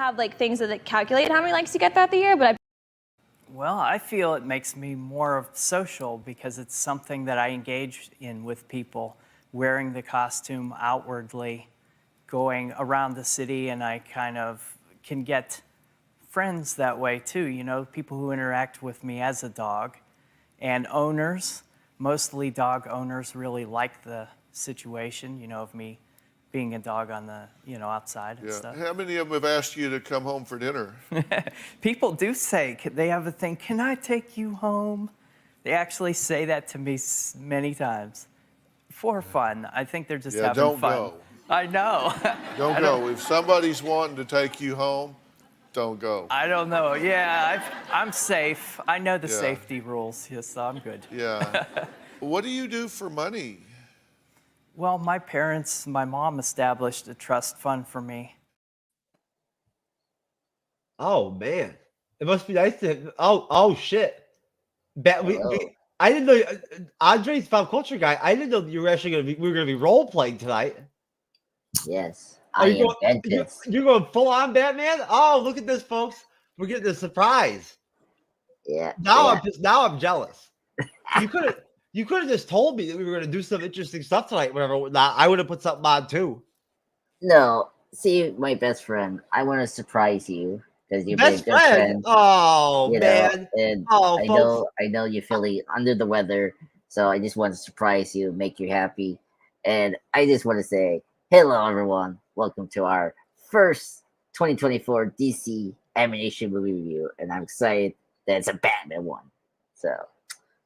have like things that calculate how many likes you get throughout the year, but Well, I feel it makes me more social because it's something that I engage in with people, wearing the costume outwardly, going around the city, and I kind of can get friends that way too, you know, people who interact with me as a dog. And owners, mostly dog owners, really like the situation, you know, of me being a dog on the, you know, outside and stuff. How many of them have asked you to come home for dinner? People do say, they have a thing, can I take you home? They actually say that to me many times for fun. I think they're just having don't fun. Go. I know. Don't go. If somebody's wanting to take you home, don't go. I don't know. Yeah, I'm safe. I know the safety rules. Yes, so I'm good. Yeah. What do you do for money? Well, my mom established a trust fund for me. Oh man, it must be nice to. Oh shit. I didn't know Andre's pop culture guy. I didn't know you were actually we were gonna be role playing tonight. Yes, you're going full on Batman. Oh, look at this, folks. We're getting a surprise. Yeah. Now I'm jealous. You could have just told me that we were going to do some interesting stuff tonight, whatever. I would have put something on too. No, see, my best friend, I want to surprise you because you're best a good friend. Oh man! And I know you're feeling under the weather, so I just want to surprise you, make you happy, and I just want to say, hello everyone, welcome to our first 2024 DC animation movie review, and I'm excited that it's a Batman one. So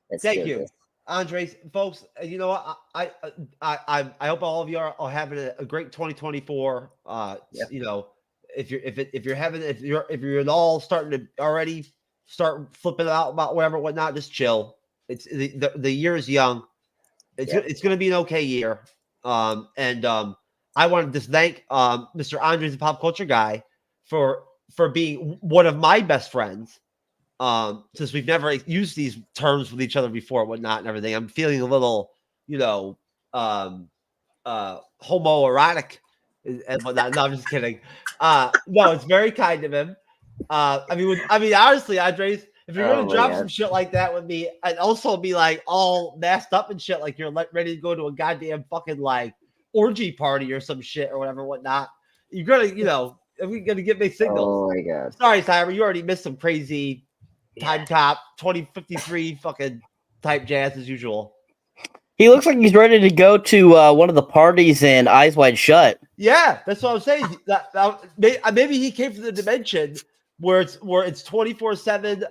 let's thank you. This. Andres, folks, you know what? I hope all of you are having a great 2024. Yep. You know, if you're all starting to already start flipping out about whatever, whatnot, just chill. It's the year is young. It's going to be an okay year. I want to just thank Mr. Andres, the pop culture guy, for being one of my best friends. Since we've never used these terms with each other before, whatnot, and everything, I'm feeling a little, you know, homoerotic and whatnot. No, I'm just kidding. No, it's very kind of him. I mean, honestly, Andres, if you're gonna drop some shit like that with me, and also be like all masked up and shit, like you're ready to go to a goddamn fucking like orgy party or some shit or whatever, whatnot, you're gonna, you know, we're gonna get big signals. Oh my god! Sorry, Cyber, you already missed some crazy. Time top 2053 fucking type jazz as usual. He looks like he's ready to go to one of the parties in Eyes Wide Shut. Yeah, that's what I'm saying. Maybe he came from the dimension where it's 24/7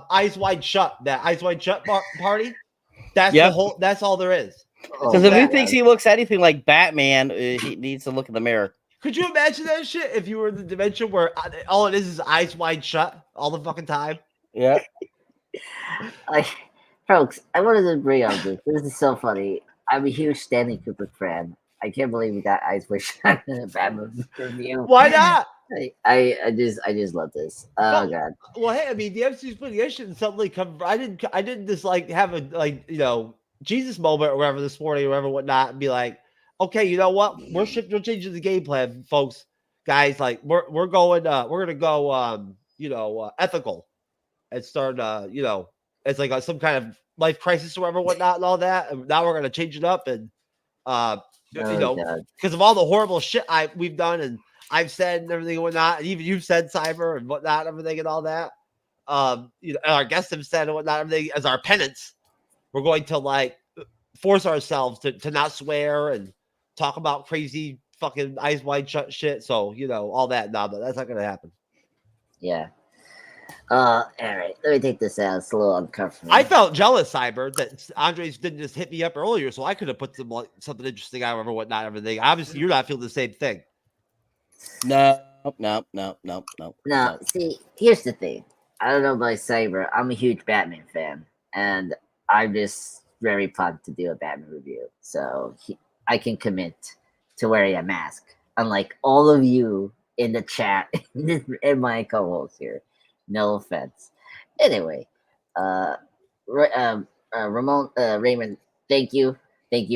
Eyes Wide Shut. That Eyes Wide Shut party. That's the whole. That's all there is. Because if he thinks he looks anything like Batman, he needs to look in the mirror. Could you imagine that shit if you were in the dimension where all it is Eyes Wide Shut all the fucking time? Yeah. Folks, I wanted to bring up this. This is so funny. I'm a huge Stanley Kubrick fan. I can't believe we got Eyes Wide Shut in a Batman review. Why not? I just love this. Oh god. Well, hey, I mean, the MCU'S Bleeding Edge didn't suddenly come. I didn't just like have a you know Jesus moment or whatever this morning or whatever whatnot and be like, okay, you know what? We're changing the game plan, folks, guys. Like we're gonna go you know ethical. And start, you know, it's like some kind of life crisis or whatever, whatnot, and all that. And now we're gonna change it up, and you know, because of all the horrible shit we've done and I've said and everything and whatnot, and even you've said cyber and whatnot, everything and all that. You know, and our guests have said and whatnot, everything as our penance. We're going to like force ourselves to not swear and talk about crazy fucking Eyes Wide Shut shit. So you know all that. No, but that's not gonna happen. Yeah. All right. Let me take this out. It's a little uncomfortable. I felt jealous, Cyber, that Andres didn't just hit me up earlier, so I could have put something interesting out or whatnot, everything. Obviously, you're not feeling the same thing. No. No, see, here's the thing. I don't know about Cyber. I'm a huge Batman fan, and I'm just very pumped to do a Batman review. So I can commit to wearing a mask, unlike all of you in the chat and my co-host here. No offense. Anyway, Raymond, thank you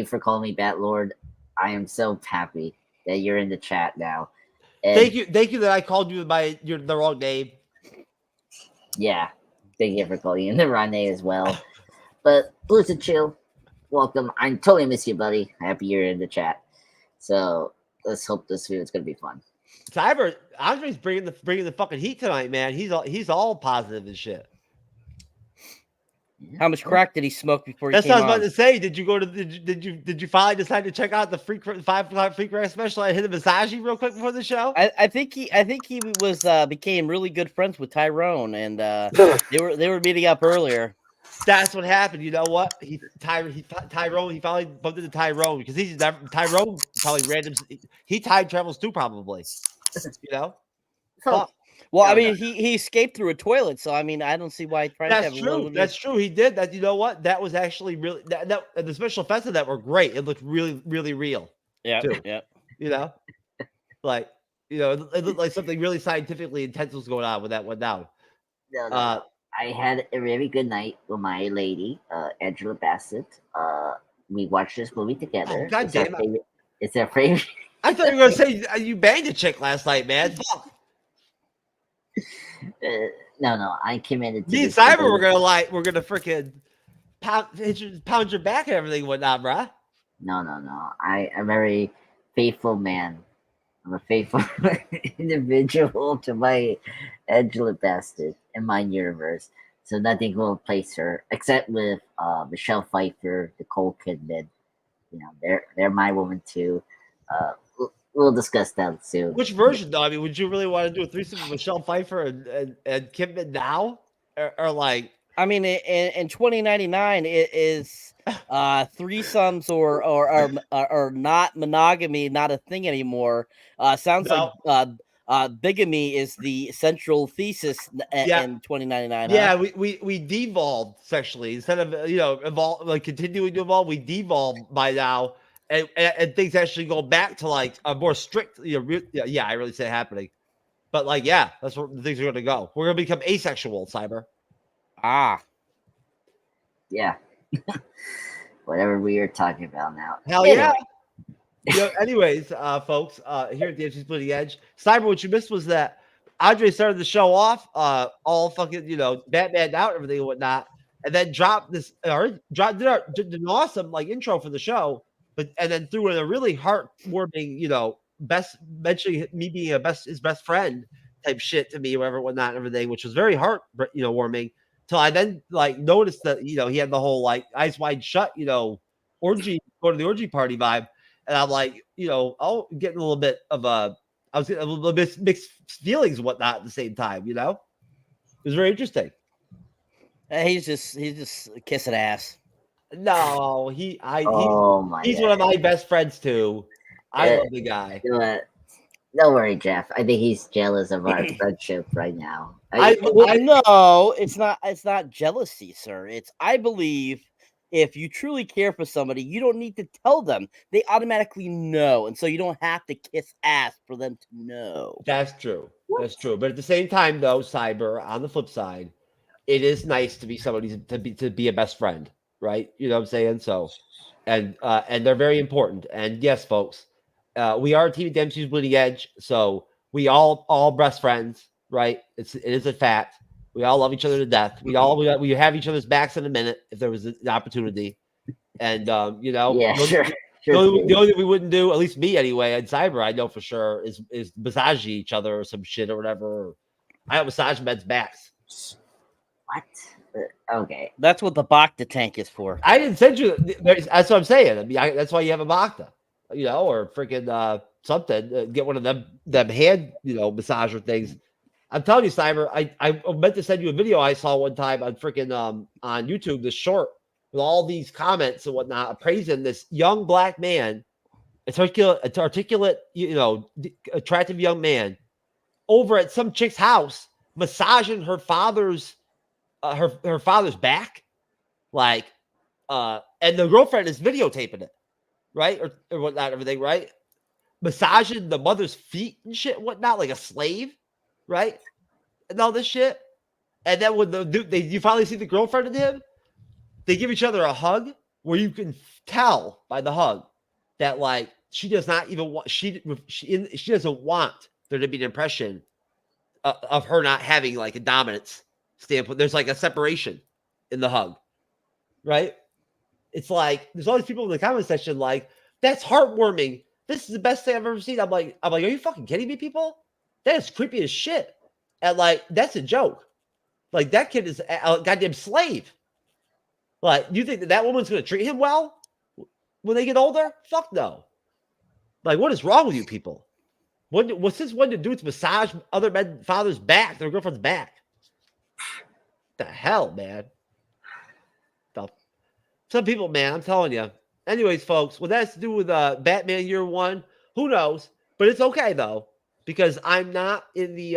for calling me Bat Lord. I am so happy that you're in the chat now. And Thank you that I called you by the wrong name. yeah, thank you for calling in the wrong name as well. But Lucid Chill, welcome. I totally miss you, buddy. Happy you're in the chat. So let's hope this video is gonna be fun. Cyber Andre's bringing the fucking heat tonight, man. He's all positive and shit. How much crack did he smoke before he That's came what I was on? about to say. Did you go to did you finally decide to check out the five freak crack special? I hit a massage real quick before the show. I think he was became really good friends with Tyrone, and they were meeting up earlier. That's what happened. You know what? Tyrone. He finally bumped into Tyrone because Tyrone probably random. He time travels too, probably. You know. Fuck. Well, I mean, he escaped through a toilet, so I mean, I don't see why. That's true. That's true. He did that. You know what? That was actually really that the special effects of that were great. It looked really, really real. Yeah, too. yeah. You know, like it looked like something really scientifically intense was going on when that went down. No. I had a very good night with my lady, Angela Bassett. We watched this movie together. Oh, God damn it! It's our favorite. I thought you were gonna say you banged a chick last night, man. Fuck. No, I committed to Me and Cyber, we're gonna freaking pound your back and everything and whatnot, bruh. No. I'm a very faithful man. I'm a faithful individual to my Angela Bassett in my universe. So nothing will replace her except with Michelle Pfeiffer, Nicole Kidman. You know, they're my woman too. We'll discuss that soon. Which version, though? I mean, would you really want to do a threesome with Michelle Pfeiffer and Kidman now, or like? I mean, in 2099, it is threesomes or not monogamy, not a thing anymore. Sounds like bigamy is the central thesis in 2099. Yeah, we devolved sexually instead of evolve, like continuing to evolve. We devolved by now, and things actually go back to like a more strict. I really see it happening, but like that's where the things are going to go. We're going to become asexual, Cyber. Yeah. Whatever we are talking about now. Hell yeah. Anyways, folks, here at the MCU'S Bleeding Edge, Cyber, what you missed was that Andre started the show off, all fucking, Batman out, everything and whatnot, and then dropped did an awesome like intro for the show, and then threw in a really heartwarming, mentioning me being his best friend type shit to me, whatever, whatnot, and everything, which was very warming. Till I then like noticed that he had the whole like eyes wide shut, orgy, go to the orgy party vibe. And I'm like, getting a little bit of I was getting a little bit mixed feelings and whatnot at the same time, It was very interesting. He's just kissing ass. No, he's God. one of my best friends too. I love the guy. You know what? Don't worry, Jeff. I think he's jealous of our friendship right now. No, it's not. It's not jealousy, sir. I believe if you truly care for somebody, you don't need to tell them. They automatically know, and so you don't have to kiss ass for them to know. That's true. That's true. But at the same time, though, Cyber, on the flip side, it is nice to be somebody to be a best friend, right? You know what I'm saying? So, and they're very important. And yes, folks, we are a team at the MCU'S Bleeding Edge, so we all best friends, right? It is a fact. We all love each other to death. We have each other's backs in a minute if there was an opportunity. And sure. The only thing we wouldn't do, at least me anyway, and Cyber, I know for sure, is massage each other or some shit or whatever. I have massage men's backs. What? Okay. That's what the Bacta tank is for. I didn't send you. That's what I'm saying. I mean, that's why you have a Bacta, or freaking something. Get one of them hand, massager things. I'm telling you, Cyber, I meant to send you a video I saw one time on freaking on YouTube, this short with all these comments and whatnot, praising this young black man, articulate, attractive young man, over at some chick's house, massaging her father's her father's back, like, and the girlfriend is videotaping it, right, or whatnot, everything, right, massaging the mother's feet and shit, whatnot, like a slave. Right, and all this shit, and then when you finally see the girlfriend and him, they give each other a hug where you can tell by the hug that like she does not even want she doesn't want there to be an impression of her not having like a dominance standpoint. There's like a separation in the hug, right? It's like there's all these people in the comment section like, that's heartwarming. This is the best thing I've ever seen. I'm like, are you fucking kidding me, people? That is creepy as shit. And like, that's a joke. Like, that kid is a goddamn slave. Like, you think that woman's going to treat him well when they get older? Fuck no. Like, what is wrong with you people? What's this one to do to massage other men, fathers' back, their girlfriend's back? The hell, man. Some people, man, I'm telling you. Anyways, folks, what that has to do with Batman Year One, who knows? But it's okay though, because I'm not in the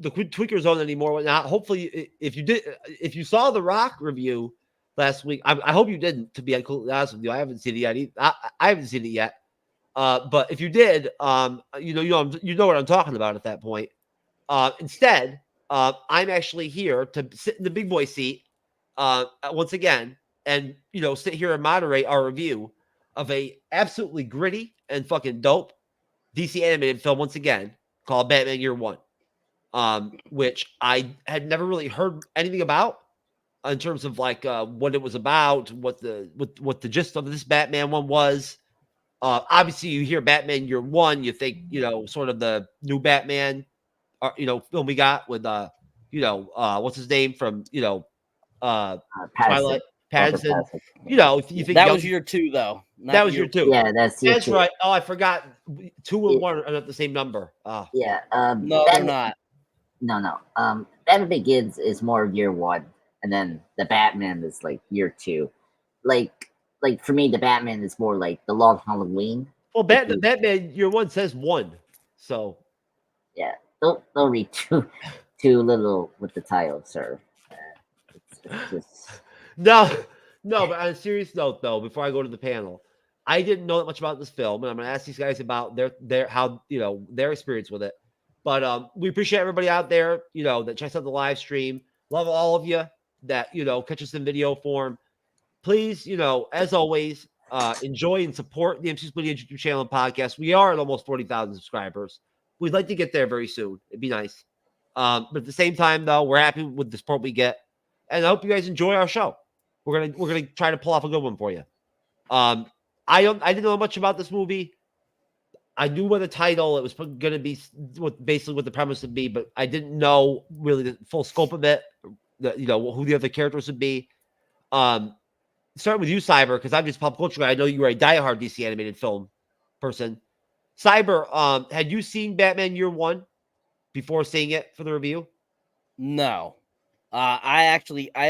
tweaker zone anymore. Whatnot. Hopefully, if you saw the Rock review last week, I hope you didn't. To be honest with you, I haven't seen it yet. I haven't seen it yet. But if you did, you know what I'm talking about at that point. Instead, I'm actually here to sit in the big boy seat once again, and sit here and moderate our review of a absolutely gritty and fucking dope DC animated film once again called Batman Year One, which I had never really heard anything about in terms of like what it was about, what the gist of this Batman one was. Obviously, you hear Batman Year One, you think sort of the new Batman, film we got with what's his name from Twilight. Pattinson. If you think that was Year Two, though. That was Year Two. Yeah, that's right. Oh, I forgot. 2 and 1 are not the same number. Yeah. No, they're not. No. Batman Begins is more Year One, and then the Batman is like Year Two. Like for me, the Batman is more like the Long Halloween. Well, the Batman Year One says 1, so yeah. Don't read too little with the title, sir. It's just. No, but on a serious note, though, before I go to the panel, I didn't know that much about this film, and I'm going to ask these guys about their how their experience with it. But we appreciate everybody out there, that checks out the live stream. Love all of you that catch us in video form. Please, as always, enjoy and support the MCU'S Bleeding Edge YouTube channel and podcast. We are at almost 40,000 subscribers. We'd like to get there very soon. It'd be nice. But at the same time, though, we're happy with the support we get, and I hope you guys enjoy our show. We're gonna try to pull off a good one for you. I didn't know much about this movie. I knew what the title, it was going to be basically what the premise would be, but I didn't know really the full scope of it. Who the other characters would be. Starting with you, Cyber, because I'm just pop culture guy. I know you were a diehard DC animated film person. Cyber, had you seen Batman Year One before seeing it for the review? No. I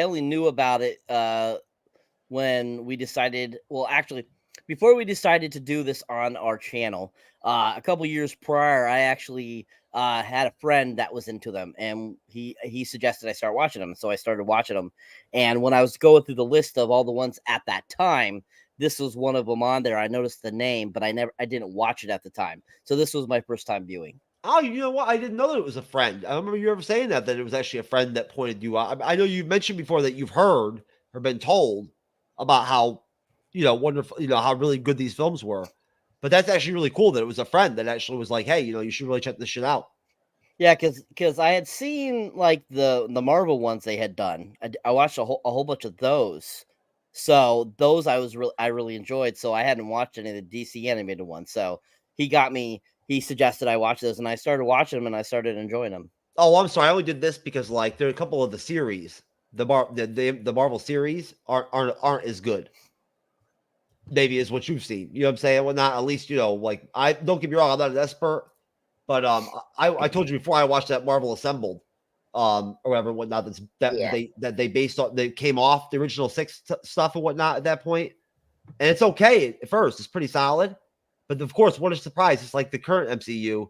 only knew about it when we decided. Well, actually, before we decided to do this on our channel, a couple years prior, I actually had a friend that was into them, and he suggested I start watching them. So I started watching them, and when I was going through the list of all the ones at that time, this was one of them on there. I noticed the name, but I didn't watch it at the time. So this was my first time viewing. Oh, you know what? I didn't know that it was a friend. I remember you ever saying that it was actually a friend that pointed you out. I know you've mentioned before that you've heard or been told about how, wonderful, how really good these films were. But that's actually really cool that it was a friend that actually was like, hey, you should really check this shit out. Yeah, because I had seen like the Marvel ones they had done. I watched a whole bunch of those. So those I really enjoyed. So I hadn't watched any of the DC animated ones. So he suggested I watch those, and I started watching them, and I started enjoying them. Oh, I'm sorry. I only did this because like there are a couple of the series, the Marvel series aren't as good. Maybe is what you've seen. You know what I'm saying? Well, not at least like I don't get me wrong. I'm not an expert, but I told you before I watched that Marvel Assembled, or whatever whatnot. They based on they came off the original 6 stuff and whatnot at that point, and it's okay at first. It's pretty solid. But of course, what a surprise. It's like the current MCU.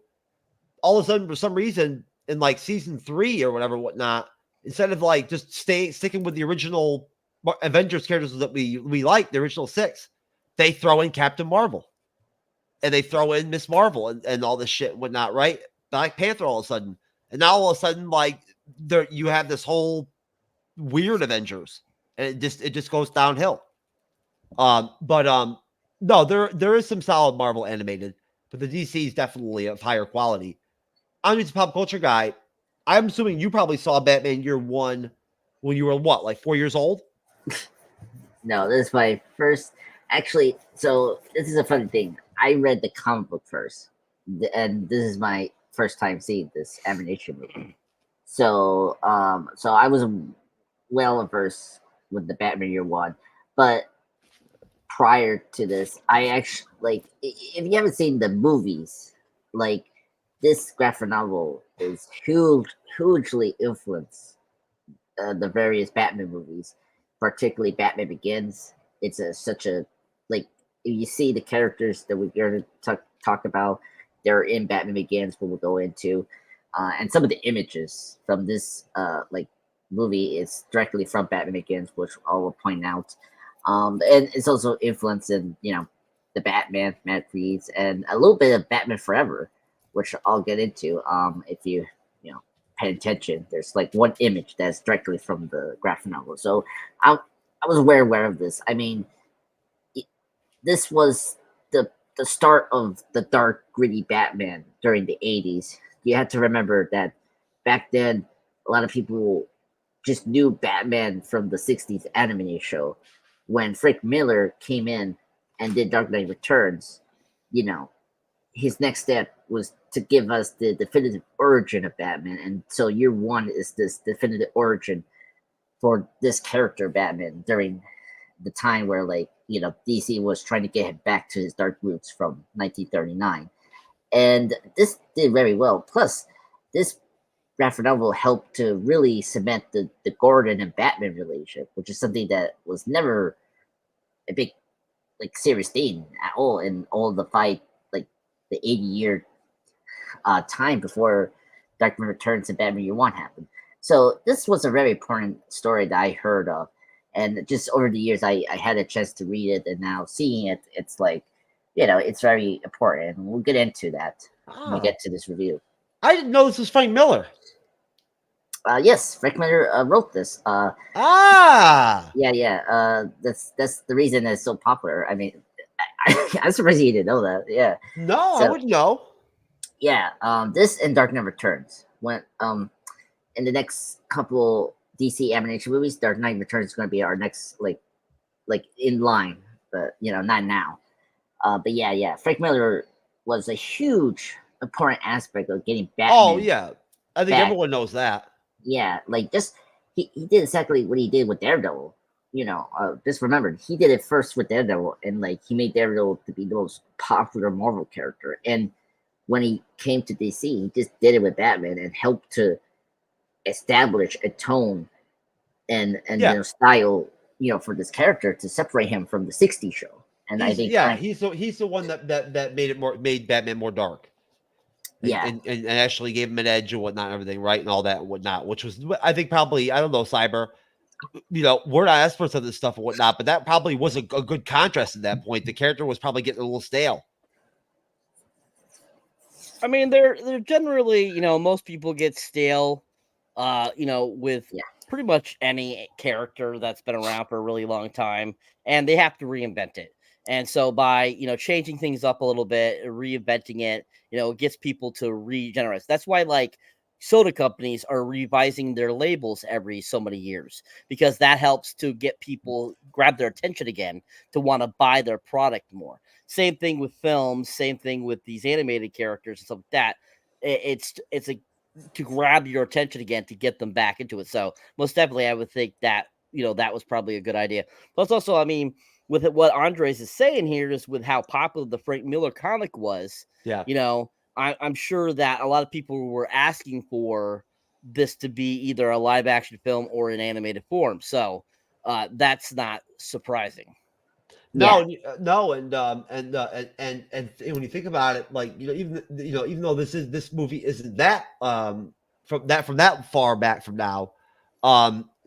All of a sudden, for some reason, in like season 3 or whatnot, instead of like just sticking with the original Avengers characters that we like, the original 6, they throw in Captain Marvel. And they throw in Miss Marvel and all this shit and whatnot, right? Black Panther all of a sudden. And now all of a sudden, like, you have this whole weird Avengers. And it just goes downhill. No, there is some solid Marvel animated, but the DC is definitely of higher quality. I'm just a pop culture guy. I'm assuming you probably saw Batman Year One when you were what, like 4 years old? No, this is my first. Actually, so this is a funny thing. I read the comic book first, and this is my first time seeing this animation movie. So, so I was well versed with the Batman Year One, but prior to this, I actually if you haven't seen the movies, like this graphic novel is hugely influenced the various Batman movies, particularly Batman Begins. It's such a like if you see the characters that we're going to talk about, they're in Batman Begins, what we'll go into, and some of the images from this movie is directly from Batman Begins, which I will point out. And it's also influenced in the Batman, Matt Reeves, and a little bit of Batman Forever, which I'll get into. If you pay attention, there's like one image that's directly from the graphic novel. So I was aware of this. I mean, this was the start of the dark, gritty Batman during the 80s. You have to remember that back then, a lot of people just knew Batman from the 60s animated show. When Frank Miller came in and did Dark Knight Returns, his next step was to give us the definitive origin of Batman. And so Year One is this definitive origin for this character, Batman, during the time where DC was trying to get him back to his dark roots from 1939. And this did very well. Plus, this graphic novel helped to really cement the Gordon and Batman relationship, which is something that was never a big serious thing at all in all the the 80-year time before Dark Knight Returns and Batman Year One happened. So this was a very important story that I heard of, and just over the years I had a chance to read it, and now seeing it, it's it's very important. We'll get into that when we get to this review. I didn't know this was Frank Miller. Yes, Frank Miller wrote this. Yeah. That's the reason it's so popular. I mean, I'm surprised you didn't know that. Yeah. No, I wouldn't know. Yeah. This and Dark Knight Returns went in the next couple DC animation movies. Dark Knight Returns is going to be our next in line, but not now. But yeah. Frank Miller was a huge important aspect of getting Batman. Oh yeah, I think everyone knows that. Yeah, he did exactly what he did with Daredevil. Just remember, he did it first with Daredevil, and he made Daredevil to be the most popular Marvel character. And when he came to DC, he just did it with Batman and helped to establish a tone and style, for this character to separate him from the '60s show. And I think he's the one that made Batman more dark. And actually gave him an edge and whatnot, and everything, right, and all that and whatnot, which was, I think, probably, I don't know, Cyber, we're not experts on this stuff and whatnot, but that probably was a good contrast at that point. The character was probably getting a little stale. I mean, they're generally, most people get stale, with pretty much any character that's been around for a really long time, and they have to reinvent it. And so by, changing things up a little bit, reinventing it, it gets people to regenerate. That's why soda companies are revising their labels every so many years, because that helps to get people grab their attention again to want to buy their product more. Same thing with films, same thing with these animated characters and stuff like that. It's to grab your attention again, to get them back into it. So most definitely I would think that, that was probably a good idea. Plus also, I mean, with what Andres is saying here is with how popular the Frank Miller comic was. Yeah. I'm sure that a lot of people were asking for this to be either a live action film or an animated form. So that's not surprising. No, and when you think about it, even though this movie isn't that from that far back from now,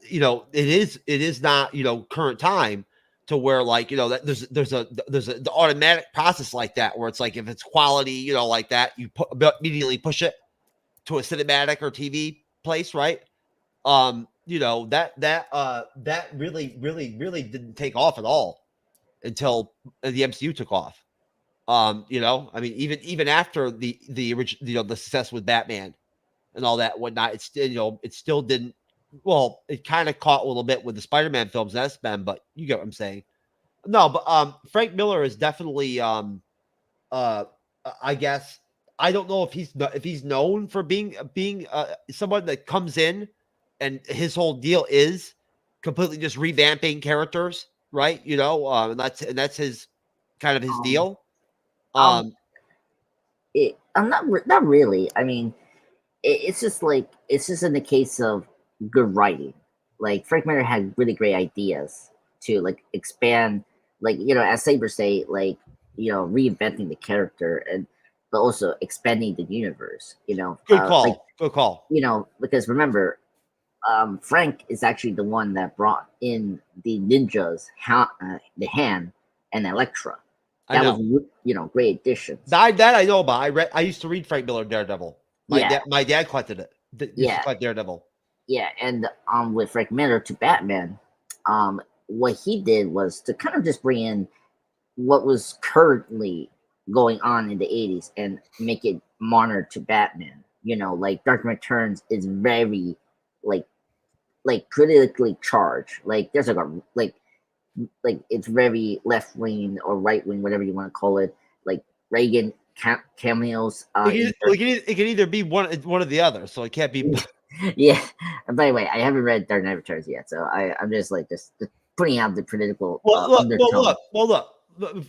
it is not current time, to where that there's the automatic process like that, where it's if it's quality like that, you immediately push it to a cinematic or TV place, right? That really didn't take off at all until the MCU took off. You know, I mean, even after the original, you know, the success with Batman and all that whatnot, it's still, you know, it still didn't. Well, it kind of caught a little bit with the Spider-Man films, that's been, but you get what I'm saying. No, but Frank Miller is definitely I guess I don't know if he's known for being someone that comes in and his whole deal is completely just revamping characters, right? You know, and that's his kind of his deal. I'm not really. I mean, it's just in the case of good writing. Like Frank Miller had really great ideas to like expand, like, you know, as Saber say, like, you know, reinventing the character and but also expanding the universe. You know, Good call. like, Good call. you know, because remember, Frank is actually the one that brought in the ninjas, the Hand, and Elektra. That was, you know, great additions. That I know about. I used to read Frank Miller Daredevil. My dad collected it. Used to collect Daredevil. Yeah, and with Frank Miller to Batman, what he did was to kind of just bring in what was currently going on in the 80s and make it modern to Batman. You know, like Dark Knight Returns is very like politically charged. Like there's like it's very left wing or right wing, whatever you want to call it. Like Reagan cameos. It can either be one or the other, so it can't be. Yeah. And by the way, I haven't read Dark Knight Returns yet, so I'm just like just putting out the political. Look.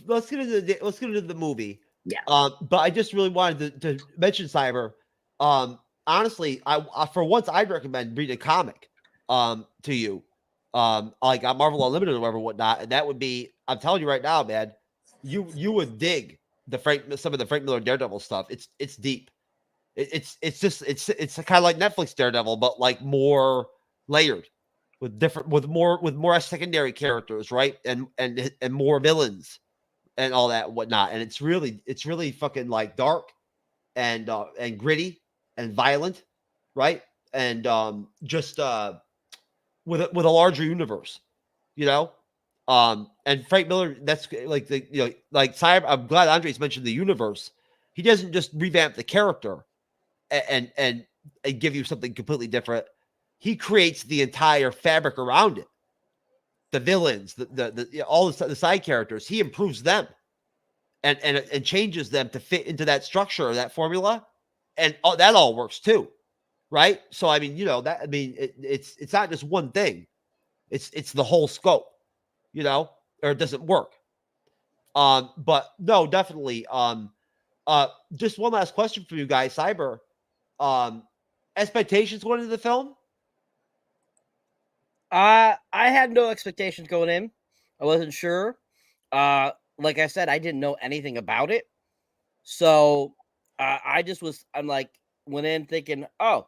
Let's get into the movie. Yeah. But I just really wanted to mention Cyber. Honestly, I for once I'd recommend reading a comic. To you, like on Marvel Unlimited or whatever, whatnot, and that would be. I'm telling you right now, man, you would dig some of the Frank Miller Daredevil stuff. It's deep. It's kind of like Netflix Daredevil, but like more layered with more secondary characters, right? And more villains and all that whatnot. And it's really fucking like dark and gritty and violent, right? And just with a larger universe, you know. And Frank Miller, that's like like Cyber. I'm glad Andres mentioned the universe. He doesn't just revamp the character and give you something completely different. He creates the entire fabric around it. The villains, all the side characters, he improves them and changes them to fit into that structure, that formula, and that all works too, right? So I mean, you know that. I mean, it's not just one thing; it's the whole scope, you know, or it doesn't work. But no, definitely. Just one last question for you guys, Cyber. Expectations going into the film? I had no expectations going in. I wasn't sure. Like I said, I didn't know anything about it. So I'm like, went in thinking, oh,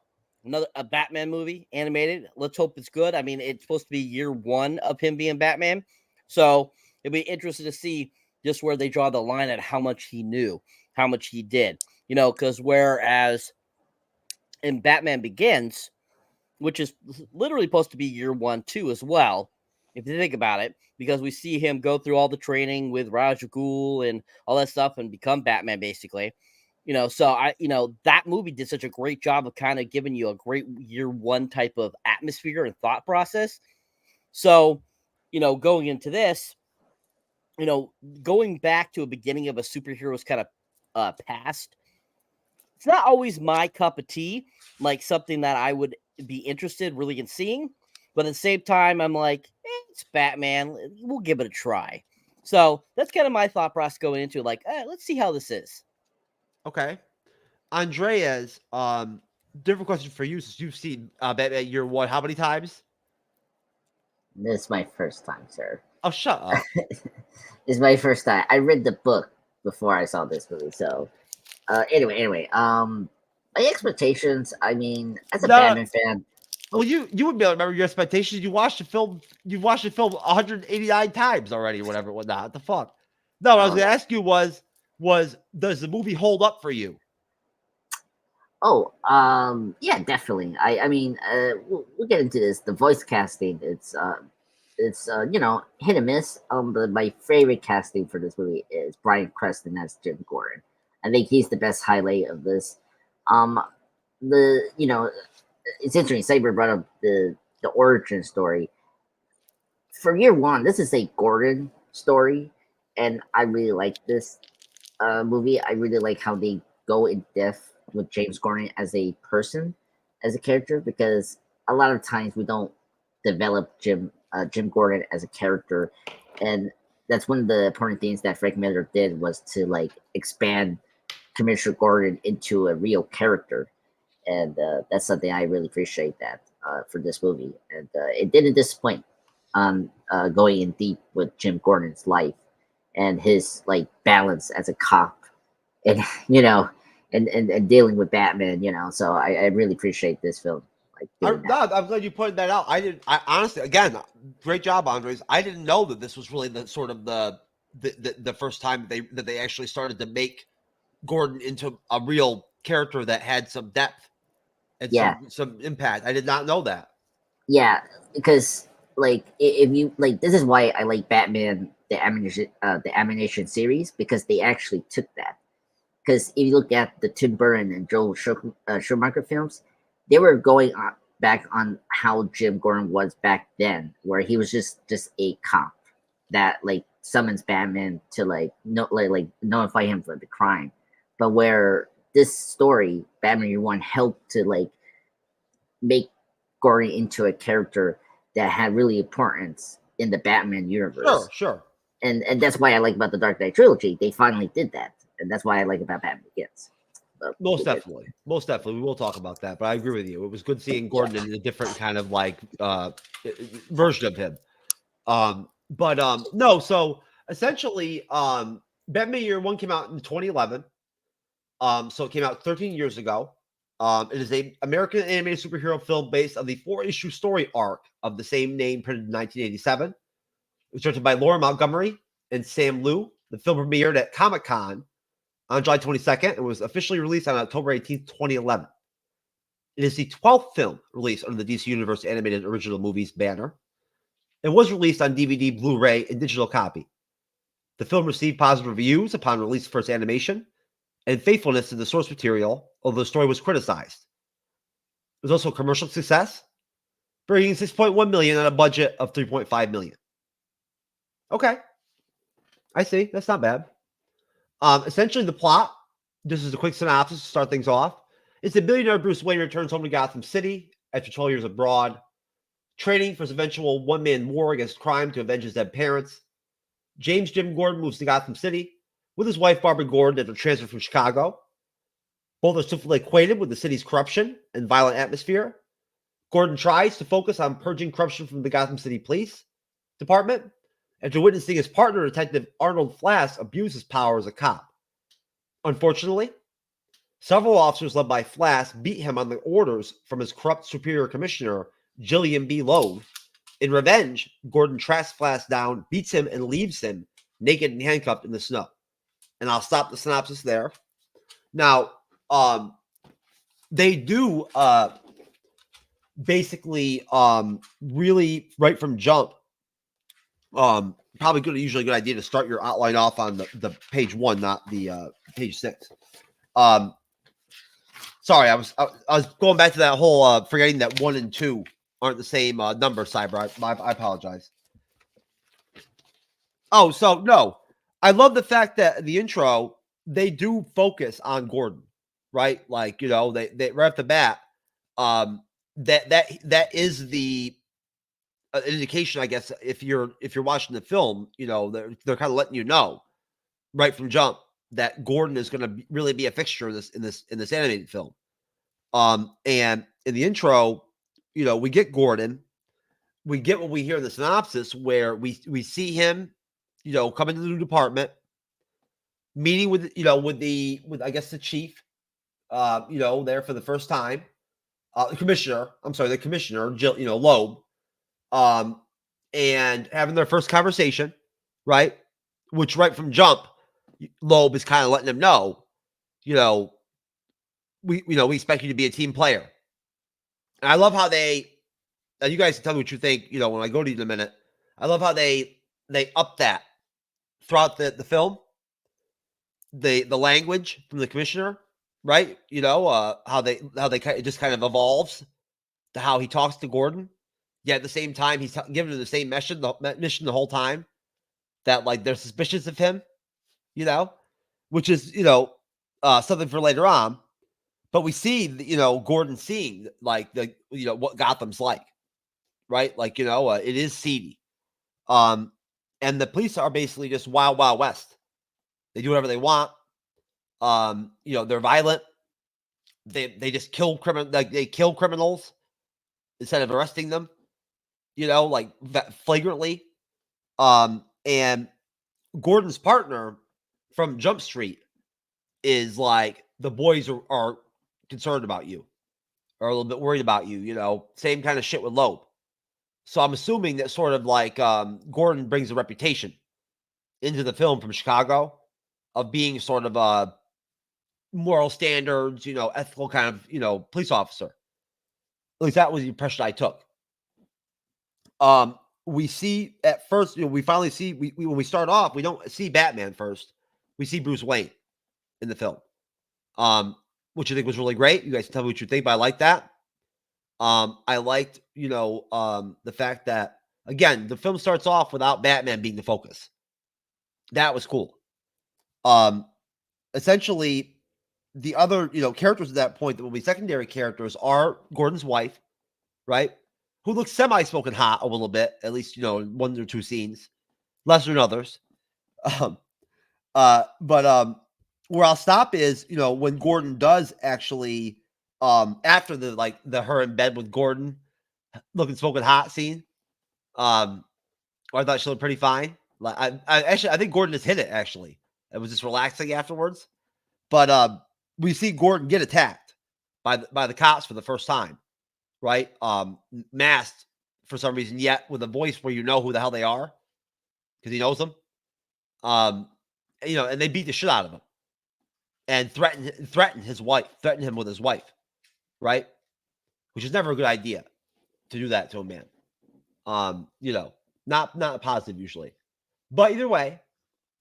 a Batman movie, animated. Let's hope it's good. I mean, it's supposed to be year one of him being Batman. So it'd be interesting to see just where they draw the line at how much he knew, how much he did. You know, because whereas in Batman Begins, which is literally supposed to be year 1, 2 as well, if you think about it, because we see him go through all the training with Ra's al Ghul and all that stuff and become Batman, basically. You know, so that movie did such a great job of kind of giving you a great year 1 type of atmosphere and thought process. So, you know, going into this, you know, going back to a beginning of a superhero's kind of past, it's not always my cup of tea, like something that I would be interested really in seeing. But at the same time, I'm like, it's Batman. We'll give it a try. So that's kind of my thought process going into it. Like, let's see how this is. Okay. Andreas, different question for you since you've seen Batman year 1 how many times? This is my first time, sir. Oh, shut up. It's my first time. I read the book before I saw this movie, so anyway, my expectations, I mean, as a Batman fan. Well, you would be able to remember your expectations. You watched the film 189 times already, whatever, whatnot. What the fuck? No, what I was gonna ask you was does the movie hold up for you? Oh, yeah, definitely. I mean, we'll get into this. The voice casting, it's it's hit and miss. My favorite casting for this movie is Bryan Cranston as Jim Gordon. I think he's the best highlight of this. The it's interesting. Saber brought up the origin story. For year one, this is a Gordon story, and I really like this movie. I really like how they go in depth with James Gordon as a person, as a character, because a lot of times we don't develop Jim Gordon as a character, and that's one of the important things that Frank Miller did, was to like expand Commissioner Gordon into a real character, and that's something I really appreciate that for this movie, and it didn't disappoint on going in deep with Jim Gordon's life and his like balance as a cop, and and dealing with Batman, So I really appreciate this film. Like, I'm glad you pointed that out. I honestly, again, great job, Andres. I didn't know that this was really the sort of the first time that they actually started to make Gordon into a real character that had some depth and some impact. I did not know that. Yeah, because like if you like, this is why I like Batman the animation series, because they actually took that. Because if you look at the Tim Burton and Joel Schumacher films, they were going back on how Jim Gordon was back then, where he was just a cop that like summons Batman to notify him for the crime. But where this story, Batman Year One, helped to like make Gordon into a character that had really importance in the Batman universe. Sure. And that's why I like about the Dark Knight trilogy. They finally did that, and that's why I like about Batman Begins. Most definitely. We will talk about that, but I agree with you. It was good seeing Gordon in a different kind of like version of him. No. So essentially, Batman Year One came out in 2011. So it came out 13 years ago. It is a American animated superhero film based on the 4-issue story arc of the same name, printed in 1987. It was directed by Laura Montgomery and Sam Liu. The film premiered at Comic-Con on July 22nd and was officially released on October 18th, 2011. It is the 12th film released under the DC Universe Animated Original Movies banner and was released on DVD, Blu-ray, and digital copy. The film received positive reviews upon release of first animation and faithfulness to the source material, although the story was criticized. It was also a commercial success, bringing $6.1 million on a budget of $3.5 million. Okay. I see. That's not bad. Essentially, the plot, this is a quick synopsis to start things off, is that billionaire Bruce Wayne returns home to Gotham City after 12 years abroad, training for his eventual one-man war against crime to avenge his dead parents. James Jim Gordon moves to Gotham City with his wife Barbara Gordon after transfer from Chicago. Both are swiftly acquainted with the city's corruption and violent atmosphere. Gordon tries to focus on purging corruption from the Gotham City Police Department after witnessing his partner, Detective Arnold Flass, abuse his power as a cop. Unfortunately, several officers led by Flass beat him on the orders from his corrupt superior commissioner, Jillian B. Loeb. In revenge, Gordon tracks Flass down, beats him, and leaves him naked and handcuffed in the snow. And I'll stop the synopsis there. Now, they do basically really right from jump. Probably usually a good idea to start your outline off on the page 1, not the page 6. Sorry, I was going back to that whole forgetting that 1 and 2 aren't the same number, Cyber. I apologize. Oh, so no, I love the fact that the intro, they do focus on Gordon, right? Like, they right off the bat, that is the indication, I guess, if you're watching the film, they're kind of letting you know right from jump that Gordon is going to really be a fixture in this animated film. And in the intro, we get Gordon, we get what we hear in the synopsis, where we see him, come into the new department, meeting with I guess the chief, there for the first time, the commissioner, Jill, Loeb, and having their first conversation, right? Which right from jump, Loeb is kind of letting him know, we expect you to be a team player. And I love how you guys can tell me what you think, when I go to you in a minute. I love how they up that throughout the film. The language from the commissioner, right? You know, how they it just kind of evolves to how he talks to Gordon. Yet at the same time, he's giving him the same mission the whole time, that like they're suspicious of him, you know, which is, you know, something for later on. But we see, you know, Gordon seeing like the, you know, what Gotham's like, right? Like, you know, it is seedy. And the police are basically just wild, wild west. They do whatever they want. You know, they're violent. They just kill they kill criminals instead of arresting them, you know, like flagrantly. And Gordon's partner from Jump Street is like, the boys are concerned about you, or a little bit worried about you, you know, same kind of shit with Loeb. So I'm assuming that sort of like Gordon brings a reputation into the film from Chicago of being sort of a moral standards, you know, ethical kind of, you know, police officer. At least that was the impression I took. We see at first, you know, we finally see, when we start off, we don't see Batman first. We see Bruce Wayne in the film, which I think was really great. You guys can tell me what you think, but I like that. I liked, you know, the fact that, again, the film starts off without Batman being the focus. That was cool. Essentially, the other, you know, characters at that point that will be secondary characters are Gordon's wife, right? Who looks semi-smoking hot a little bit, at least, you know, in one or two scenes, lesser than others. But where I'll stop is, you know, when Gordon does actually, after the her in bed with Gordon looking smoking hot scene, I thought she looked pretty fine. Like I think Gordon just hit it. Actually, it was just relaxing afterwards. But we see Gordon get attacked by the cops for the first time, right? Masked for some reason, yet with a voice where you know who the hell they are because he knows them. You know, and they beat the shit out of him and threaten him with his wife, right? Which is never a good idea to do that to a man. You know, not positive usually. But either way,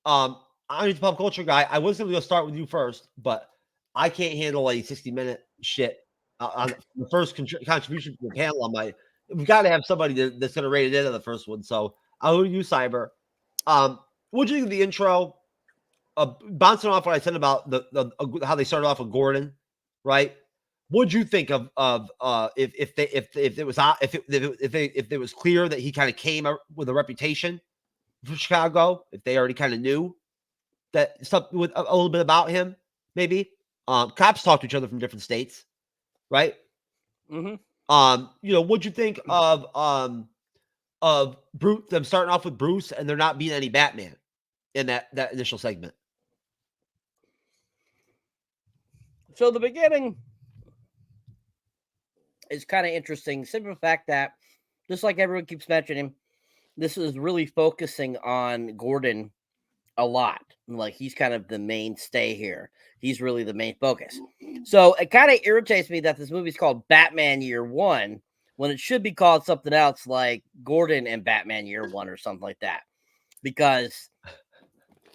I'm a pop culture guy. I was going to go start with you first, but I can't handle a 60-minute shit on the first contribution to the panel. We've got to have somebody that's going to rate it in on the first one. So I'll go to you, Cyber. What do you think of the intro? Bouncing off what I said about the how they started off with Gordon, right? What'd you think of if it was clear that he kind of came with a reputation for Chicago, if they already kind of knew that something with a little bit about him, maybe cops talk to each other from different states, right? Mm-hmm. You know, what'd you think of Bruce, them starting off with Bruce and there not being any Batman in that initial segment? So the beginning is kind of interesting. Simple fact that, just like everyone keeps mentioning, this is really focusing on Gordon a lot. Like, he's kind of the mainstay here. He's really the main focus. So it kind of irritates me that this movie's called Batman Year One when it should be called something else like Gordon and Batman Year One or something like that. Because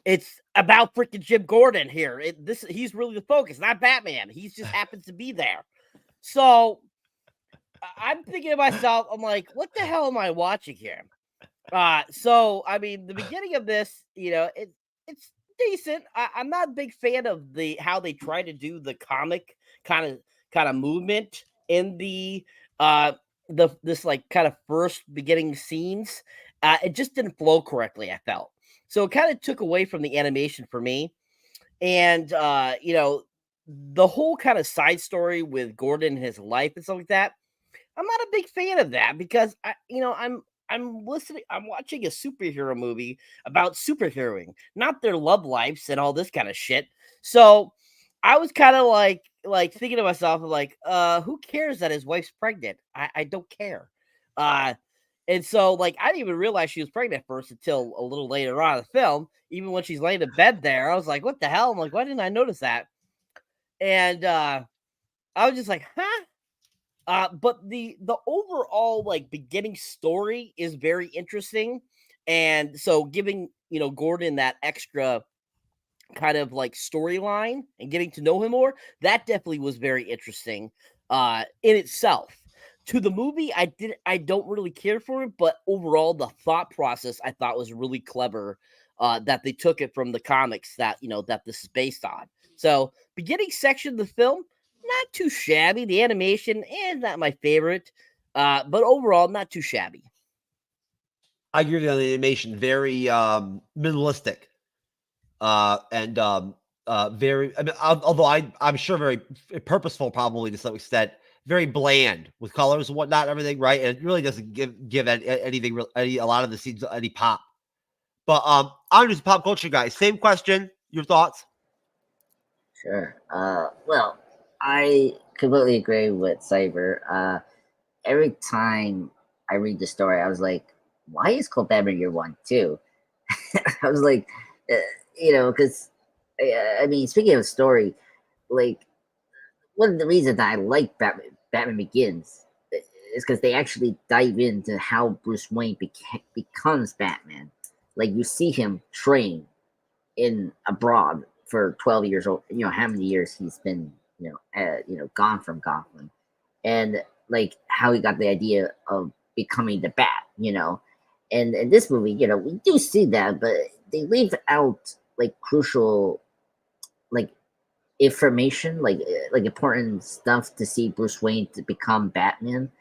it's about freaking Jim Gordon here. He's really the focus, not Batman. He just happens to be there. So I'm thinking to myself, I'm like, what the hell am I watching here? So I mean, the beginning of this, you know, it's decent. I'm not a big fan of how they try to do the comic kind of movement in this like kind of first beginning scenes. It just didn't flow correctly, I felt. So it kind of took away from the animation for me. And, you know, the whole kind of side story with Gordon and his life and stuff like that, I'm not a big fan of that because, I'm watching a superhero movie about superheroing, not their love lives and all this kind of shit. So I was kind of like thinking to myself, like, who cares that his wife's pregnant? I don't care. And so, like, I didn't even realize she was pregnant first until a little later on in the film. Even when she's laying in bed there, I was like, what the hell? I'm like, why didn't I notice that? And I was just like, huh? But the overall like beginning story is very interesting, and so giving Gordon that extra kind of like storyline and getting to know him more, that definitely was very interesting in itself. To the movie, I don't really care for it, but overall the thought process I thought was really clever, that they took it from the comics that that this is based on. So beginning section of the film, not too shabby. The animation is not my favorite, but overall not too shabby. I agree with the animation, very minimalistic. And very, I mean, although I'm sure very purposeful, probably to some extent, very bland with colors and whatnot, everything, right? And it really doesn't give anything, a lot of the scenes any pop. But I'm just a pop culture guy. Same question. Your thoughts? Sure. Well, I completely agree with Cyber. Every time I read the story, I was like, why is called Batman Year One too? I was like, because I mean, speaking of story, like one of the reasons I like Batman Begins is because they actually dive into how Bruce Wayne becomes Batman. Like you see him train in abroad for 12 years old. How many years he's been gone from Gotham, and like how he got the idea of becoming the Bat. And in this movie, we do see that, but they leave out like crucial like information, like important stuff to see Bruce Wayne to become Batman,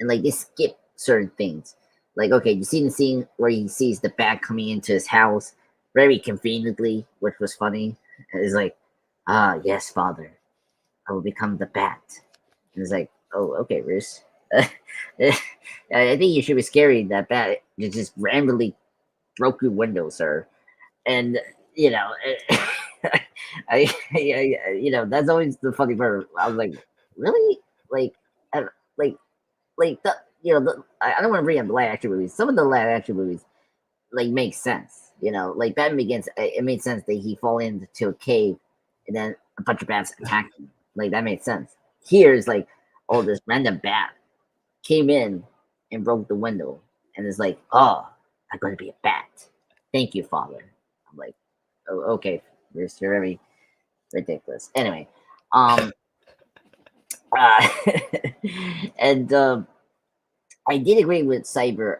and like they skip certain things. Like, okay, you see the scene where he sees the Bat coming into his house very conveniently, which was funny. And it's like, yes, father, I will become the Bat. And it's like, oh, okay, Bruce. I think you should be scary that Bat just randomly broke your window, sir. And that's always the funny part. I was like, really, like the I don't want to bring up the live action movies. Some of the live action movies like make sense. Like Batman Begins, it made sense that he fall into a cave and then a bunch of bats attack him. Like that made sense. Here is like, oh, this random bat came in and broke the window, and it's like, oh, I'm going to be a bat. Thank you, father. I'm like, oh, okay, you're very ridiculous. Anyway, and I did agree with Cyber.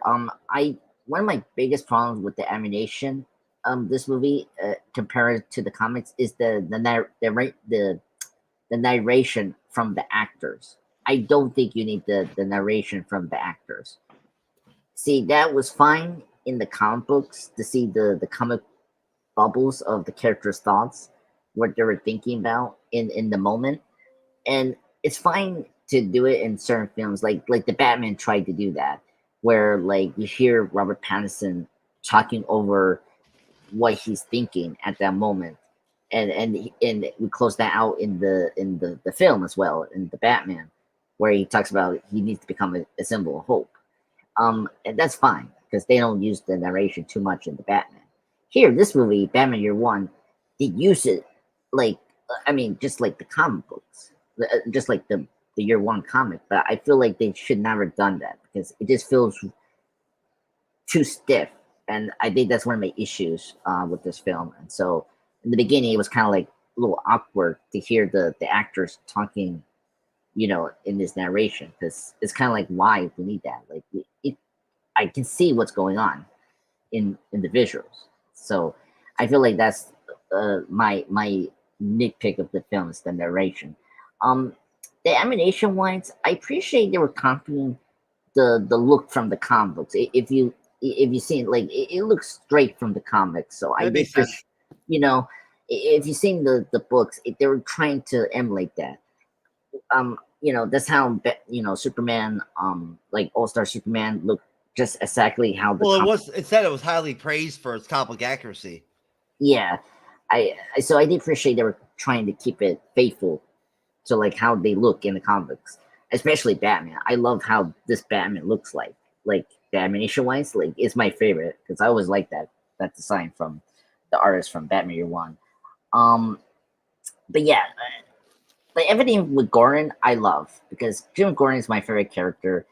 I one of my biggest problems with the animation, this movie, compared to the comics, is the narration from the actors. I don't think you need the narration from the actors. See, that was fine in the comic books to see the comic bubbles of the characters' thoughts, what they were thinking about in the moment, and it's fine to do it in certain films, like the Batman tried to do that, where like you hear Robert Pattinson talking over what he's thinking at that moment, and we close that out in the film as well, in the Batman, where he talks about he needs to become a symbol of hope. And that's fine because they don't use the narration too much in the Batman. Here, this movie, Batman Year One, they use it like, I mean, just like the comic books, just like the Year One comic. But I feel like they should never done that because it just feels too stiff, and I think that's one of my issues with this film. And so in the beginning, it was kind of like a little awkward to hear the actors talking, in this narration, because it's kind of like, why we need that? Like, I can see what's going on in the visuals. So I feel like that's my nitpick of the film is the narration. The animation wise, I appreciate they were copying the look from the comic books. If you see it, like it looks straight from the comics. So I think, if you've seen the books, they were trying to emulate that. That's how Superman, like All-Star Superman, looked just exactly how the. Well, it said it was highly praised for its comic accuracy. Yeah, so I did appreciate they were trying to keep it faithful to like how they look in the comics, especially Batman. I love how this Batman looks like the animation wise, like it's my favorite because I always like that design from the artist from Batman Year One. But yeah, like everything with Gordon, I love because Jim Gordon is my favorite character.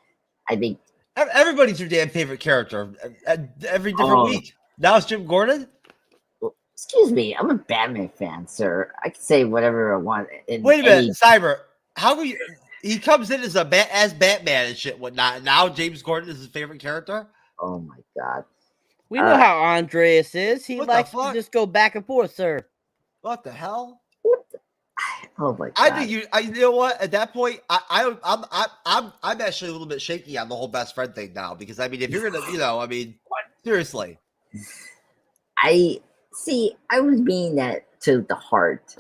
I think Everybody's your damn favorite character every different Oh. week. Now it's Jim Gordon. Excuse me, I'm a Batman fan, sir. I can say whatever I want. Wait a minute, Cyber. How are you? He comes in as as Batman and shit, whatnot. And now James Gordon is his favorite character. Oh my god! We know how Andreas is. He what the likes to fuck? just go back and forth, sir. What the hell? Oh my god! I think you know what? At that point, I'm actually a little bit shaky on the whole best friend thing now because I mean, if you're gonna, I mean, seriously. I was being that to the heart.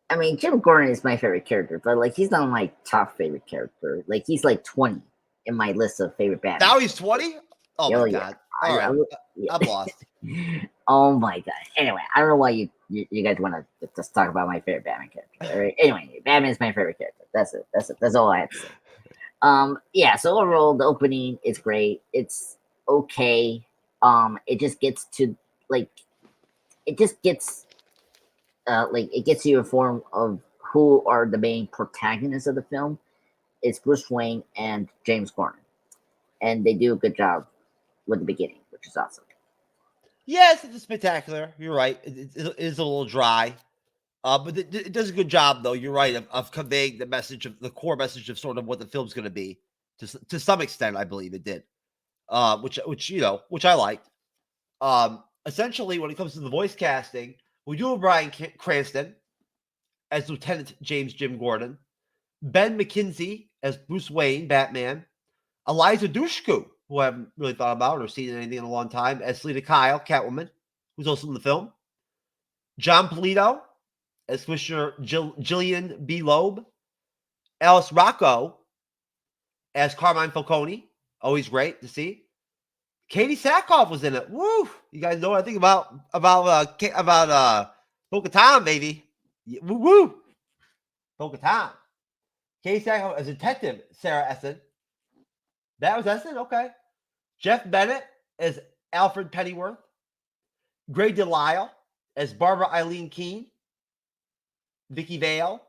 I mean, Jim Gordon is my favorite character, but like he's not my top favorite character. Like he's like 20 in my list of favorite Batman. Now he's 20? Oh my yeah. god! All right, I'm lost. Oh my god! Anyway, I don't know why you guys want to just talk about my favorite Batman character. All right? Anyway, Batman is my favorite character. That's it. That's all I have to say. Yeah. So overall, the opening is great. It's okay. It just gets to it gets you informed of who are the main protagonists of the film. It's Bruce Wayne and James Gordon, and they do a good job with the beginning, which is awesome. Yes, it's spectacular. You're right. It is a little dry, but it does a good job, though. You're right of conveying the message of the core message of sort of what the film's going to be to some extent. I believe it did, which I liked. Essentially, when it comes to the voice casting, we do have Bryan Cranston as Lieutenant Jim Gordon, Ben McKenzie as Bruce Wayne, Batman, Eliza Dushku, who I haven't really thought about or seen anything in a long time, as Selena Kyle, Catwoman, who's also in the film, John Polito as Commissioner Jillian B. Loeb, Alice Rocco as Carmine Falcone, always great to see. Katie Sackhoff was in it. Woo! You guys know what I think about Bo-Katan, baby. Woo woo! Bo-Katan. Katie Sackhoff as Detective Sarah Essen. That was Essen? Okay. Jeff Bennett as Alfred Pennyworth. Gray Delisle as Barbara Eileen Keene. Vicky Vale.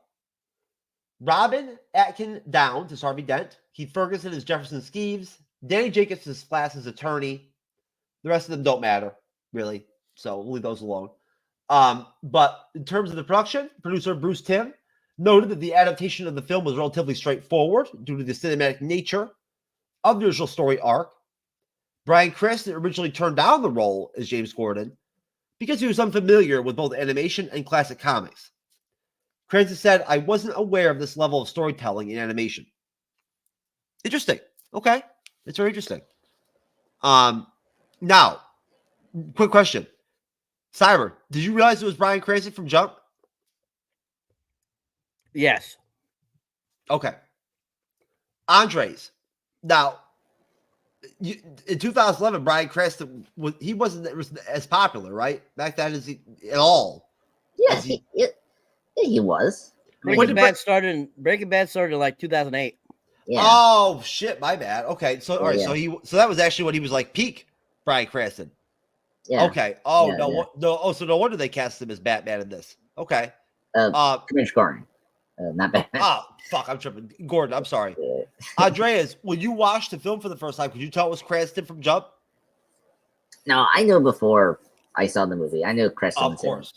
Robin Atkin Downs as Harvey Dent. Keith Ferguson as Jefferson Skeeves. Danny Jacobs as Flass's attorney. The rest of them don't matter, really. So we'll leave those alone. But in terms of the production, producer Bruce Timm noted that the adaptation of the film was relatively straightforward due to the cinematic nature of the original story arc. Bryan Cranston originally turned down the role as James Gordon because he was unfamiliar with both animation and classic comics. Cranston said, "I wasn't aware of this level of storytelling in animation." Interesting. Okay. It's very interesting. Now, quick question. Cyber, did you realize it was Bryan Cranston from Jump? Yes. Okay. Andres. Now, in 2011, Bryan Cranston wasn't as popular, right? Back then, at all? Yeah, he was. Breaking Bad started in like 2008. Yeah. Oh shit, my bad. Okay, so all right, yeah. so that was actually when he was like peak Bryan Cranston. Yeah. Okay. Oh no. So no wonder they cast him as Batman in this. Okay. Commissioner Gordon, not Batman. Oh fuck, I'm tripping. Gordon, I'm sorry. Andreas, when you watched the film for the first time, could you tell it was Cranston from Jump? No, I knew before I saw the movie. I knew Cranston was in it. Of course.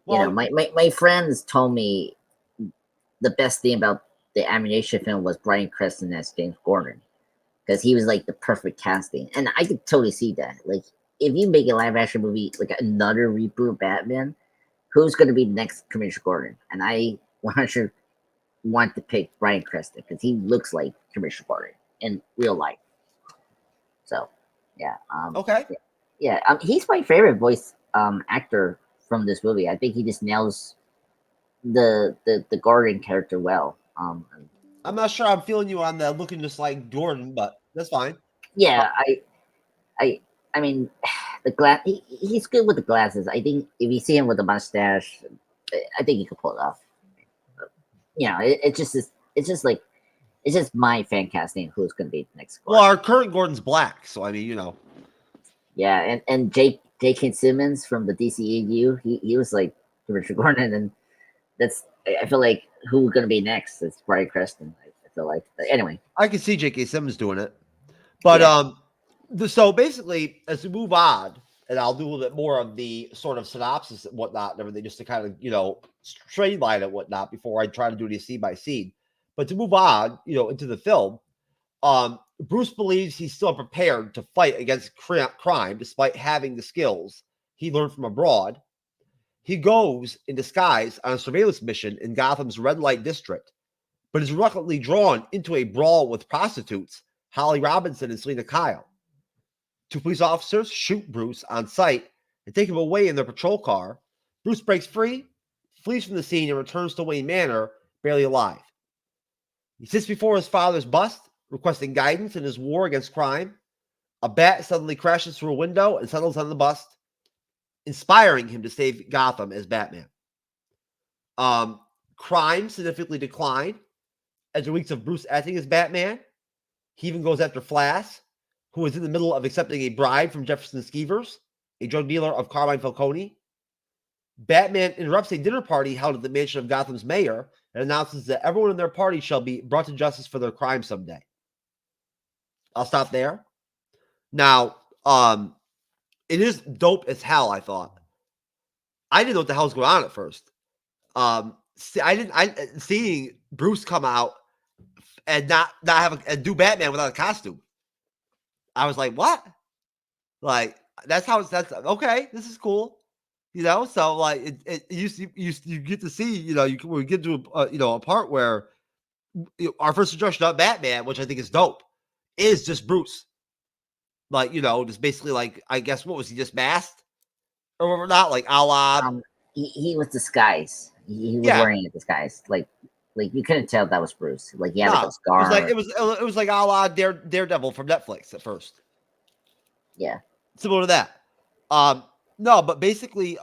Well, my friends told me the best thing about the animation film was Bryan Cranston as James Gordon, because he was like the perfect casting, and I could totally see that. Like, if you make a live action movie, like another reboot of Batman, who's going to be the next Commissioner Gordon? And I 100 want to pick Bryan Cranston because he looks like Commissioner Gordon in real life. So, yeah. Okay. Yeah. He's my favorite voice actor from this movie. I think he just nails the Gordon character well. I'm not sure I'm feeling you on the looking just like Gordon, but that's fine. Yeah, I mean, the glass. He's good with the glasses. I think if you see him with a mustache, I think he could pull it off. You know, it's just my fan casting who's going to be next. Gordon. Well, our current Gordon's black, so I mean, you know. Yeah, and J.K. Simmons from the DCEU, he was like Richard Gordon, and I feel like who's gonna be next? It's Brian Creston. I feel like. But anyway, I can see J.K. Simmons doing it, but so basically, as we move on, and I'll do a little bit more of the sort of synopsis and whatnot and everything, just to kind of streamline and whatnot before I try to do the scene by scene. But to move on, into the film, Bruce believes he's still prepared to fight against crime despite having the skills he learned from abroad. He goes in disguise on a surveillance mission in Gotham's red light district, but is reluctantly drawn into a brawl with prostitutes, Holly Robinson and Selena Kyle. Two police officers shoot Bruce on sight and take him away in their patrol car. Bruce breaks free, flees from the scene, and returns to Wayne Manor, barely alive. He sits before his father's bust, requesting guidance in his war against crime. A bat suddenly crashes through a window and settles on the bust, inspiring him to save Gotham as Batman. Crime significantly declined after weeks of Bruce acting as Batman. He even goes after Flash, who is in the middle of accepting a bribe from Jefferson Skeevers, a drug dealer of Carmine Falcone. Batman interrupts a dinner party held at the mansion of Gotham's mayor and announces that everyone in their party shall be brought to justice for their crime someday. I'll stop there. Now, it is dope as hell, I thought. I didn't know what the hell was going on at first. Seeing Bruce come out and not have and do Batman without a costume. I was like, what? Like, that's okay. This is cool. So like you get to see, we get to a part where our first introduction of Batman, which I think is dope, is just Bruce. Like, just basically like, I guess, what was he, just masked? Or whatever, not like a la. He was disguised. He was wearing a disguise. Like you couldn't tell that was Bruce. Like he had like a scar. It was like a la Daredevil from Netflix at first. Yeah. Similar to that. No, but basically,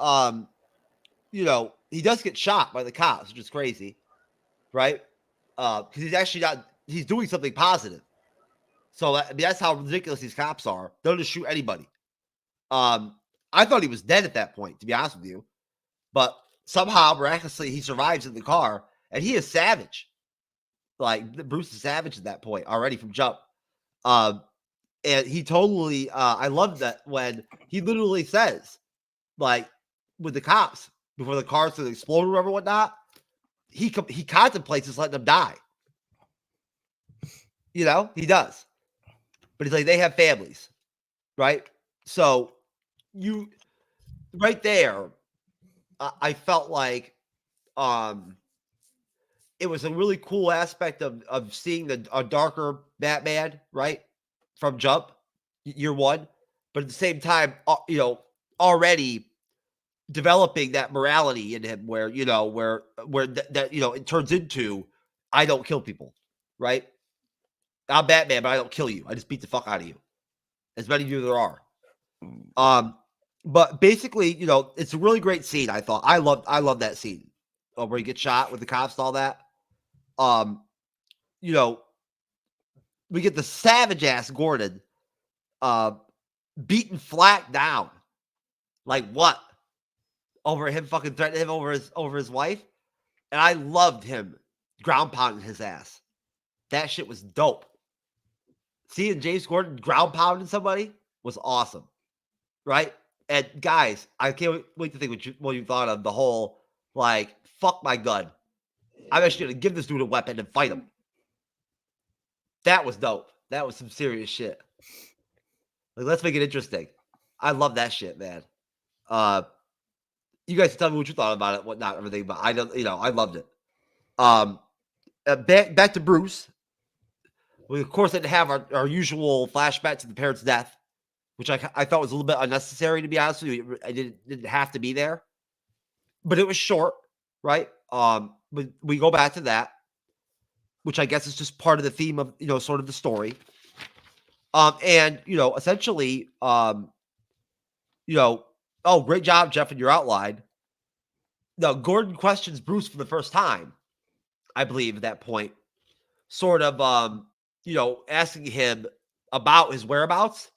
he does get shot by the cops, which is crazy, right? Because he's actually he's doing something positive. So that's how ridiculous these cops are. They'll just shoot anybody. I thought he was dead at that point, to be honest with you. But somehow, miraculously, he survives in the car, and he is savage. Like, Bruce is savage at that point already from jump. And he totally, I love that when he literally says, like, with the cops, before the cars to explode or whatever, whatnot, he contemplates just letting them die. He does. But he's like, they have families, right? So right there, I felt like it was a really cool aspect of seeing a darker Batman, right? From jump, year one. But at the same time, already developing that morality in him where, it turns into, I don't kill people, right? I'm Batman, but I don't kill you. I just beat the fuck out of you. As many of you there are. But basically, it's a really great scene, I thought. I love that scene where he gets shot with the cops and all that. We get the savage ass Gordon beaten flat down. Like what? Over him fucking threatening him over his wife. And I loved him ground pounding his ass. That shit was dope. Seeing James Gordon ground pounding somebody was awesome. Right? And guys, I can't wait to think what you thought of the whole, like, fuck my gun. I'm actually going to give this dude a weapon and fight him. That was dope. That was some serious shit. Like, let's make it interesting. I love that shit, man. You guys can tell me what you thought about it, whatnot, everything, but I don't, I loved it. Back to Bruce. We, of course, didn't have our usual flashback to the parents' death, which I thought was a little bit unnecessary, to be honest with you. I didn't have to be there. But it was short, right? But we go back to that, which I guess is just part of the theme of, sort of the story. And, essentially, oh, great job, Jeff, in your outline. Now, Gordon questions Bruce for the first time, I believe, at that point, sort of, asking him about his whereabouts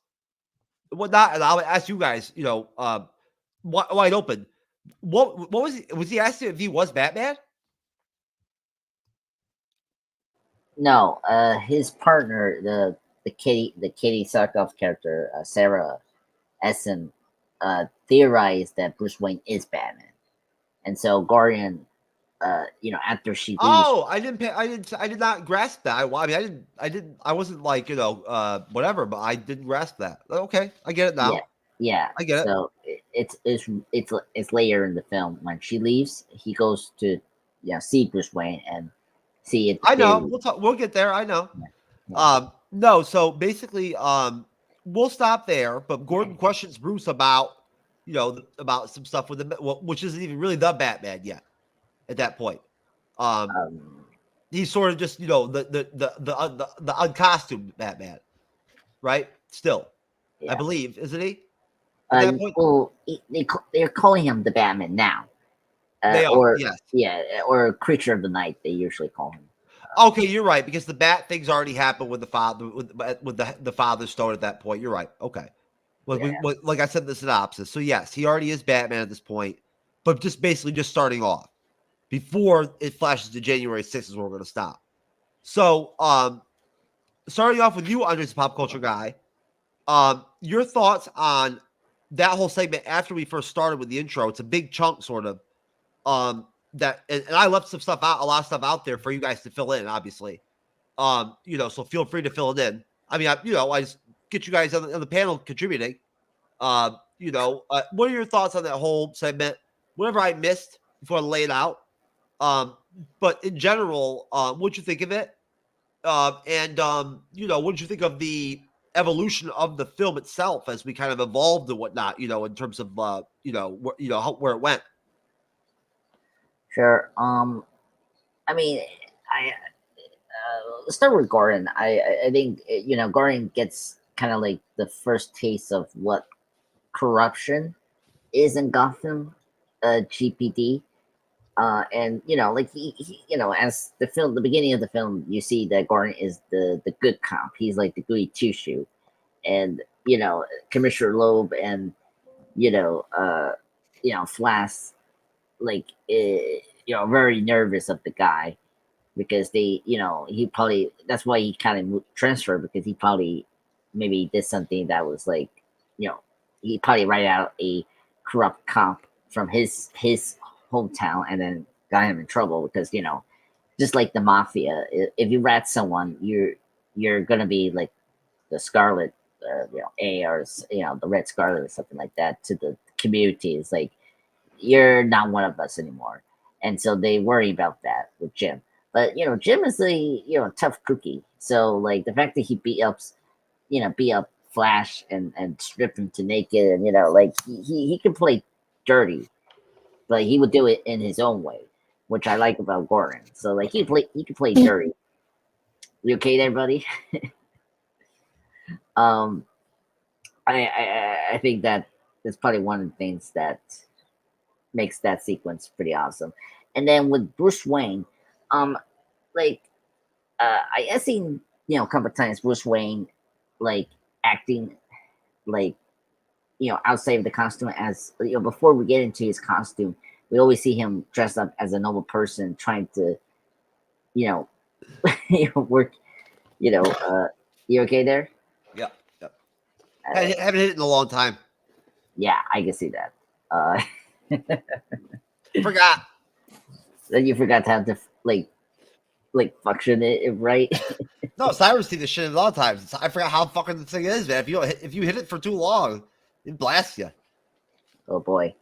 and whatnot. And I'll ask you guys, wide open. What was he asking if he was Batman? No, his partner, the Katie Sackhoff character, Sarah Essen, theorized that Bruce Wayne is Batman, and so Gordon, after she leaves, Oh, I did not grasp that. I wasn't like, whatever, but I didn't grasp that. Okay, I get it now. yeah, I get it. So it's later in the film when she leaves, he goes to see Bruce Wayne and see it. I know. We'll get there. I know. Yeah. No, so basically, we'll stop there. But Gordon questions Bruce about, about some stuff with which isn't even really the Batman yet. At that point, he's sort of just the uncostumed Batman, right? Still, Yeah. I believe, isn't he? At that point? Well, they're calling him the Batman now. They are, or yes. Yeah, or Creature of the Night. They usually call him. Okay, you're right, because the Bat thing's already happened with the father, with the Father's Stone at that point. You're right. Okay, like I said in the synopsis. So yes, he already is Batman at this point, but just basically just starting off before it flashes to January 6th is where we're going to stop. So, starting off with you, Andres, the pop culture guy, your thoughts on that whole segment after we first started with the intro. It's a big chunk, sort of. That and I left some stuff out, a lot of stuff out there for you guys to fill in, obviously. So feel free to fill it in. I mean, I just get you guys on the panel contributing. What are your thoughts on that whole segment? Whatever I missed before I lay it out. But in general, what'd you think of it? What did you think of the evolution of the film itself as we kind of evolved and whatnot? In terms of where it went. Sure. I mean, let's start with Gordon. I think Gordon gets kind of like the first taste of what corruption is in Gotham, GPD. And as the beginning of the film, you see that Gordon is the good cop. He's like the goody two shoe, and Commissioner Loeb and Flash, very nervous of the guy because he probably, that's why he kind of transferred, because he probably maybe did something that was like, he probably write out a corrupt cop from his hometown and then got him in trouble because just like the mafia, if you rat someone, you're gonna be like the Scarlet, A, or the Red Scarlet or something like that to the community. It's like, you're not one of us anymore, and so they worry about that with Jim. But Jim is a tough cookie, so like the fact that he beat up Flash and strip him to naked, and he can play dirty, but he would do it in his own way, which I like about Gordon. So like he can play dirty. You okay there, buddy? I think that that's probably one of the things that makes that sequence pretty awesome. And then with Bruce Wayne, I have seen a couple of times Bruce Wayne like acting like outside of the costume, as before we get into his costume, we always see him dressed up as a normal person trying to work. You okay there? Yep. I haven't hit it in a long time. Yeah, I can see that. Forgot. Then you forgot to have to like function it right. No, Cyrus see this shit a lot of times. I forgot how fucking the thing is, man. If you hit it for too long, it blasts you. Oh boy.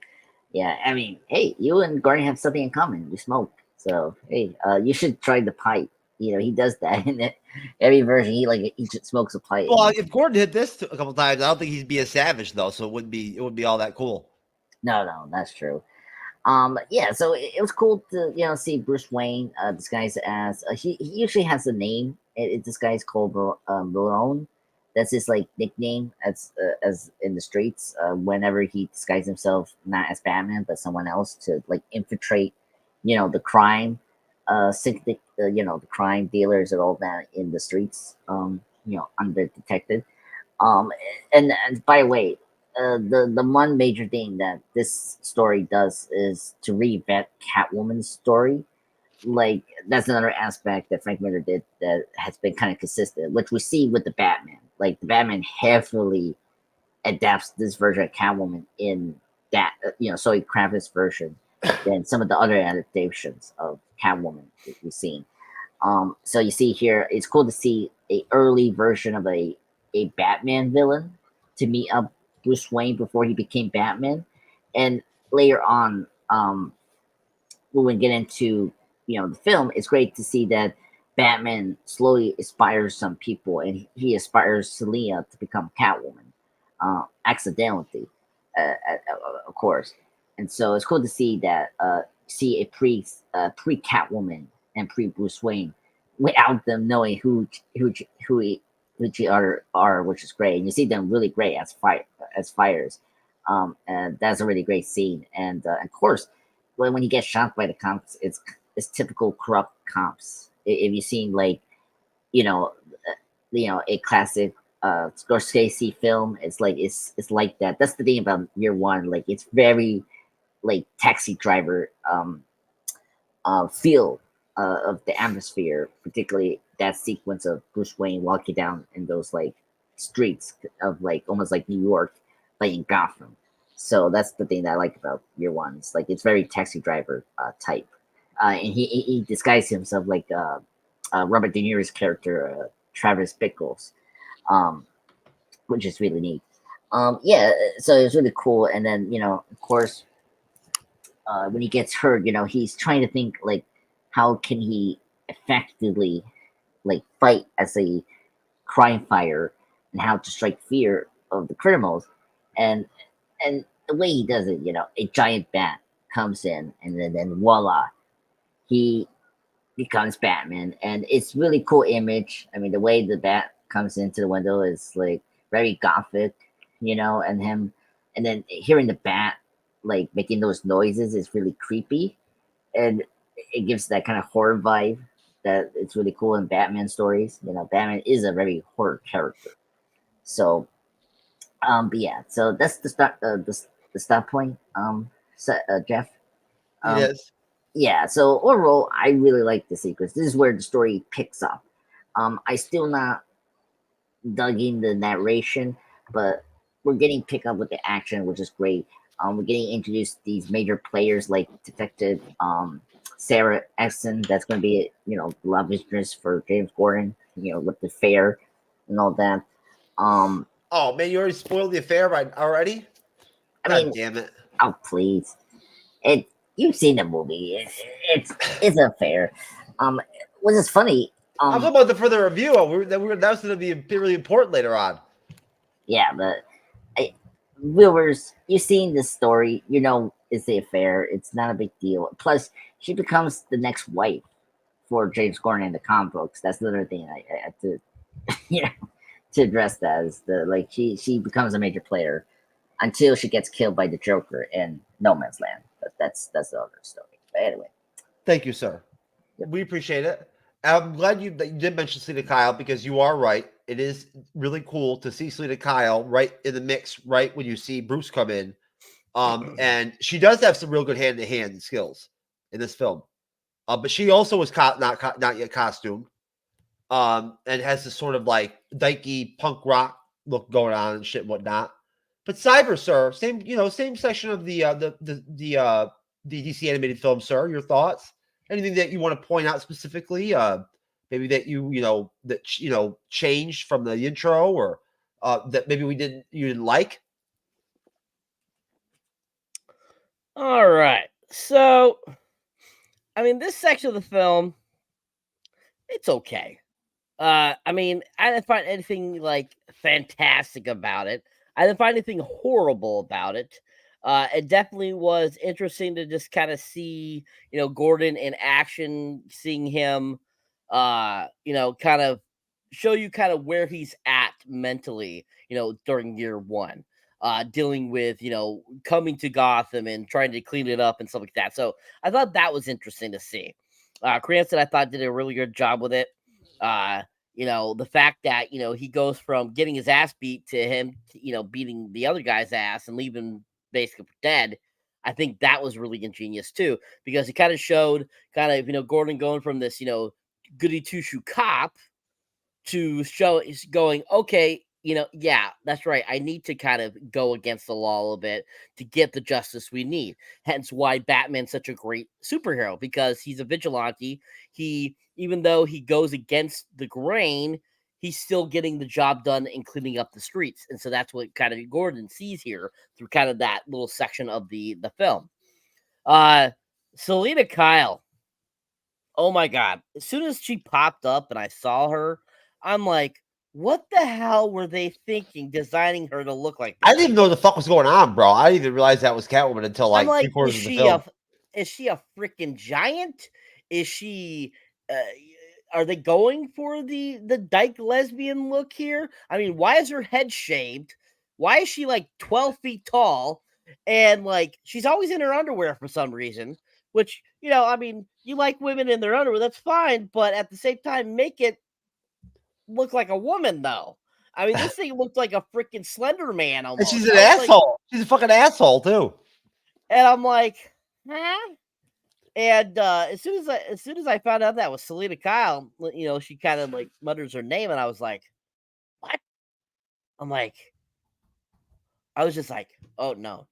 Yeah, I mean, hey, you and Gordon have something in common. You smoke. So hey, you should try the pipe. He does that in every version. He smokes a pipe. Well, if Gordon hit this a couple times, I don't think he'd be a savage though. So it wouldn't be all that cool. No, that's true. Yeah, so it was cool to see Bruce Wayne disguised as he usually has a name. This guy's called Barone. That's his like nickname as in the streets. Whenever he disguises himself not as Batman but someone else to like infiltrate, the crime, the crime dealers and all that in the streets. Undetected. And by the way, the one major thing that this story does is to reinvent Catwoman's story. like that's another aspect that Frank Miller did that has been kind of consistent, which we see with the Batman. Like the Batman heavily adapts this version of Catwoman in that Zoe Kravitz's version than some of the other adaptations of Catwoman that we've seen. So you see here, it's cool to see a early version of a Batman villain to meet up Bruce Wayne before he became Batman, and later on, when we get into the film, it's great to see that Batman slowly inspires some people, and he inspires Selina to become Catwoman, accidentally, of course. And so it's cool to see that see a pre Catwoman and pre Bruce Wayne without them knowing who each other are, which is great. And you see them really great as fighters. And that's a really great scene. And of course, when he gets shot by the cops, it's typical corrupt cops. If you've seen a classic Scorsese film, it's like that. That's the thing about Year One. Like it's very like Taxi Driver feel of the atmosphere, particularly that sequence of Bruce Wayne walking down in those like streets of like almost like New York, like in Gotham. So that's the thing that I like about Year One. It's like it's very Taxi Driver type, and he disguised himself like Robert De Niro's character, Travis Bickles, which is really neat. Yeah, so it's really cool. And then of course, when he gets hurt, he's trying to think like how can he effectively like fight as a crime fighter and how to strike fear of the criminals. And the way he does it, a giant bat comes in, and then voila, he becomes Batman. And it's really cool image. I mean, the way the bat comes into the window is like very gothic, and then hearing the bat like making those noises is really creepy, and it gives that kind of horror vibe that it's really cool in Batman stories. Batman is a very horror character. So but yeah, so that's the start the start point, Jeff. Yes. Yeah, so overall I really like the sequence. This is where the story picks up. I still not dug in the narration, but we're getting pick up with the action, which is great. We're getting introduced these major players like Detective Sarah Exton. That's going to be love interest for James Gordon. With the fair and all that. Oh man, you already spoiled the affair already. I God mean, damn it! oh please, you've seen the movie. It's a fair. Which is funny. I'm talking about the further review. That was going to be really important later on. Yeah, but viewers, you've seen this story. It's the affair. It's not a big deal. Plus, she becomes the next wife for James Gordon in the comic books. That's another thing I have to, to address that is she becomes a major player until she gets killed by the Joker in No Man's Land. But that's the other story. But anyway, thank you, sir. We appreciate it. I'm glad you did mention Selena Kyle, because you are right. It is really cool to see Selena Kyle right in the mix, right when you see Bruce come in. And she does have some real good hand-to-hand skills in this film. But she also was not yet costumed. And has this sort of like dykey punk rock look going on and shit and whatnot. But Cyber, sir, same section of the DC animated film, sir. Your thoughts? Anything that you want to point out specifically? Maybe that changed from the intro, or that maybe you didn't like. All right. So, I mean, this section of the film, it's okay. I mean, I didn't find anything like fantastic about it. I didn't find anything horrible about it. It definitely was interesting to just kind of see, Gordon in action, seeing him, kind of show you kind of where he's at mentally, during Year One, dealing with, coming to Gotham and trying to clean it up and stuff like that. So I thought that was interesting to see. Cranston, I thought, did a really good job with it. The fact that, he goes from getting his ass beat to him, beating the other guy's ass and leaving basically for dead. I think that was really ingenious too, because it kind of showed Gordon going from this, goody two shoe cop to going, okay, yeah, that's right. I need to kind of go against the law a little bit to get the justice we need. Hence why Batman's such a great superhero, because he's a vigilante. Even though he goes against the grain, he's still getting the job done and cleaning up the streets. And so that's what kind of Gordon sees here through kind of that little section of the film. Selena Kyle. Oh my God. As soon as she popped up and I saw her, I'm like, what the hell were they thinking designing her to look like this? I didn't even know what the fuck was going on, bro. I didn't even realize that was Catwoman until like 3/4 of the film. Is she a freaking giant? Is she are they going for the dyke lesbian look here? I mean, why is her head shaved? Why is she like 12 feet tall? And like she's always in her underwear for some reason, which, I mean, you like women in their underwear, that's fine, but at the same time, make it look like a woman, though. I mean, this thing looked like a freaking Slender Man almost. And she's an asshole. She's a fucking asshole too. And I'm like, huh? And as soon as I found out that was Selena Kyle, she kind of like mutters her name, and I was like, what? I was just like, oh no,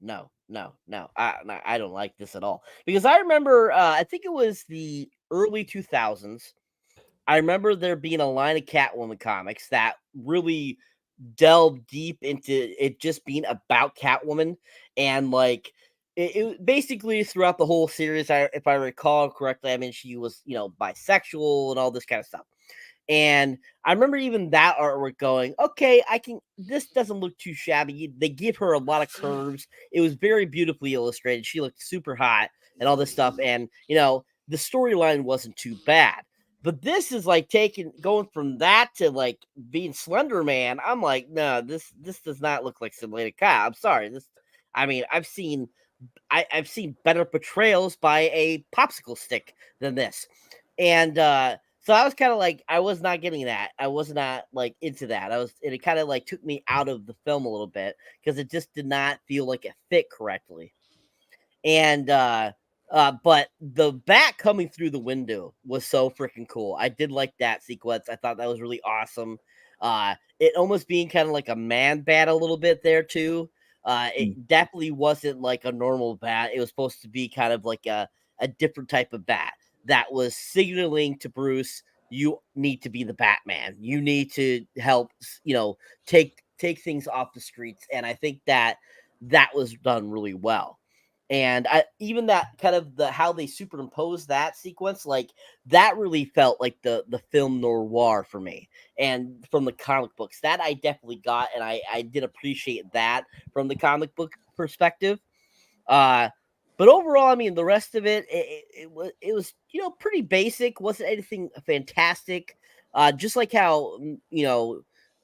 I don't like this at all. Because I remember, I think it was the early 2000s. I remember there being a line of Catwoman comics that really delved deep into it just being about Catwoman. And like, it basically throughout the whole series, if I recall correctly, I mean, she was, bisexual and all this kind of stuff. And I remember even that artwork going, okay, this doesn't look too shabby. They give her a lot of curves. It was very beautifully illustrated. She looked super hot and all this stuff. And, the storyline wasn't too bad. But this is like going from that to like being Slender Man. I'm like, no, this does not look like Selena Kyle. I'm sorry. I've seen better portrayals by a popsicle stick than this. And so I was kind of like, I was not getting that. I was not like into that. It kind of like took me out of the film a little bit because it just did not feel like it fit correctly. And but the bat coming through the window was so freaking cool. I did like that sequence. I thought that was really awesome. It almost being kind of like a man bat a little bit there too. It definitely wasn't like a normal bat. It was supposed to be kind of like a different type of bat that was signaling to Bruce, you need to be the Batman. You need to help, take things off the streets. And I think that was done really well. And even that kind of how they superimposed that sequence, like that really felt like the film noir for me. And from the comic books, that I definitely got, and I did appreciate that from the comic book perspective. But overall, I mean, the rest of it was pretty basic. Wasn't anything fantastic. Just like how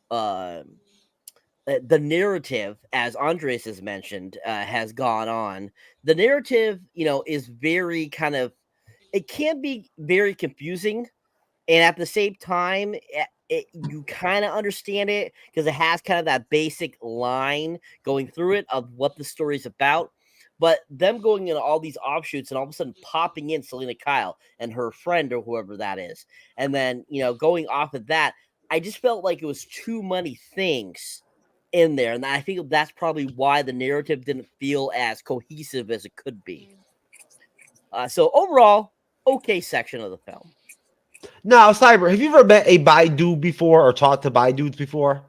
the narrative, as Andres has mentioned, has gone on. The narrative, is very kind of, it can be very confusing. And at the same time, you kind of understand it because it has kind of that basic line going through it of what the story's about. But them going into all these offshoots and all of a sudden popping in Selena Kyle and her friend or whoever that is. And then, going off of that, I just felt like it was too many things in there, and I think that's probably why the narrative didn't feel as cohesive as it could be. So overall, okay section of the film. Now, Cyber, have you ever met a Baidu before or talked to Baidus before?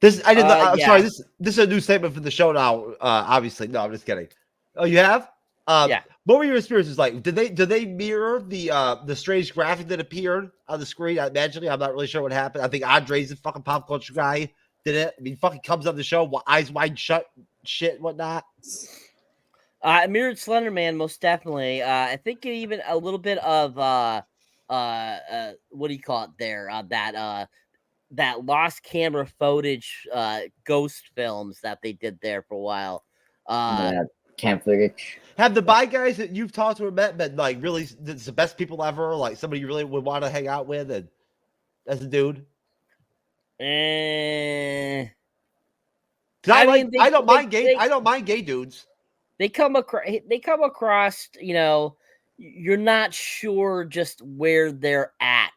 I'm sorry. This is a new statement for the show now. Obviously, no, I'm just kidding. Oh, you have? Yeah. What were your experiences like? Did they mirror the strange graphic that appeared on the screen? Magically, I'm not really sure what happened. I think Andre's the fucking pop culture guy. Did it? I mean, fucking comes on the show, eyes wide shut, shit, whatnot. Mirrored Slender Man, most definitely. I think even a little bit of what do you call it there? That lost camera footage, ghost films that they did there for a while. Camp footage. Have the bi guys that you've talked to or met been like really the best people ever? Like somebody you really would want to hang out with, and as a dude. I don't mind gay dudes. they come across, you know, you're not sure just where they're at,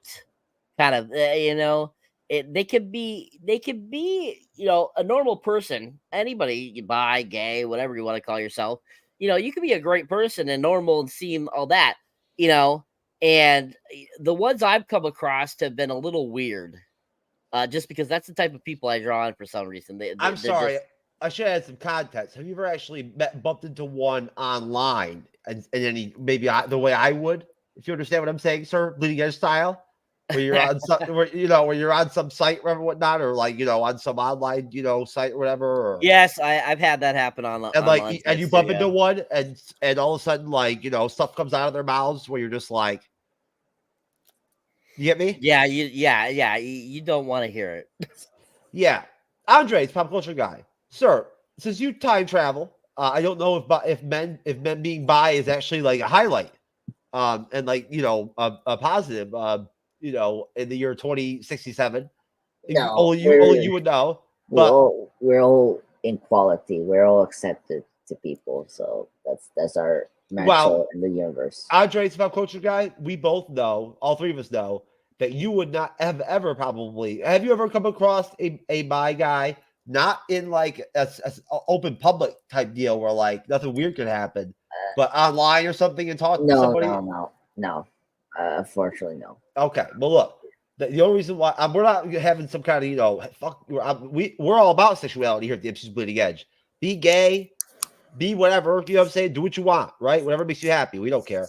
kind of, you know. They could be, you know, a normal person, anybody, you bi, gay, whatever you want to call yourself. You know, you could be a great person and normal and seem all that, you know. And the ones I've come across have been a little weird, just because that's the type of people I draw on for some reason. I'm They're sorry. just, I should add some context. Have you ever actually bumped into one online and any maybe the way I would, if you understand what I'm saying, sir, Bleeding Edge style, where you're on some, where you're on some site or whatnot, or like on some online site or whatever. Or, yes, I've had that happen on and online and you sites bump too, into yeah. one and all of a sudden stuff comes out of their mouths where you're just like, you get me? Yeah, you don't want to hear it. Yeah. Andre's pop culture guy. Sir, since you time travel, I don't know if men being bi is actually like a highlight. And like, a positive, in the year 2067. No, Only you would know. But we're all in quality. We're all accepted to people. So that's our natural in the universe. Andre's pop culture guy, we both know, all three of us know, that you would not have ever probably. Have you ever come across a bi guy, not in like a open public type deal where like nothing weird could happen, but online or something and talk to somebody? No. Unfortunately, no. Okay, well look, the only reason why we're not having some kind of we're all about sexuality here at the MCU'S Bleeding Edge. Be gay, be whatever, you know what I'm saying? Do what you want, right? Whatever makes you happy. We don't care.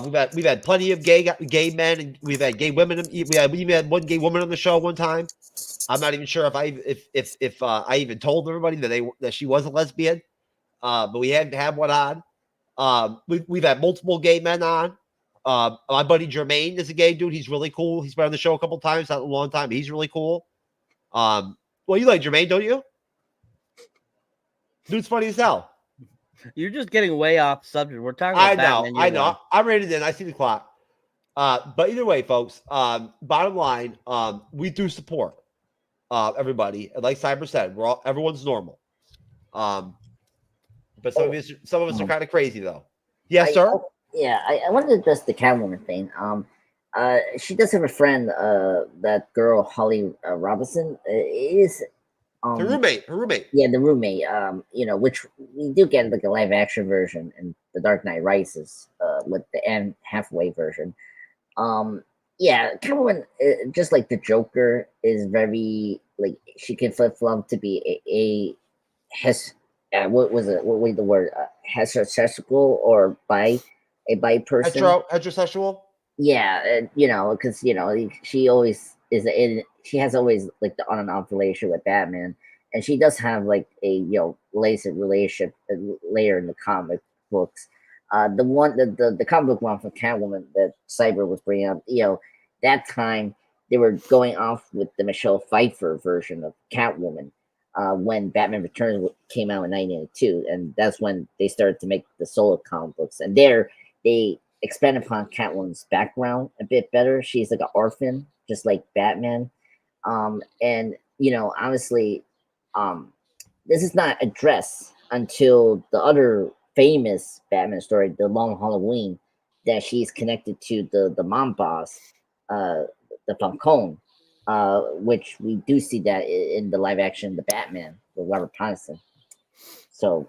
We've had plenty of gay men, and we've had gay women. We even had one gay woman on the show one time. I'm not even sure if I even told everybody that she was a lesbian, but we had to have one on. We've had multiple gay men on. My buddy Jermaine is a gay dude. He's really cool. He's been on the show a couple times, not a long time. He's really cool. Well, you like Jermaine, don't you? Dude's funny as hell. You're just getting way off subject. We're talking about Batman. I know. I'm rated in. I see the clock. But either way, folks, bottom line, we do support everybody. And like Cyber said, everyone's normal. But some of us are kind of crazy though. Yes, sir. I wanted to address the Catwoman thing. She does have a friend, that girl Holly Robinson is her roommate. Yeah, the roommate. Which we do get like a live action version in The Dark Knight Rises, with the Anne Hathaway version. Catwoman, just like the Joker, is very like she can flip flop to be what was it? What was the word? Heterosexual or a bi person. Heterosexual. Yeah, because she always is she has always like the on and off relationship with Batman, and she does have like a later relationship later in the comic books. The comic book one from Catwoman that Cyber was bringing up, that time they were going off with the Michelle Pfeiffer version of Catwoman, when Batman Returns came out in 1992, and that's when they started to make the solo comic books, and there they expand upon Catwoman's background a bit better. She's like an orphan, just like Batman. And honestly, this is not addressed until the other famous Batman story, The Long Halloween, that she's connected to the mom boss, the Falcone, which we do see that in the live action The Batman with Robert Pattinson. So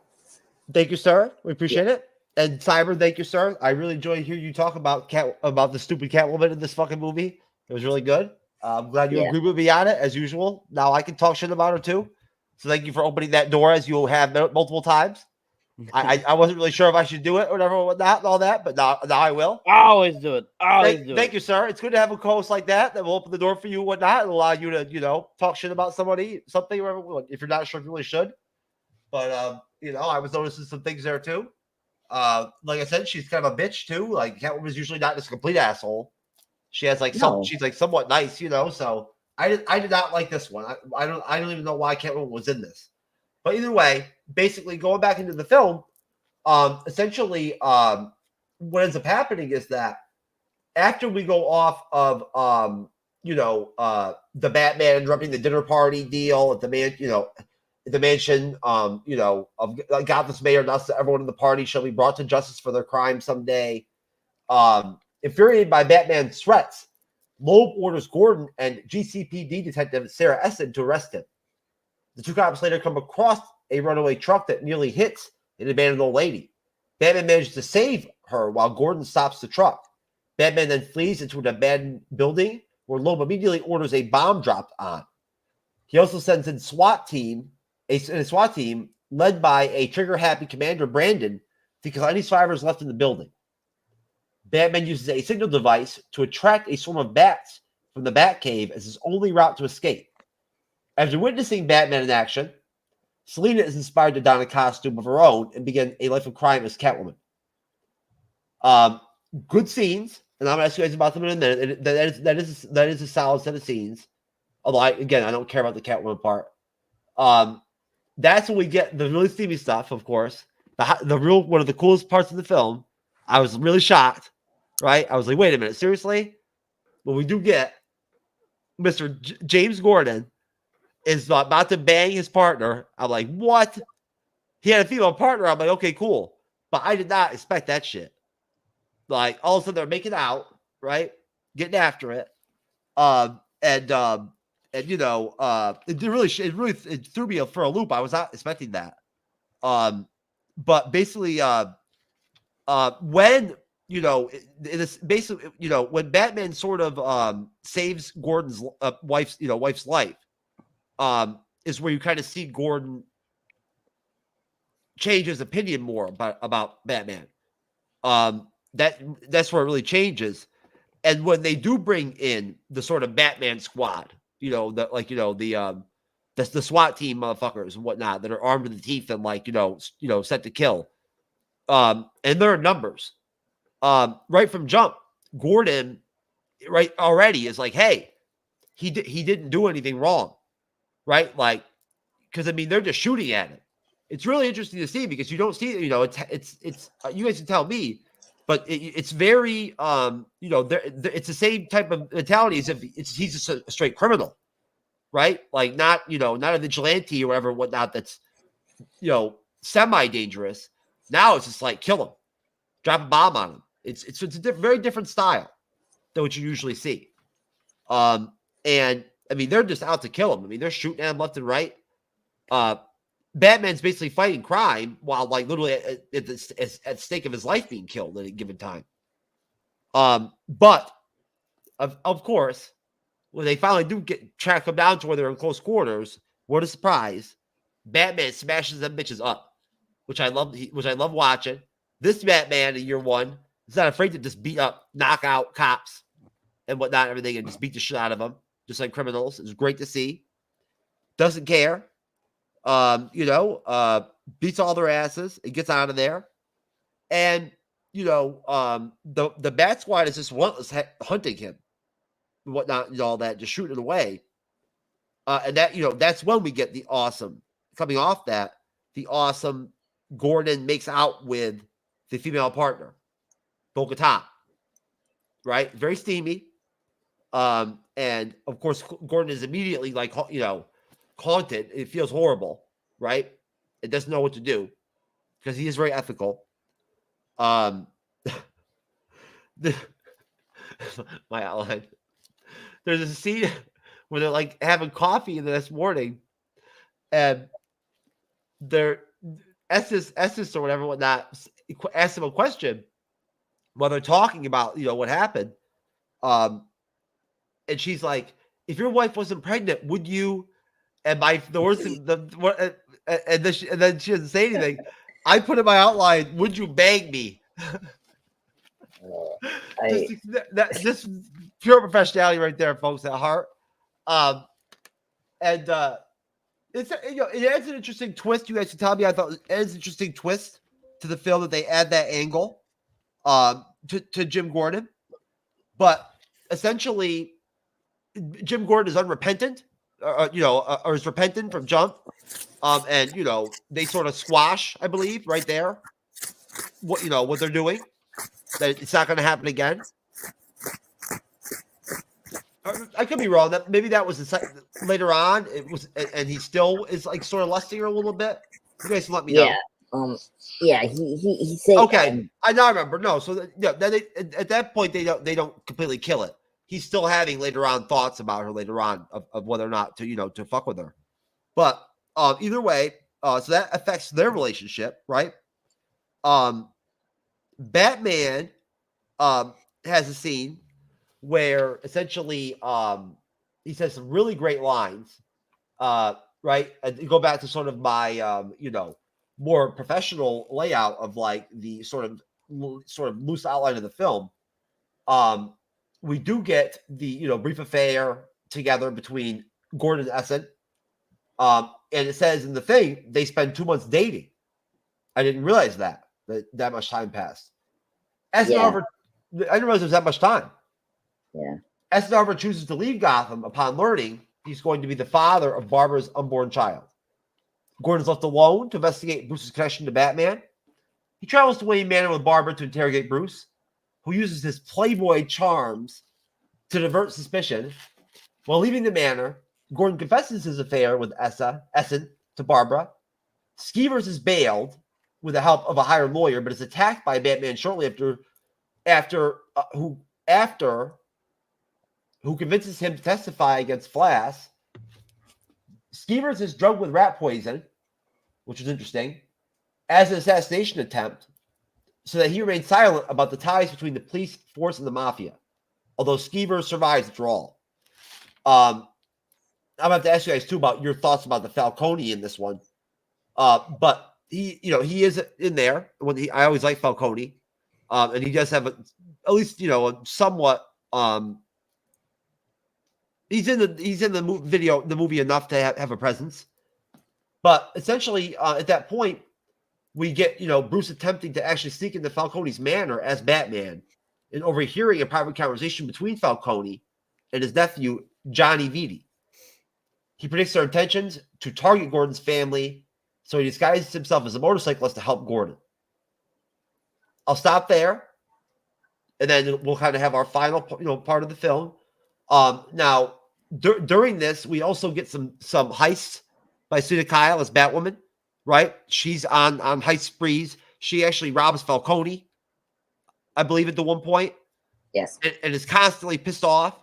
thank you, sir. We appreciate it. And Cyber, thank you, sir. I really enjoy hearing you talk about the stupid Catwoman in this fucking movie. It was really good. I'm glad you agree with me on it, as usual. Now I can talk shit about her too. So thank you for opening that door, as you have multiple times. I wasn't really sure if I should do it or whatever, all that, but now I will. Always do it. Thank you, sir. It's good to have a co-host like that will open the door for you and whatnot, and allow you to talk shit about somebody, something, whatever, if you're not sure if you really should. But I was noticing some things there too. Like I said, she's kind of a bitch too. Like Catwoman's usually not just a complete asshole. She has she's like somewhat nice, So I did not like this one. I don't even know why Catwoman was in this. But either way, basically going back into the film, essentially, what ends up happening is that after we go off of the Batman interrupting the dinner party deal at the man, the mansion, of Gotham's mayor announced that everyone in the party shall be brought to justice for their crimes someday. Infuriated by Batman's threats, Loeb orders Gordon and GCPD detective Sarah Essen to arrest him. The two cops later come across a runaway truck that nearly hits an abandoned old lady. Batman manages to save her while Gordon stops the truck. Batman then flees into an abandoned building where Loeb immediately orders a bomb dropped on. He also sends in a SWAT team led by a trigger-happy Commander Brandon to kill any survivors left in the building. Batman uses a signal device to attract a swarm of bats from the Batcave as his only route to escape. After witnessing Batman in action, Selina is inspired to don a costume of her own and begin a life of crime as Catwoman. Good scenes, and I'm going to ask you guys about them in a minute. That is a solid set of scenes. Although, I don't care about the Catwoman part. That's when we get the really steamy stuff, of course. One of the coolest parts of the film. I was really shocked, right? I was like, wait a minute, seriously? But we do get Mr. James Gordon is about to bang his partner. I'm like, what? He had a female partner. I'm like, okay, cool. But I did not expect that shit. Like, all of a sudden they're making out, right? Getting after it. It threw me for a loop. I was not expecting that. But basically, when when Batman sort of saves Gordon's wife's life, is where you kind of see Gordon change his opinion more about Batman. That's where it really changes. And when they do bring in the sort of Batman squad, the SWAT team motherfuckers and whatnot that are armed to the teeth and set to kill. And there are numbers. Right from jump, Gordon, right already is like, hey, he didn't do anything wrong, right? Like, because they're just shooting at him. It's really interesting to see because you don't see, it's you guys can tell me, but it's very, it's the same type of mentality as if he's just a straight criminal, right? Like not a vigilante or whatever, whatnot. That's, semi-dangerous. Now it's just like kill him, drop a bomb on him. It's a very different style than what you usually see. And they're just out to kill him. They're shooting at him left and right. Batman's basically fighting crime while literally at the stake of his life being killed at a given time. But of course, when they finally do track him down to where they're in close quarters, what a surprise! Batman smashes them bitches up, which I love watching. This Batman in year one is not afraid to just beat up, knock out cops and whatnot, everything, and just beat the shit out of them, just like criminals. It's great to see. Doesn't care. Beats all their asses and gets out of there. And, the Bat Squad is just relentless hunting him and whatnot and all that, just shooting away. And that, that's when we get the awesome, coming off that, the awesome Gordon makes out with the female partner, Bo-Katan, right? Very steamy. And of course, Gordon is immediately haunted. It feels horrible, right? It doesn't know what to do because he is very ethical. My outline. There's a scene where they're having coffee the next morning, and they're Estes or whatever, whatnot, asks him a question while they're talking about what happened. And she's like, "If your wife wasn't pregnant, would you?" And and then she doesn't say anything. I put in my outline, "Would you bang me?" Just pure professionality right there, folks. At heart, it adds an interesting twist. You guys can tell me. I thought it adds an interesting twist to the film that they add that angle to Jim Gordon, but essentially, Jim Gordon is unrepentant. Or is repentant from jump, and they sort of squash, I believe, right there. What they're doing, that it's not going to happen again. I could be wrong. That maybe that was later on. It was, and he still is like sort of lusting her a little bit. You guys can let me know. Yeah. He said. Okay, I now remember. No, so at that point they don't completely kill it. He's still having later on thoughts about her later on of whether or not to fuck with her. But either way, so that affects their relationship, right? Batman has a scene where essentially he says some really great lines, right? And go back to sort of my more professional layout of like the sort of loose outline of the film. We do get the brief affair together between Gordon and Essen. And it says in the thing they spend 2 months dating. I didn't realize that much time passed. Essen, however, I didn't realize there was that much time. Yeah. Essen, however, chooses to leave Gotham upon learning he's going to be the father of Barbara's unborn child. Gordon's left alone to investigate Bruce's connection to Batman. He travels to Wayne Manor with Barbara to interrogate Bruce, who uses his playboy charms to divert suspicion. While leaving the manor, Gordon confesses his affair with Essen to Barbara. Skeevers is bailed with the help of a hired lawyer, but is attacked by Batman shortly after who convinces him to testify against Flash. Skeevers is drugged with rat poison, which is interesting, as an assassination attempt, so that he remains silent about the ties between the police force and the mafia, although Skeevers survives after all. I'm going to have to ask you guys, too, about your thoughts about the Falcone in this one. But he is in there. I always like Falcone. And he does have at least, a somewhat... He's in the movie enough to have a presence. But essentially, at that point, we get, Bruce attempting to actually sneak into Falcone's manor as Batman and overhearing a private conversation between Falcone and his nephew, Johnny Vitti. He predicts their intentions to target Gordon's family, so he disguises himself as a motorcyclist to help Gordon. I'll stop there, and then we'll kind of have our final, part of the film. Now, during this, we also get some heists by Suna Kyle as Batwoman, right? She's on heist sprees. She actually robs Falcone, I believe, at the one point. Yes. And is constantly pissed off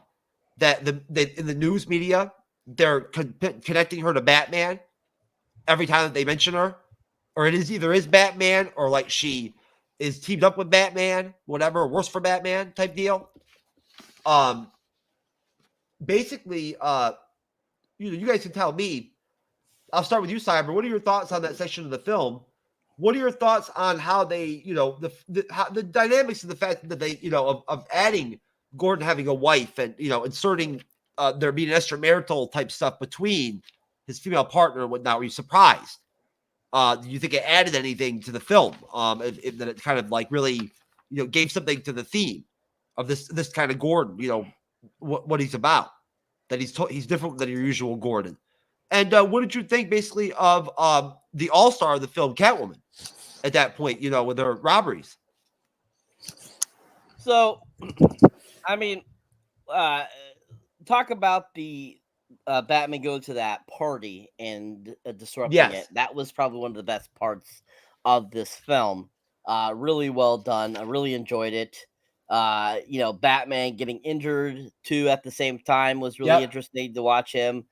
that in the news media, they're connecting her to Batman every time that they mention her. Or it is either Batman or like she is teamed up with Batman, whatever, worse for Batman type deal. Basically, you guys can tell me. I'll start with you, Cyber. What are your thoughts on that section of the film? What are your thoughts on how they, the dynamics of the fact that they, of adding Gordon having a wife and, inserting there being an extramarital type stuff between his female partner and whatnot? Were you surprised? Do you think it added anything to the film? That it kind of like really, gave something to the theme of this kind of Gordon, what he's about, that he's different than your usual Gordon. And what did you think basically of the all-star of the film, Catwoman, at that point, with her robberies? So, I mean, talk about the Batman going to that party and disrupting it. That was probably one of the best parts of this film. Really well done. I really enjoyed it. Batman getting injured too at the same time was really interesting to watch him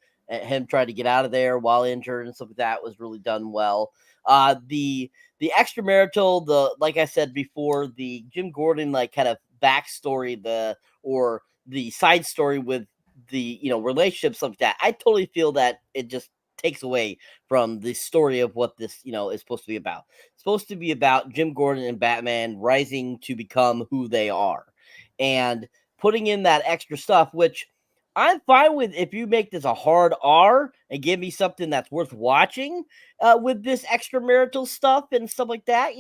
try to get out of there while injured and stuff like that was really done well. The extramarital, like I said before, the Jim Gordon like kind of backstory, the side story with the relationship, stuff like that. I totally feel that it just takes away from the story of what this is supposed to be about. It's supposed to be about Jim Gordon and Batman rising to become who they are, and putting in that extra stuff, which I'm fine with. If you make this a hard R and give me something that's worth watching with this extramarital stuff and stuff like that,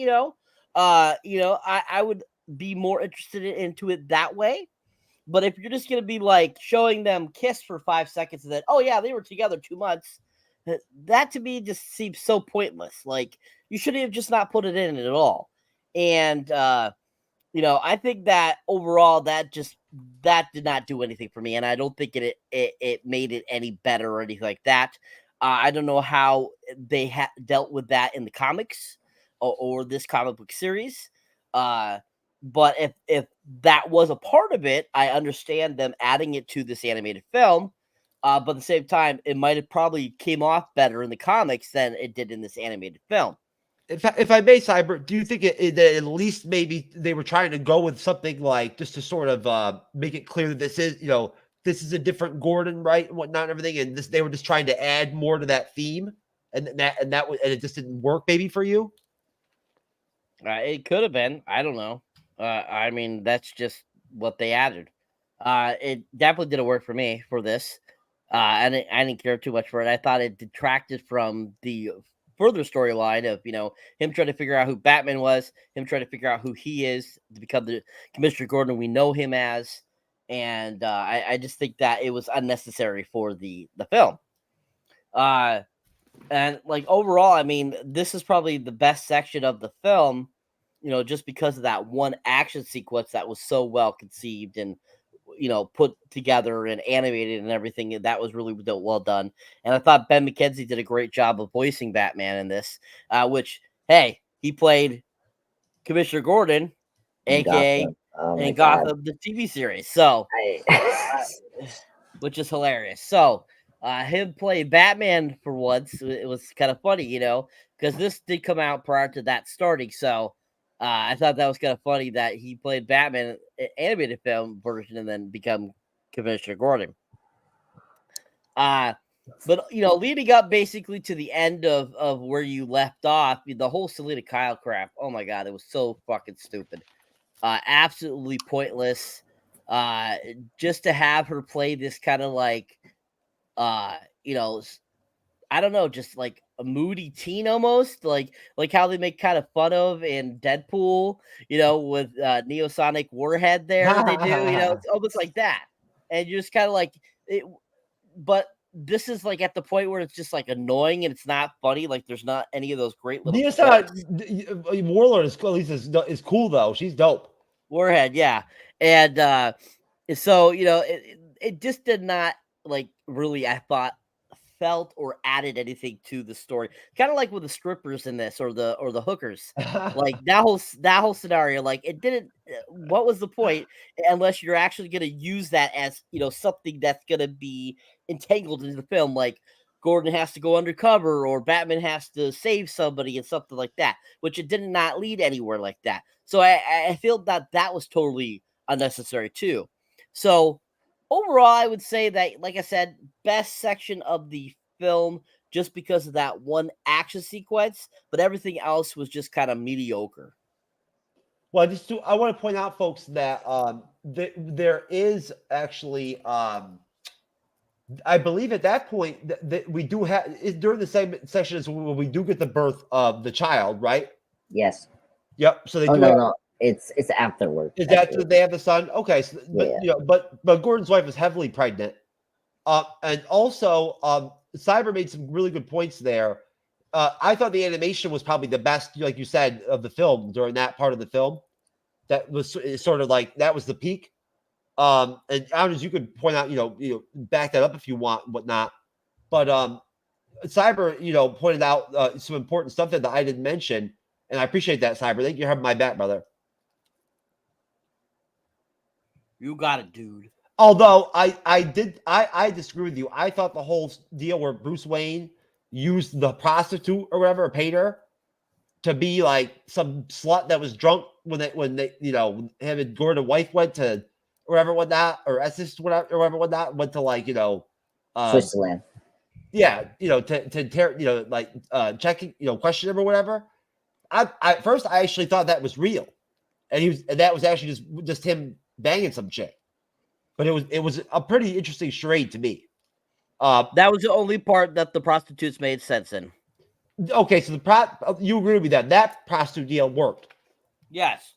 I would be more interested into it that way. But if you're just going to be like showing them kiss for 5 seconds and then, oh yeah, they were together 2 months, that to me just seems so pointless. Like, you should have just not put it in at all. And, I think that overall that just that did not do anything for me, and I don't think it made it any better or anything like that. I don't know how they dealt with that in the comics or this comic book series. But if that was a part of it, I understand them adding it to this animated film. But at the same time, it might have probably came off better in the comics than it did in this animated film. If I may, Cyber, do you think that at least maybe they were trying to go with something like just to sort of make it clear that this is, this is a different Gordon, right, and whatnot, and everything, and they were just trying to add more to that theme, and it just didn't work, maybe for you? It could have been. I don't know. I mean, that's just what they added. It definitely didn't work for me for this. I didn't care too much for it. I thought it detracted from the further storyline of, him trying to figure out who Batman was, him trying to figure out who he is to become the Commissioner Gordon we know him as. And I just think that it was unnecessary for the film. And like overall, I mean, this is probably the best section of the film, just because of that one action sequence that was so well conceived and, put together and animated and everything. And that was really well done. And I thought Ben McKenzie did a great job of voicing Batman in this, which, hey, he played Commissioner Gordon, aka in Gotham, the TV series. So, which is hilarious. So, him play Batman for once, it was kind of funny, because this did come out prior to that starting. So, I thought that was kind of funny that he played Batman animated film version and then become Commissioner Gordon. But leading up basically to the end of where you left off, the whole Selena Kyle crap. Oh my god, it was so fucking stupid. Absolutely pointless. Just to have her play this kind of like I don't know, just like a moody teen almost, like how they make kind of fun of in Deadpool, with Neosonic Warhead there. They do, it's almost like that. And you're just kind of like it, but this is like at the point where it's just like annoying and it's not funny. Like there's not any of those great little Warlord is cool. Is cool though. She's dope. Warhead, yeah. And so it just did not like really, I thought, felt or added anything to the story. Kind of like with the strippers in this or the hookers. Like that whole scenario, like it didn't, what was the point unless you're actually going to use that as, something that's going to be entangled into the film, like Gordon has to go undercover or Batman has to save somebody and something like that, which it did not lead anywhere like that. So I feel that was totally unnecessary too. So overall, I would say that, like I said, best section of the film just because of that one action sequence, but everything else was just kind of mediocre. Well, I want to point out, folks, that there is actually, I believe at that point that we do have during the same section is when we do get the birth of the child, right? Yes. Yep. So they do. No. It's afterwards. Is that they have the son? Okay, so, but Gordon's wife is heavily pregnant, and also Cyber made some really good points there. I thought the animation was probably the best, like you said, of the film during that part of the film. That was sort of like that was the peak. And Anders, you could point out, back that up if you want, whatnot. But Cyber, pointed out some important stuff that I didn't mention, and I appreciate that, Cyber. Thank you for having my back, brother. You got it, dude. Although I disagree with you. I thought the whole deal where Bruce Wayne used the prostitute or whatever, paid her to be like some slut that was drunk when they him and Gordon's wife went to wherever whatnot or Essex whatever whatnot went to like Switzerland. Yeah, to checking question him or whatever. At first I actually thought that was real, and that was actually just him banging some chick, but it was a pretty interesting charade to me. That was the only part that the prostitutes made sense in. Okay, so you agree with me that prostitute deal worked? Yes.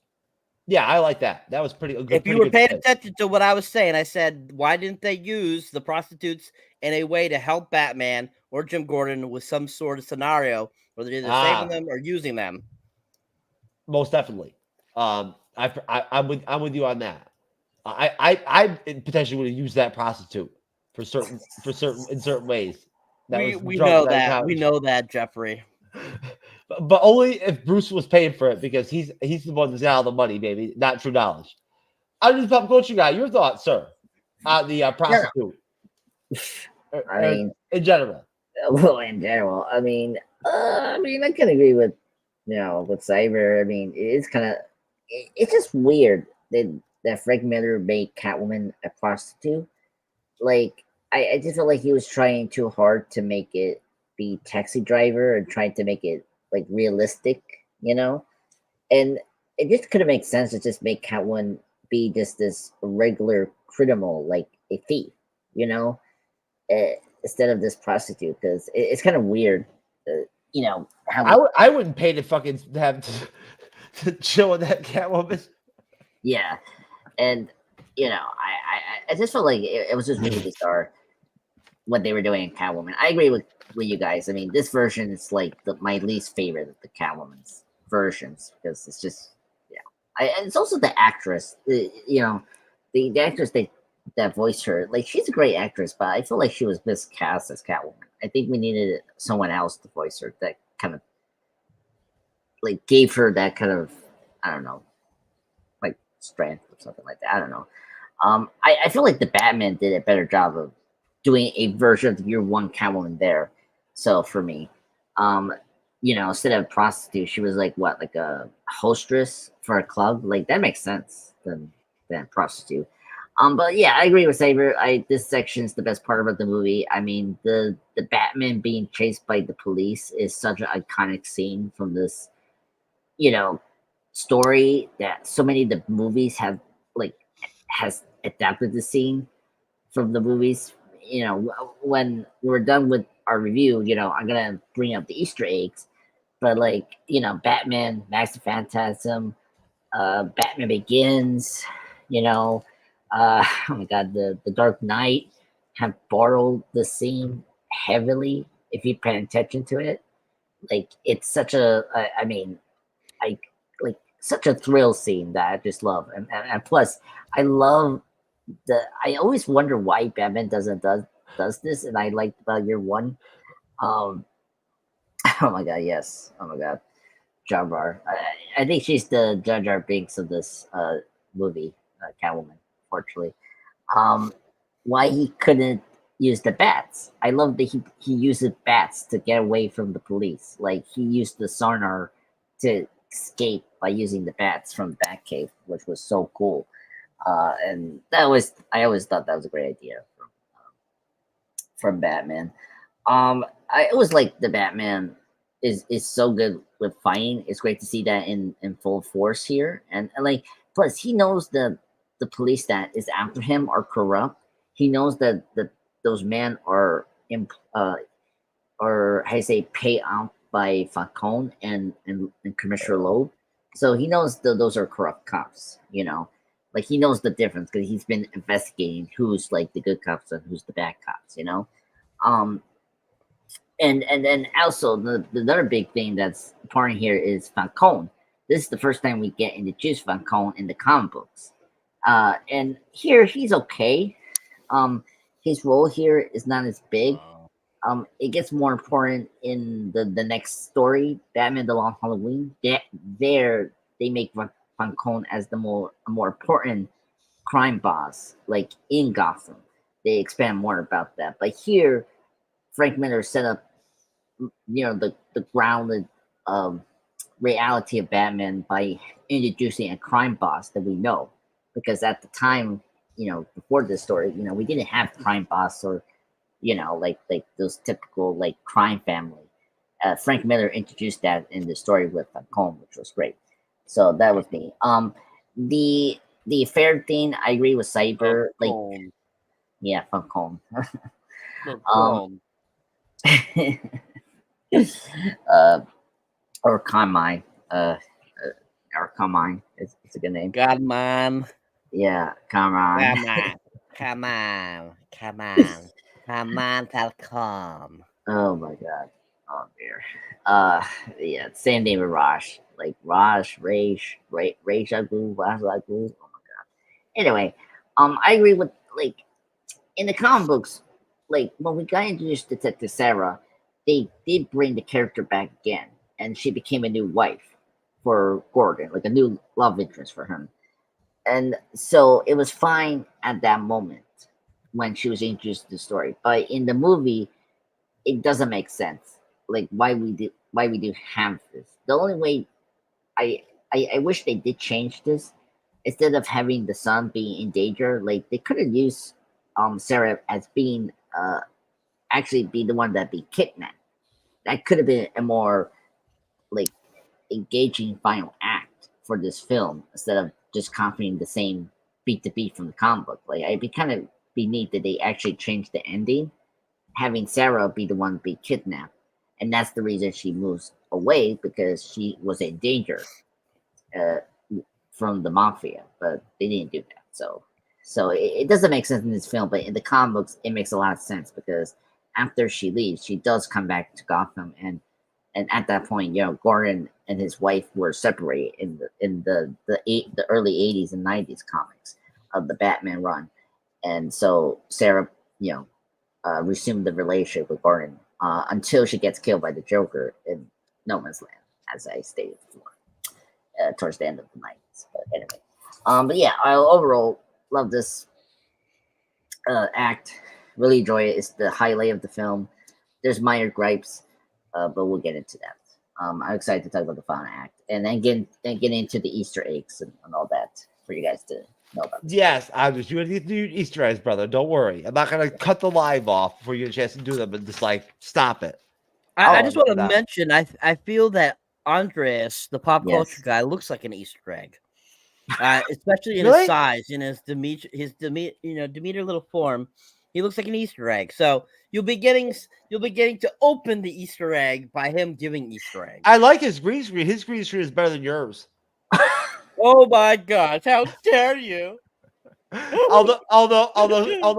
Yeah, I like that. That was pretty good. If you were paying attention to what I was saying, I said, why didn't they use the prostitutes in a way to help Batman or Jim Gordon with some sort of scenario where they're either saving them or using them? Most definitely. I'm with you on that. I potentially would have used that prostitute for certain in certain ways. We know that. We know that, Jeffrey. But only if Bruce was paying for it, because he's the one that's got all the money, baby, not True Knowledge. I'm just pop culture guy. Your thoughts, sir, on the prostitute? I mean, in general. Well, in general, I mean, I can agree with with Cyber. I mean, it's kind of it's just weird that Frank Miller made Catwoman a prostitute. Like, I just felt like he was trying too hard to make it be Taxi Driver and trying to make it like realistic, and it just couldn't make sense to just make Catwoman be just this regular criminal, like a thief, instead of this prostitute, because it's kind of weird, how I wouldn't pay to fucking have to chill with that Catwoman. yeah, and I just felt like it was just really bizarre what they were doing in Catwoman. I agree with you guys. I mean, this version is like my least favorite of the Catwoman's versions, because it's just and it's also the actress. The actress that voiced her, like, she's a great actress, but I feel like she was miscast as Catwoman. I think we needed someone else to voice her that kind of like gave her that kind of, I don't know, like strength or something like that. I don't know. I feel like the Batman did a better job of doing a version of Year One Catwoman there. So for me, instead of prostitute, she was like a hostess for a club. Like, that makes sense than prostitute. But yeah, I agree with Saber. This section is the best part about the movie. I mean, the Batman being chased by the police is such an iconic scene from this, story that so many of the movies has adapted the scene from the movies. When we're done with our review, I'm gonna bring up the Easter eggs. But Batman, Max the Phantasm, Batman Begins, oh my god, the Dark Knight have borrowed the scene heavily if you pay attention to it. Like, it's such a such a thrill scene that I just love. And plus, I love I always wonder why Batman does this, and I liked about Year One. Oh my god, yes. Oh my god. Jar Jar. I think she's the Jar Jar Binks of this movie, Catwoman, fortunately. Why he couldn't use the bats. I love that he uses bats to get away from the police. Like, he used the sonar to escape by using the bats from the Batcave, which was so cool. And I always thought that was a great idea from Batman. I always like the Batman is so good with fighting. It's great to see that in full force here, and like, plus he knows the police that is after him are corrupt. He knows that those men are how you say, paid out by Falcone and Commissioner Loeb. So he knows those are corrupt cops. Like, he knows the difference because he's been investigating who's like the good cops and who's the bad cops. And then also the other big thing that's important here is Falcone. This is the first time we get introduced Falcone in the comic books. And here he's okay. His role here is not as big. It gets more important in the next story, Batman: The Long Halloween. There they make Falcone as a more important crime boss, like in Gotham. They expand more about that. But here, Frank Miller set up, the grounded reality of Batman by introducing a crime boss that we know. Because at the time, before this story, we didn't have crime boss or, like those typical like crime family. Frank Miller introduced that in the story with Falcone, which was great. So that was me. The fair thing, I agree with Cyber. Falcone. Like, yeah, Falcone. Or Carmine. Or Carmine. It's a good name. God, man. Yeah, Carmine. Come on, Falcone. Oh my god. Oh dear. Yeah, same name with Raj. Like Raj, Rage Agu, Raj Agu. Oh my god. Anyway, I agree with like in the comic books, like when we got introduced to Detective Sarah, they did bring the character back again, and she became a new wife for Gordon, like a new love interest for him. And so it was fine at that moment when she was introduced to the story. But in the movie, it doesn't make sense. Like why we do have this. The only way I wish they did change this instead of having the son being in danger, like they could have used Sarah as being actually be the one that be kidnapped. That could have been a more like engaging final act for this film instead of just copying the same beat to beat from the comic book. Like it'd be kind of be neat that they actually changed the ending, having Sarah be the one be kidnapped, and that's the reason she moves away because she was in danger from the mafia. But they didn't do that, so it doesn't make sense in this film. But in the comic books, it makes a lot of sense because after she leaves, she does come back to Gotham, and at that point, Gordon and his wife were separated in the early '80s and '90s comics of the Batman run, and so Sarah, resumed the relationship with Gordon until she gets killed by the Joker in No Man's Land, as I stated before, towards the end of the '90s. But anyway, but yeah, I overall love this act. Really enjoy it. It's the highlight of the film. There's minor gripes, but we'll get into that. I'm excited to talk about the final act and then get into the Easter eggs and all that for you guys to know about. Yes, I was doing these new Easter eggs, brother. Don't worry. I'm not gonna cut the live off before you get a chance to do them, but just like stop it. I just want to no. mention, I feel that Andreas, the pop Yes. culture guy, looks like an Easter egg, especially in Really? his size, in his Demeter little form. He looks like an Easter egg. So you'll be getting to open the Easter egg by him giving Easter eggs. I like his green screen. His green screen is better than yours. Oh my gosh! How dare you? although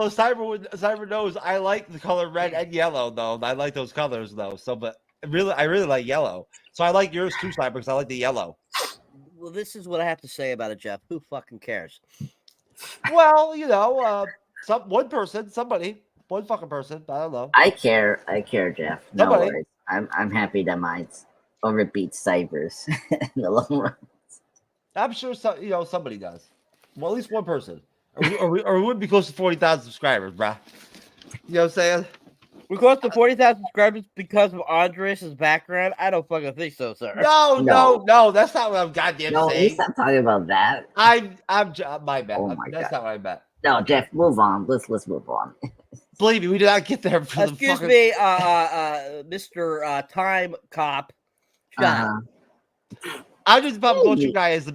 Cyber knows I like the color red and yellow though. I like those colors though. So, but I really like yellow. So I like yours too, Cyber, because I like the yellow. Well, this is what I have to say about it, Jeff. Who fucking cares? Well, one fucking person. I don't know. I care, Jeff. No Somebody. worries. I'm happy that mine's overbeats Cyber's in the long run. I'm sure somebody does. Well, at least one person. Or we would be close to 40,000 subscribers, bruh. You know what I'm saying? We're close to 40,000 subscribers because of Andres' background. I don't fucking think so, sir. No. That's not what I'm goddamn No, saying. you stop talking about that. I'm my bad. Oh my That's God. not what I meant. No, Jeff, move on. Let's move on. Believe me, we did not get there for the Excuse fucking... me, Mr. Time Cop. Shut up. I'm just a pop culture guy is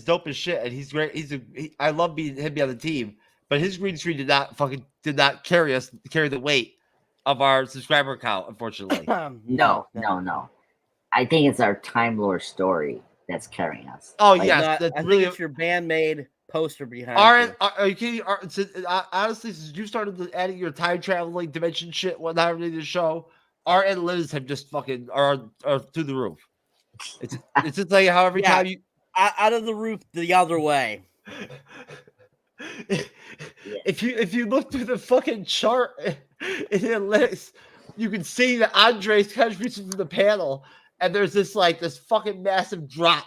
dope as shit, and he's great. I love him being on the team, but his green screen did not carry the weight of our subscriber count, unfortunately. No. I think it's our Time Lord story that's carrying us. Oh Like, yes, I that's think it's your bandmade poster behind you. Are you kidding? Honestly, since you started adding your time traveling dimension shit, whatnot into the show, our analytics have just fucking are through the roof. It's just like how every time you out of the roof the other way. If you look through the fucking chart in the analytics, you can see that Andre's contribution to the panel, and there's this fucking massive drop,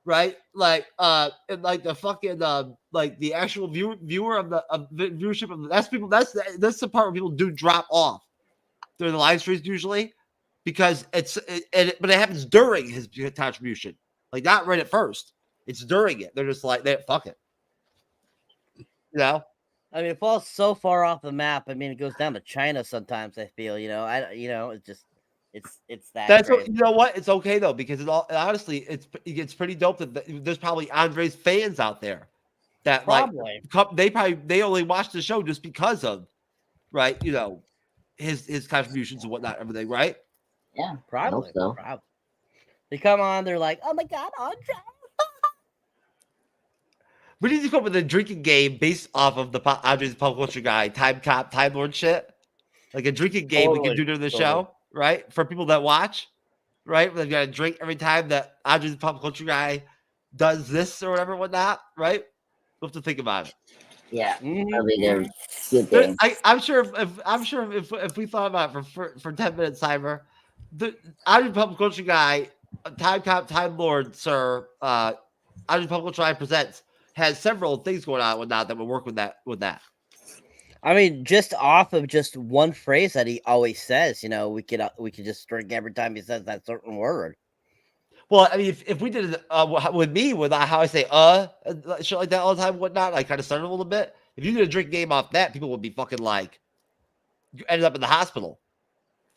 right? And like the fucking like the actual viewer of the viewership of that's the part where people do drop off during the live streams usually, because but it happens during his contribution, like not right at first. It's during it. They're just like fuck it. I mean, it falls so far off the map. I mean, it goes down to China sometimes. I feel, it's just, it's that. That's crazy. you know what? It's okay though, because honestly, it's pretty dope that there's probably Andre's fans out there that Probably. they only watch the show just because of his contributions and whatnot, everything, right? Yeah, Probably. I hope so. Probably. They come on, they're like, "Oh my God, Andre!" We need to come up with a drinking game based off of the Andre's pop culture guy, Time Lord shit. Like a drinking game we can do during the show, right? For people that watch, right? They've got to drink every time that Andre's pop culture guy does this or whatever, whatnot, right? We'll have to think about it. Yeah, Mhm. probably a good game. I'm sure if we thought about it for 10 minutes, Cyber, I'm Public Culture Guy, Time Lord, sir. I'm Public Culture Guy presents has several things going on with that will work with that. I mean, just off of just one phrase that he always says, we could just drink every time he says that certain word. Well, I mean, if we did it with me, with how I say shit like that all the time, whatnot, I kind of started a little bit. If you did a drink game off that, people would be fucking like, you ended up in the hospital,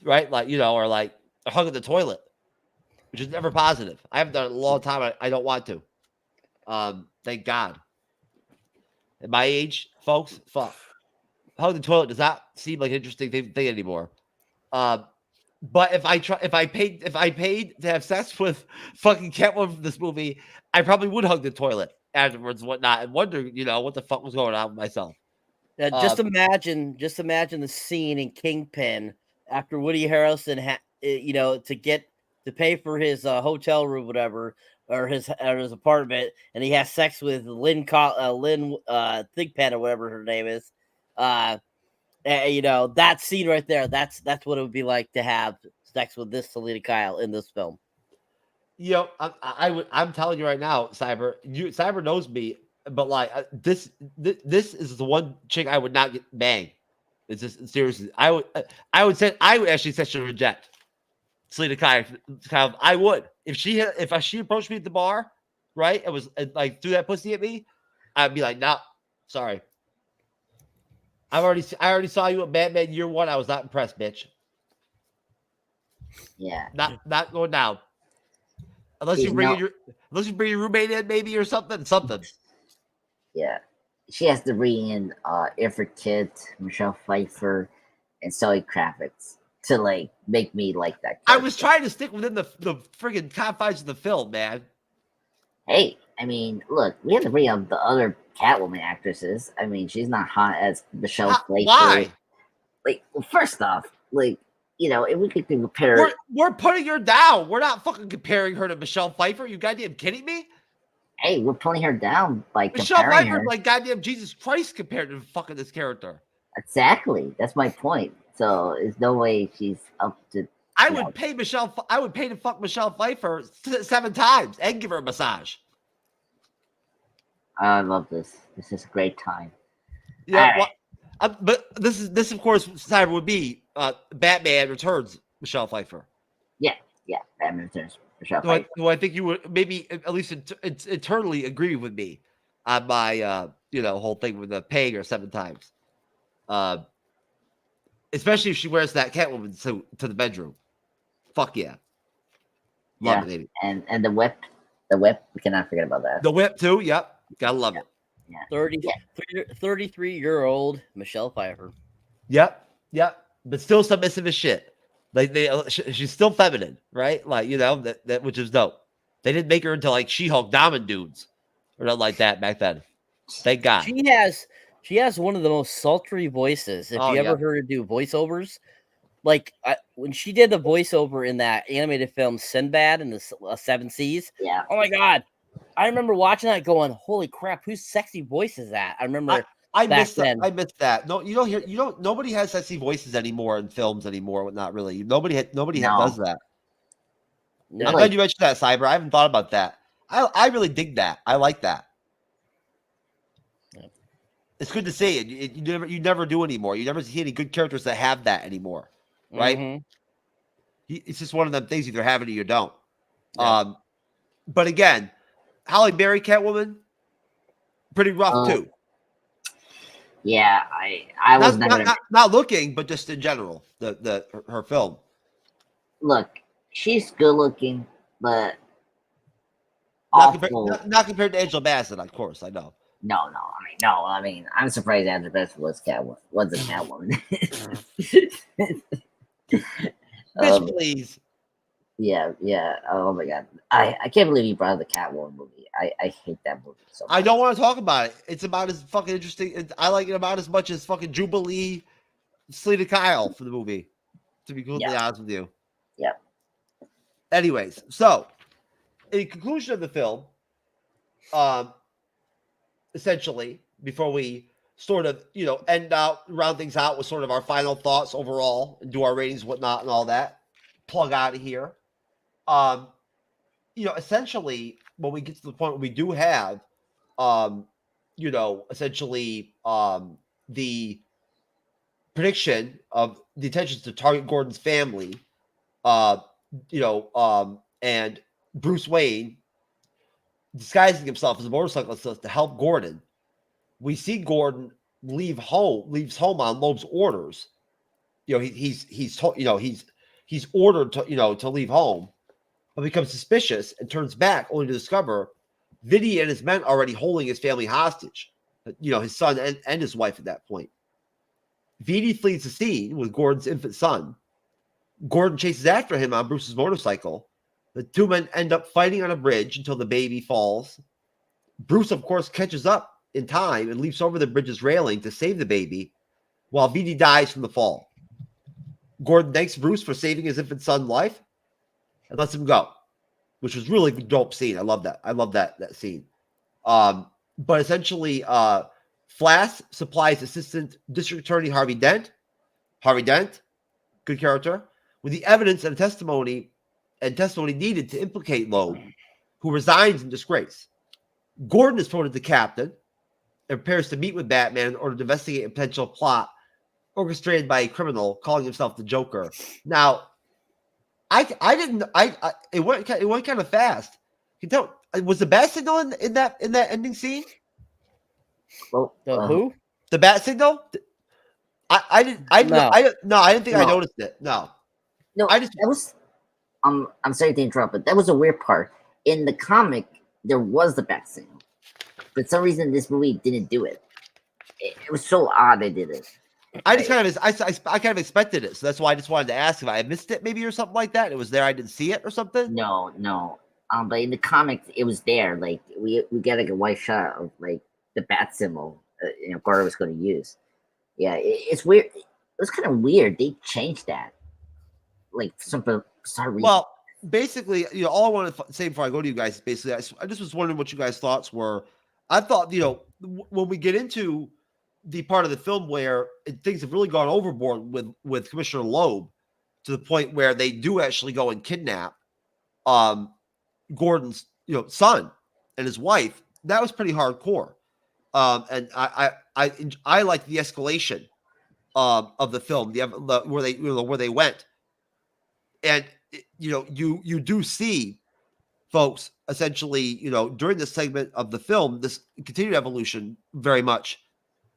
right? Like, or like a hug in the toilet, which is never positive. I haven't done it in a long time. I don't want to. Thank God. At my age, folks, fuck. Hug the toilet does not seem like an interesting thing anymore. But if I paid to have sex with fucking Catwoman from this movie, I probably would hug the toilet afterwards and whatnot and wonder, what the fuck was going on with myself. Just imagine the scene in Kingpin after Woody Harrelson to pay for his hotel room, whatever, or his apartment, and he has sex with Lynn Thigpen or whatever her name is. That scene right there, that's what it would be like to have sex with this Selena Kyle in this film. I'm telling you right now, Cyber knows me, but like this is the one chick I would not get bang. It's just seriously, I would actually say she reject Selena Kyle. I would if she approached me at the bar, right? It was like threw that pussy at me, I'd be like, nah, sorry. I already saw you at Batman Year One. I was not impressed, bitch. Yeah. Not going down. Unless you bring your roommate in, maybe, or something. Yeah. She has to bring in Ifrit Kit, Michelle Pfeiffer, and Zoe Kravitz to like make me like that character. I was trying to stick within the friggin' confines of the film, man. Hey, I mean, look, we have to bring up the other Catwoman actresses. I mean, she's not hot as Michelle Pfeiffer. Why? Like, well, first off, like, if we could compare, we're putting her down. We're not fucking comparing her to Michelle Pfeiffer. You goddamn kidding me? Hey, we're putting her down by Michelle comparing Pfeiffer, her. like goddamn Jesus Christ, compared to fucking this character. Exactly, that's my point. So there's no way she's up to. I would pay to fuck Michelle Pfeiffer 7 times and give her a massage. I love this. This is a great time. Yeah, well, but this of course Cyber would be Batman Returns Michelle Pfeiffer. Yeah, Batman Returns Michelle Pfeiffer. Do I think you would maybe at least internally agree with me on my whole thing with the paying her 7 times, especially if she wears that Catwoman suit to the bedroom. Fuck yeah, love it, baby. And the whip, we cannot forget about that. The whip too. Yep. Gotta love it. Yeah. 33-year-old Michelle Pfeiffer. Yep. But still submissive as shit. Like she's still feminine, right? Like that which is dope. They didn't make her into like She-Hulk Diamond dudes or nothing like that back then. Thank God. She has one of the most sultry voices. If you ever heard her do voiceovers, like when she did the voiceover in that animated film Sinbad in the 7 Seas. Yeah. Oh my God. I remember watching that going, holy crap, whose sexy voice is that? I remember I missed that. No, nobody has sexy voices anymore in films anymore. Not really. Nobody does that. No. I'm glad you mentioned that, Cyber. I haven't thought about that. I really dig that. I like that. Yeah. It's good to see it. You never do anymore. You never see any good characters that have that anymore, right? Mm-hmm. It's just one of them things. Either have it or you don't. Yeah. But again, Halle Berry Catwoman, pretty rough too. Yeah, I was not looking, but just in general, her film. Look, she's good looking, but not compared to Angela Bassett, of course. I know. No. I mean, I'm surprised Angela Bassett was a Catwoman. Bitch, please. Yeah. Oh my God, I can't believe you brought up the Catwoman movie. I hate that movie so much. I don't want to talk about it. It's about as fucking interesting. I like it about as much as fucking Jubilee, Selena Kyle for the movie. To be completely honest with you. Yep. Anyways, so in conclusion of the film, essentially, before we sort of, round things out with sort of our final thoughts overall and do our ratings, whatnot, and all that. Plug out of here. Essentially, when we get to the point where we do have, essentially the prediction of the intentions to target Gordon's family, and Bruce Wayne disguising himself as a motorcyclist to help Gordon. We see Gordon leaves home on Loeb's orders. He's ordered to leave home, but becomes suspicious and turns back only to discover Vinny and his men already holding his family hostage. His son and his wife at that point. Vinny flees the scene with Gordon's infant son. Gordon chases after him on Bruce's motorcycle. The two men end up fighting on a bridge until the baby falls. Bruce, of course, catches up in time and leaps over the bridge's railing to save the baby, while Vinny dies from the fall. Gordon thanks Bruce for saving his infant son's life and lets him go, which was really a dope scene. I love that. I love that scene. But essentially, Flash supplies Assistant District Attorney Harvey Dent, good character, with the evidence and testimony needed to implicate Loeb, who resigns in disgrace. Gordon is promoted to captain and prepares to meet with Batman in order to investigate a potential plot orchestrated by a criminal calling himself the Joker. Now, it went kind of fast. You can tell, was the bat signal in that ending scene? Well, Who? The bat signal? I didn't think I noticed it. No, that was. I'm sorry to interrupt, but that was a weird part. In the comic, there was the bat signal. For some reason, this movie didn't do it. It was so odd they did it. I kind of expected it, so that's why I just wanted to ask if I missed it, maybe, or something like that. It was there, I didn't see it, or something. No. But in the comics, it was there. Like we get like a white shot of like the bat symbol. Gordon was going to use. Yeah, it's weird. It was kind of weird. They changed that. Like for some reason. Well, basically, all I want to say before I go to you guys is basically, I just was wondering what you guys' thoughts were. I thought, when we get into the part of the film where things have really gone overboard with Commissioner Loeb to the point where they do actually go and kidnap Gordon's son and his wife, that was pretty hardcore. And I like the escalation of the film, where they went, and you do see, folks, essentially, during this segment of the film, this continued evolution very much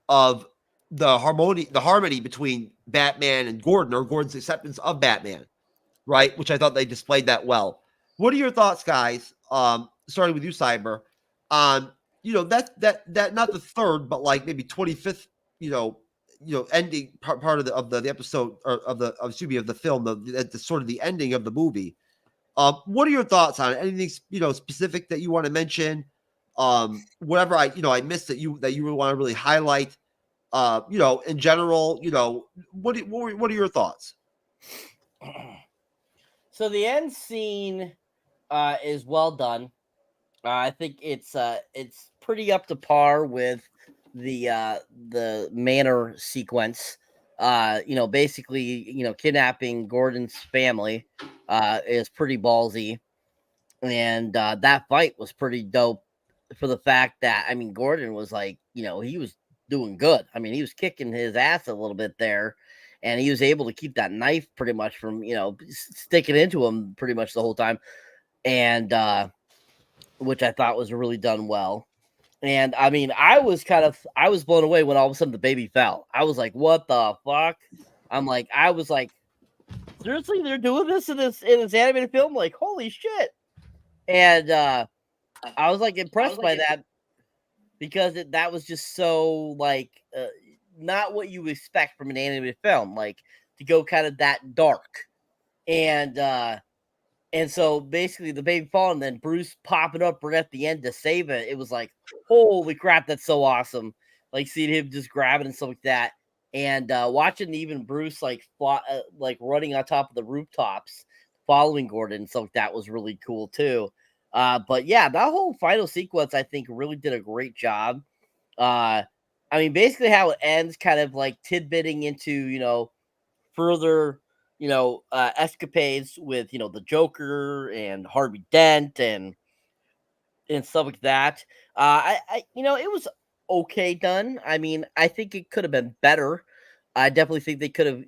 of the harmony between Batman and Gordon, or Gordon's acceptance of Batman, right? Which I thought they displayed that well. What are your thoughts, guys? Starting with you, Cyber, on that not the third, but like maybe 25th, ending part of the episode, or of the film, the sort of the ending of the movie. What are your thoughts on it? Anything specific that you want to mention? Whatever I missed that you really want to really highlight. In general, what are your thoughts? So the end scene is well done. I think it's pretty up to par with the Manor sequence. Basically, kidnapping Gordon's family is pretty ballsy, and that fight was pretty dope for the fact that, Gordon was like, he was doing good. He was kicking his ass a little bit there, and he was able to keep that knife pretty much from sticking into him pretty much the whole time, and which I thought was really done well. And I was blown away when all of a sudden the baby fell. I was like, what the fuck? I was like, seriously, they're doing this in this animated film? Like, holy shit. And I was like impressed by that, because that was just so not what you expect from an animated film, like to go kind of that dark. And so basically the baby falling, and then Bruce popping up right at the end to save it. It was like, holy crap, that's so awesome. Like seeing him just grabbing and stuff like that. And watching even Bruce running on top of the rooftops, following Gordon and stuff like that was really cool too. But yeah, that whole final sequence, I think, really did a great job. I mean, basically how it ends, kind of like tidbitting into further escapades with the Joker and Harvey Dent and stuff like that. It was okay done. I mean, I think it could have been better. I definitely think they could have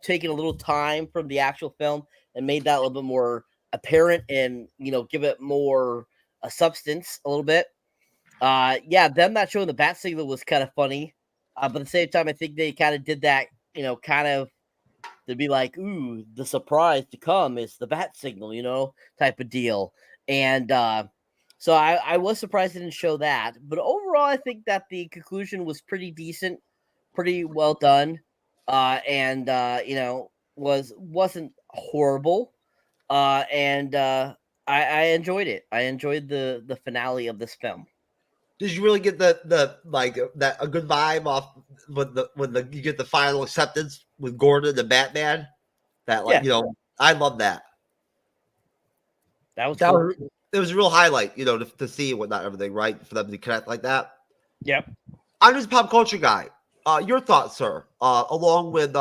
taken a little time from the actual film and made that a little bit more apparent and give it more a substance a little bit. Yeah, them not showing the bat signal was kind of funny, but at the same time, I think they kind of did that, kind of to be like, ooh, the surprise to come is the bat signal, type of deal. And so I was surprised they didn't show that. But overall, I think that the conclusion was pretty decent, pretty well done, and wasn't horrible. And I enjoyed it. I enjoyed the finale of this film. Did you really get the like that a good vibe off when you get the final acceptance with Gordon and Batman? That Yeah. I love that. That was cool. It was a real highlight, to see and whatnot, everything, right? For them to connect like that. Yep. I'm just a pop culture guy. Your thoughts, sir? Along with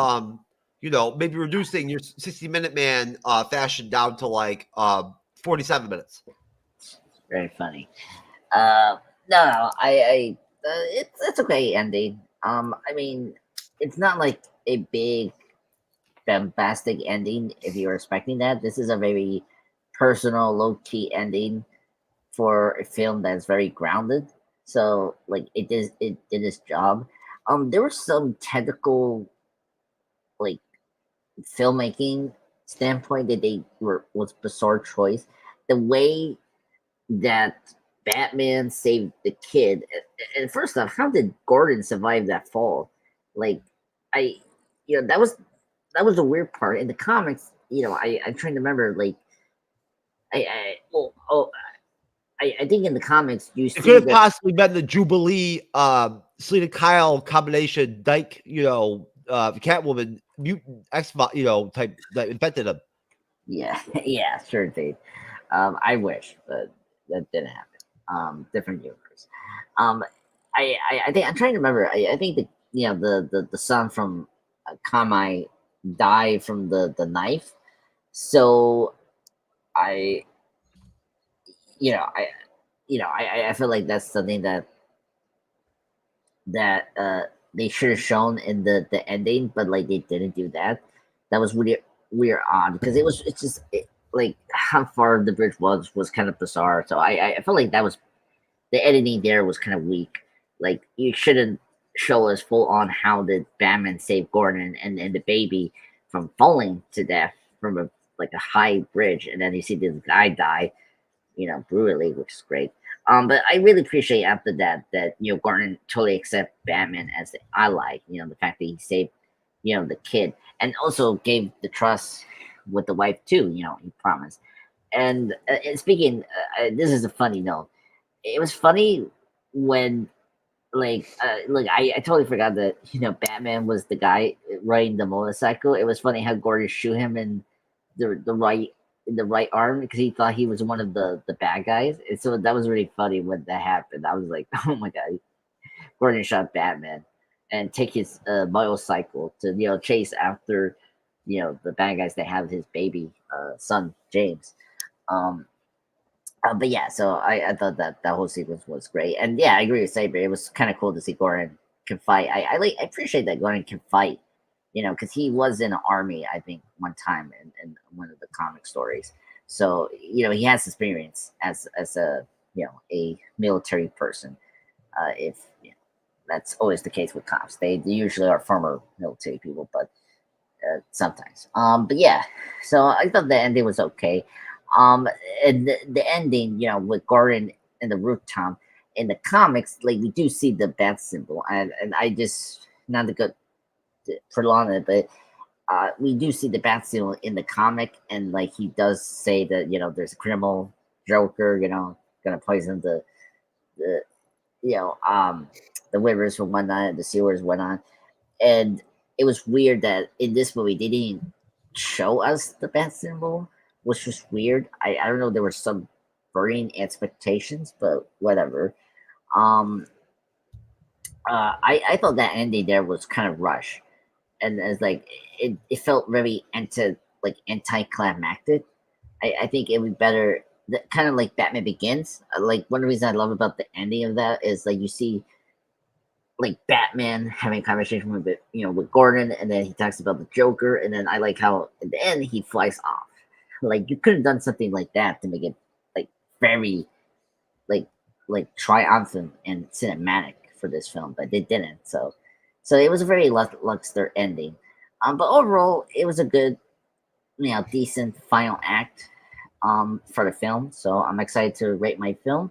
maybe reducing your 60-minute man fashion down to like 47 minutes. Very funny. No, it's okay ending. I mean, it's not like a big bombastic ending if you're expecting that. This is a very personal, low-key ending for a film that's very grounded. So like it did its job. There were some technical like filmmaking standpoint that was bizarre choice. The way that Batman saved the kid. And first off, how did Gordon survive that fall? Like, that was the weird part in the comics. I'm trying to remember. Like, I think in the comics you see it could have that, possibly been the Jubilee, Selena Kyle combination, Dyke, Catwoman, mutant X, type that invented him. yeah, yeah, sure thing. I wish, but that didn't happen. Different universe. I think I'm trying to remember. I think the son from Kamai died from the knife. So I I feel like that's something that they should have shown in the ending, but like they didn't do that. That was really weird, odd because it's just like how far the bridge was kind of bizarre. So I feel like that was the editing there was kind of weak. Like you shouldn't show us full on how did Batman save Gordon and the baby from falling to death from a high bridge, and then you see this guy die, brutally, which is great. But I really appreciate after that Gordon totally accept Batman as the ally. The fact that he saved the kid and also gave the trust with the wife too. He promised. And speaking, this is a funny note. It was funny when look, I totally forgot that Batman was the guy riding the motorcycle. It was funny how Gordon shoot him in the right arm because he thought he was one of the bad guys. And so that was really funny when that happened. I was like, oh my god, Gordon shot Batman and take his motorcycle to chase after the bad guys that have his baby son James. But yeah, so I thought that whole sequence was great, and yeah, I agree with Saber. It was kind of cool to see Gordon can fight. I appreciate that Gordon can fight, because he was in an army, I think, one time in one of the comic stories. So he has experience as a a military person. If that's always the case with cops, they usually are former military people, but sometimes. But yeah, so I thought the ending was okay. And the ending, with Gordon and the rooftop in the comics, like we do see the bat symbol, and I just not to go prolong it, but we do see the bat symbol in the comic, and like he does say that there's a criminal Joker, gonna poison the the rivers and whatnot, the sewers and whatnot, and it was weird that in this movie they didn't show us the bat symbol, which was weird. I don't know, there were some burning expectations, but whatever. I thought that ending there was kind of rushed, and it's like it felt very anticlimactic. I think it would be better, kind of like Batman Begins. Like one of the reasons I love about the ending of that is like you see like Batman having a conversation with Gordon, and then he talks about the Joker, and then I like how at the end he flies off. Like you could have done something like that to make it like very like triumphant and cinematic for this film, but they didn't. So it was a very lackluster ending. But overall, it was a good, decent final act for the film. So I'm excited to rate my film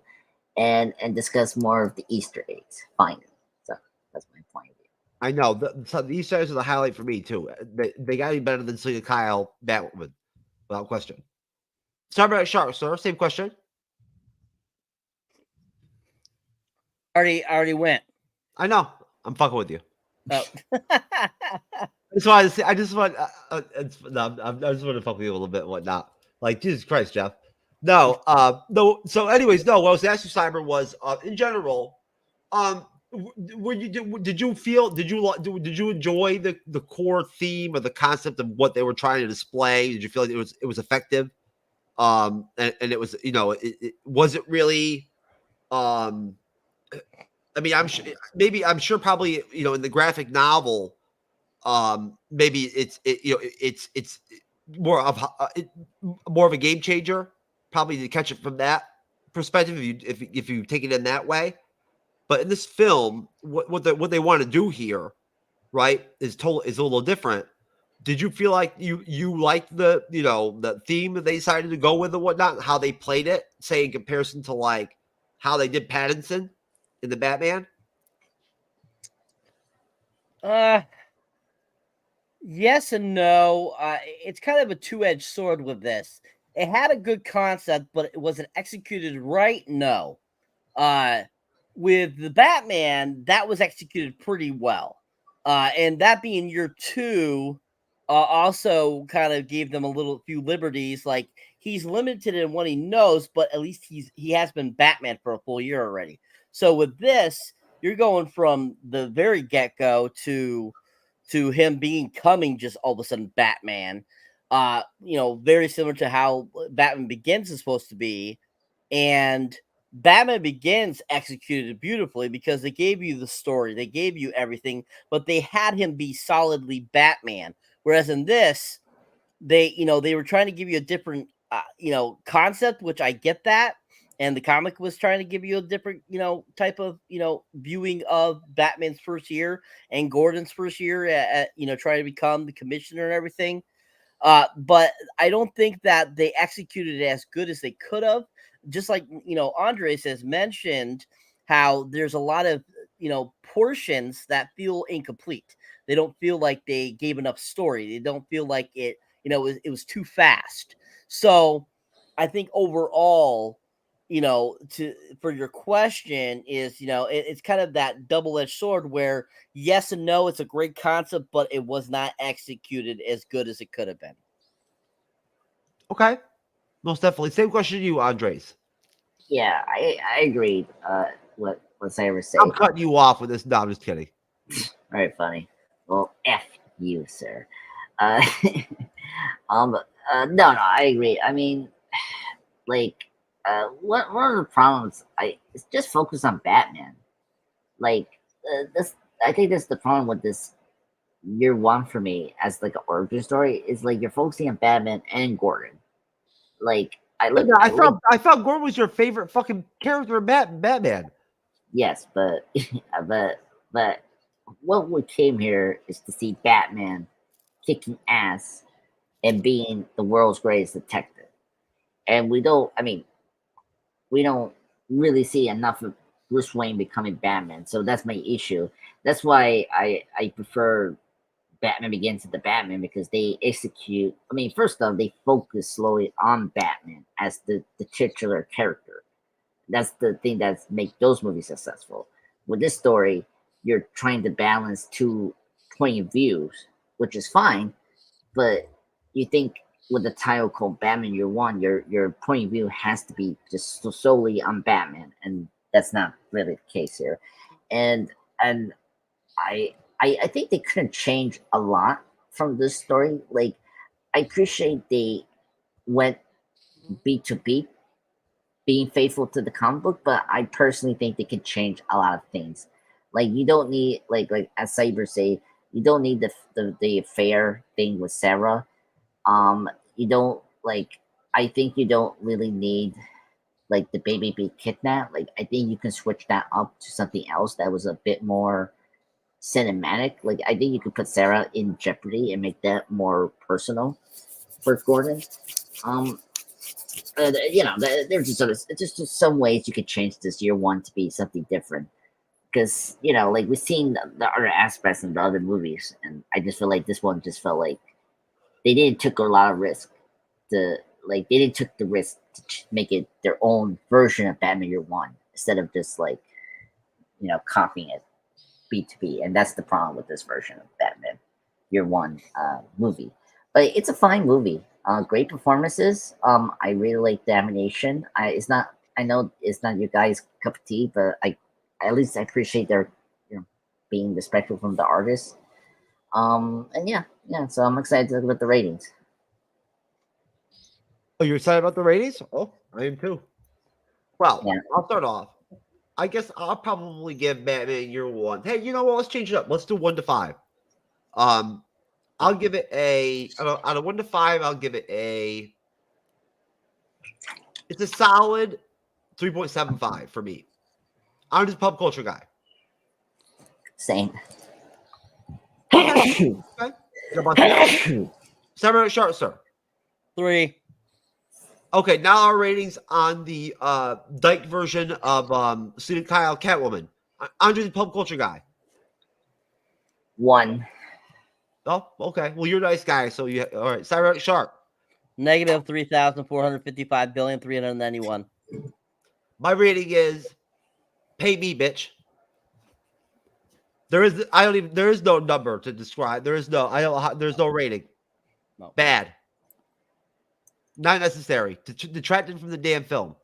and discuss more of the Easter eggs finally. So that's my point of view. I know the Easter eggs are the highlight for me too. They got to be better than Selena Kyle Batwoman, without question. Cyberneticshark, sir, same question. Already went. I know. I'm fucking with you. Oh. I just want to fuck with you a little bit and whatnot. Like, Jesus Christ, Jeff. No. So anyways, no. What I was asking Cyber was, in general, did you enjoy the core theme or the concept of what they were trying to display? Did you feel like it was effective? And it was, was it really, I mean, I'm sure probably, in the graphic novel, maybe it's more of a game changer, probably to catch it from that perspective if you take it in that way. But in this film, what they want to do here, right, is a little different. Did you feel like you liked the theme that they decided to go with and whatnot, how they played it, say in comparison to like how they did Pattinson in the Batman? Yes and no. It's kind of a two-edged sword with this. It had a good concept, but it wasn't executed right. No. With the Batman, that was executed pretty well. And that being year two, also kind of gave them a few liberties. Like he's limited in what he knows, but at least he has been Batman for a full year already. So with this, you're going from the very get-go to him becoming just all of a sudden Batman. Very similar to how Batman Begins is supposed to be. And Batman Begins executed beautifully because they gave you the story, they gave you everything, but they had him be solidly Batman. Whereas in this, they were trying to give you a different, concept, which I get that. And the comic was trying to give you a different, type of, viewing of Batman's first year and Gordon's first year at trying to become the commissioner and everything. But I don't think that they executed it as good as they could have. Just like, Andres has mentioned how there's a lot of, portions that feel incomplete. They don't feel like they gave enough story. They don't feel like it, it was too fast. So I think overall, for your question is, it's kind of that double-edged sword where yes and no, it's a great concept, but it was not executed as good as it could have been. Okay. Most definitely. Same question to you, Andres. Yeah, I agreed. What Cyber said. I'm cutting you off with this. No, I'm just kidding. All right, funny. Well, F you, sir. No, I agree. I mean, like, one of the problems is just focus on Batman. Like, I think that's the problem with this year one for me as like an origin story is like you're focusing on Batman and Gordon. Like, I thought Gordon was your favorite fucking character in Batman. Yes, but but what we came here is to see Batman kicking ass and being the world's greatest detective. And we don't really see enough of Bruce Wayne becoming Batman. So that's my issue. That's why I prefer Batman Begins to the Batman, because they execute. I mean, first off, they focus slowly on Batman as the titular character. That's the thing that's make those movies successful. With this story, you're trying to balance two point of views, which is fine, but you think with the title called Batman Year One, your point of view has to be just solely on Batman, and that's not really the case here. And and I think they couldn't change a lot from this story. Like, I appreciate they went beat to beat, being faithful to the comic book, but I personally think they could change a lot of things. Like, you don't need, like as Cyber say, you don't need the affair thing with Sarah. You don't, like, I think you don't really need like the baby being kidnapped. Like, I think you can switch that up to something else that was a bit more cinematic. Like, I think you could put Sarah in jeopardy and make that more personal for Gordon. You know, there's just sort of just some ways you could change this year one to be something different. Because, you know, like, we've seen the other aspects in the other movies, and I just feel like this one just felt like they didn't took a lot of risk to, like, they didn't took the risk to make it their own version of Batman Year One instead of just, like, you know, copying it beat to beat. And that's the problem with this version of Batman Year One movie. But it's a fine movie. Great performances. I really like the animation. It's not. I know it's not your guys' cup of tea, but at least I appreciate their, you know, being respectful from the artists. And yeah. So I'm excited with the ratings. Oh, you're excited about the ratings? Oh, I am too. Well, Yeah. I'll start off. I guess I'll probably give Batman Year One. Hey, you know what? Let's change it up. Let's do 1 to 5. I'll give it out of 1 to 5. I'll give it it's a solid 3.75 for me. I'm just a pop culture guy. Same. Okay. Cyberneticshark, sir. 3. Okay, now our ratings on the Dyke version of Student Kyle Catwoman. Andre's a pop culture guy. 1. Oh, okay. Well, you're a nice guy, so you all right. Cyberneticshark. Negative 3,455,391. My rating is pay me, bitch. There is no number to describe. There's no rating. No. Bad. Not necessary. Detracted from the damn film.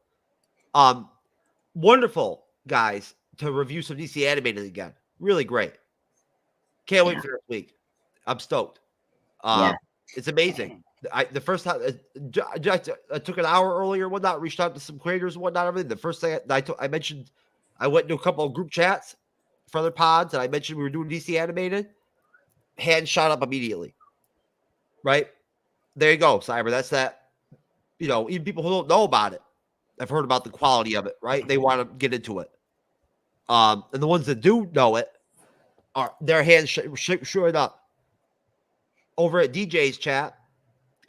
Wonderful, guys, to review some DC animated again. Really great. Can't wait for this week. I'm stoked. It's amazing. The first time I took an hour earlier, whatnot, reached out to some creators and whatnot, everything. The first thing I mentioned, I went into a couple of group chats for other pods, and I mentioned we were doing DC animated. Hand shot up immediately. Right? There you go, Cyber. That's that. You know, even people who don't know about it have heard about the quality of it, right? They want to get into it. And the ones that do know it are their hands showing up. Over at DJ's chat,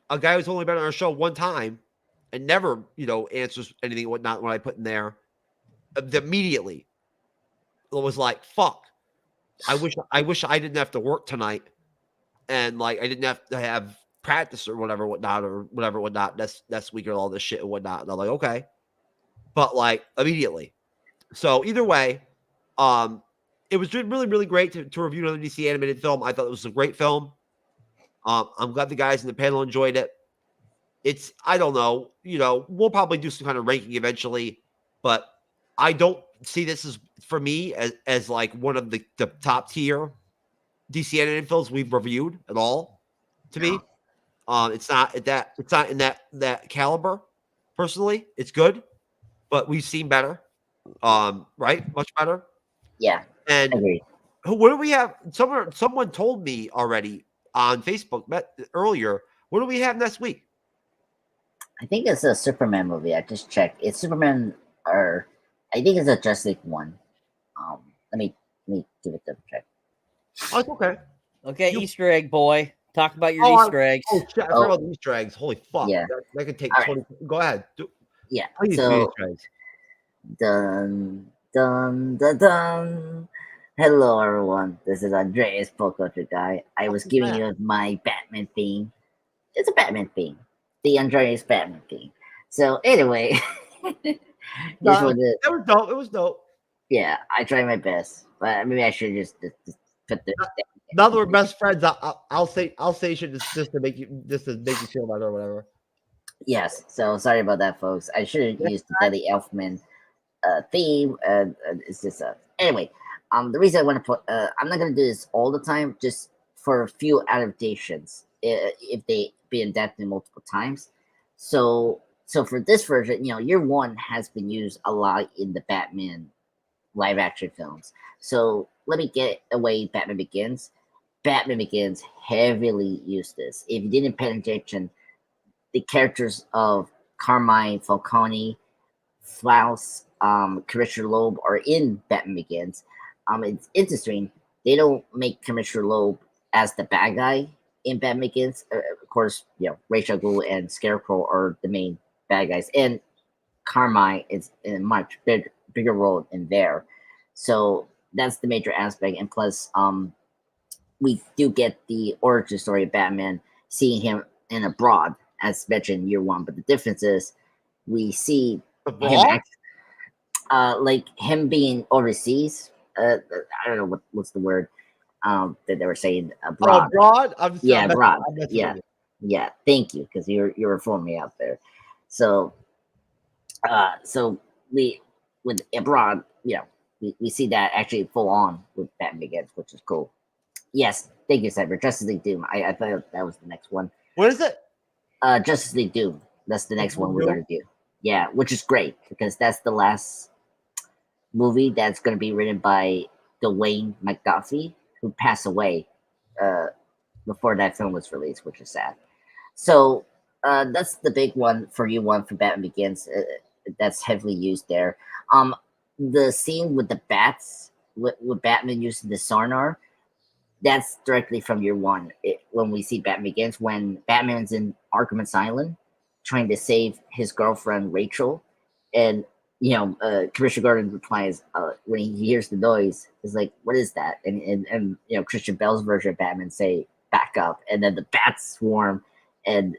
a guy who's only been on our show one time and never, you know, answers anything and whatnot when I put in there, immediately was like, fuck. I wish I didn't have to work tonight, and like I didn't have to have practice or whatever whatnot that's week or all this shit and whatnot. And I'm like, okay. But like immediately. So either way, it was really, really great to review another DC animated film. I thought it was a great film. I'm glad the guys in the panel enjoyed it. It's, I don't know, you know, we'll probably do some kind of ranking eventually, but I don't see this as, for me, as like one of the top tier DC animated films we've reviewed at all. To me, it's not in that caliber. Personally, it's good, but we've seen better. Right, much better. Yeah, and agreed. What do we have? Someone told me already on Facebook earlier. What do we have next week? I think it's a Superman movie. I just checked. It's Superman, or I think it's a Justice League one. Let me give it a check. Oh, it's okay. Okay, Easter egg boy. Talk about your Easter eggs. Oh, shit, I forgot about the Easter eggs. Holy fuck. Yeah. That could take All 20. Right. Go ahead. Yeah. Please do Easter eggs. Dun, dun, dun, dun. Hello, everyone. This is Andreas, Pop Culture Guy. I was giving you my Batman theme. It's a Batman theme. The Andreas Batman theme. So, anyway. It was dope. It was dope. Yeah, I tried my best. But maybe I should just put the... Now that we're best friends, I'll say shit just to make you feel better or whatever. Yes. So, sorry about that, folks. I should have used the Deadly Elfman theme. It's just anyway. The reason I want to put, I'm not gonna do this all the time, just for a few adaptations, if they be adapted multiple times. So for this version, year one has been used a lot in the Batman live action films. So let me get away Batman Begins. Batman Begins heavily used this. If you didn't pay attention, the characters of Carmine Falcone, Flaus, Commissioner Loeb are in Batman Begins. It's interesting. They don't make Commissioner Loeb as the bad guy in Batman Begins. Of course, Rachel Gould and Scarecrow are the main bad guys, and Carmine is in a much bigger role in there. So that's the major aspect. And plus, we do get the origin story of Batman, seeing him in abroad, as mentioned in year one. But the difference is we see him like him being overseas. I don't know what's the word that they were saying, abroad. Abroad? Abroad. Yeah. Thank you, because you're reforming me out there. So we with abroad, we see that actually full on with Batman Begins, which is cool. Yes, thank you, Cyber. Justice League Doom. I thought that was the next one. What is it? Justice League Doom. That's the next one we're going to do. Yeah, which is great, because that's the last movie that's going to be written by Dwayne McDuffie, who passed away before that film was released, which is sad. So that's the big one for you one for Batman Begins. That's heavily used there. The scene with the bats, with Batman using the sonar, that's directly from year one. When we see Batman Begins, when Batman's in Arkham Asylum trying to save his girlfriend Rachel, and Commissioner Gordon replies when he hears the noise, is like, "What is that?" And Christian Bale's version of Batman say, "Back up," and then the bats swarm and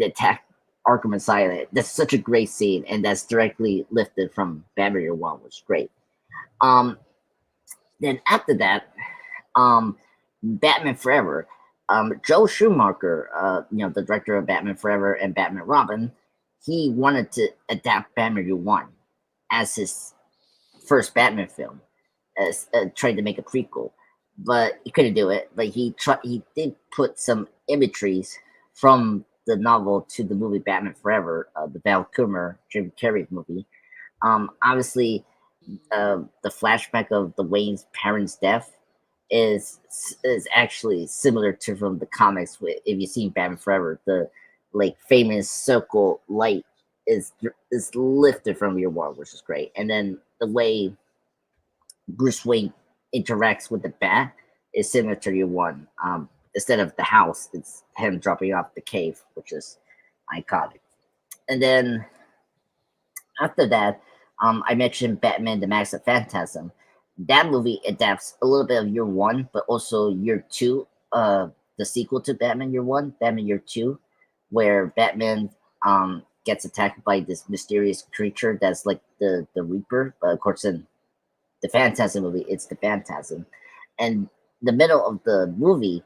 attack Arkham Asylum. That's such a great scene, and that's directly lifted from Batman Year One, which is great. Then after that, Batman Forever. Joe Schumacher, the director of Batman Forever and Batman Robin, he wanted to adapt Batman Year One as his first Batman film, as tried to make a prequel, but he couldn't do it. But he did put some imageries from the novel to the movie Batman Forever, the Val Kilmer, Jim Carrey movie. Obviously, the flashback of the Wayne's parents' death is actually similar to from the comics. If you've seen Batman Forever, the famous circle light is lifted from Year One, which is great. And then the way Bruce Wayne interacts with the bat is similar to Year One. Instead of the house, it's him dropping off the cave, which is iconic. And then after that, I mentioned Batman: The Mask of Phantasm. That movie adapts a little bit of Year One, but also Year Two, the sequel to Batman Year One, Batman Year Two, where Batman gets attacked by this mysterious creature that's like the Reaper. But of course, in the Phantasm movie, it's the Phantasm. And the middle of the movie,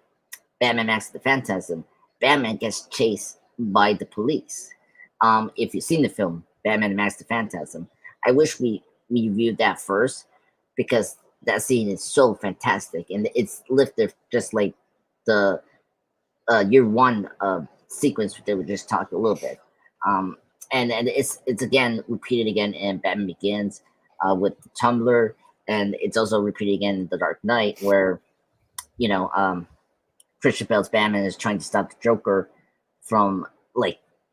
Batman Mask of the Phantasm, Batman gets chased by the police. If you've seen the film Batman Mask of the Phantasm, I wish we reviewed that first, because that scene is so fantastic, and it's lifted just like the Year One sequence that we just talked a little bit. And it's again repeated again in Batman Begins with the Tumbler, and it's also repeated again in The Dark Knight, where Christian Bale's Batman is trying to stop the Joker from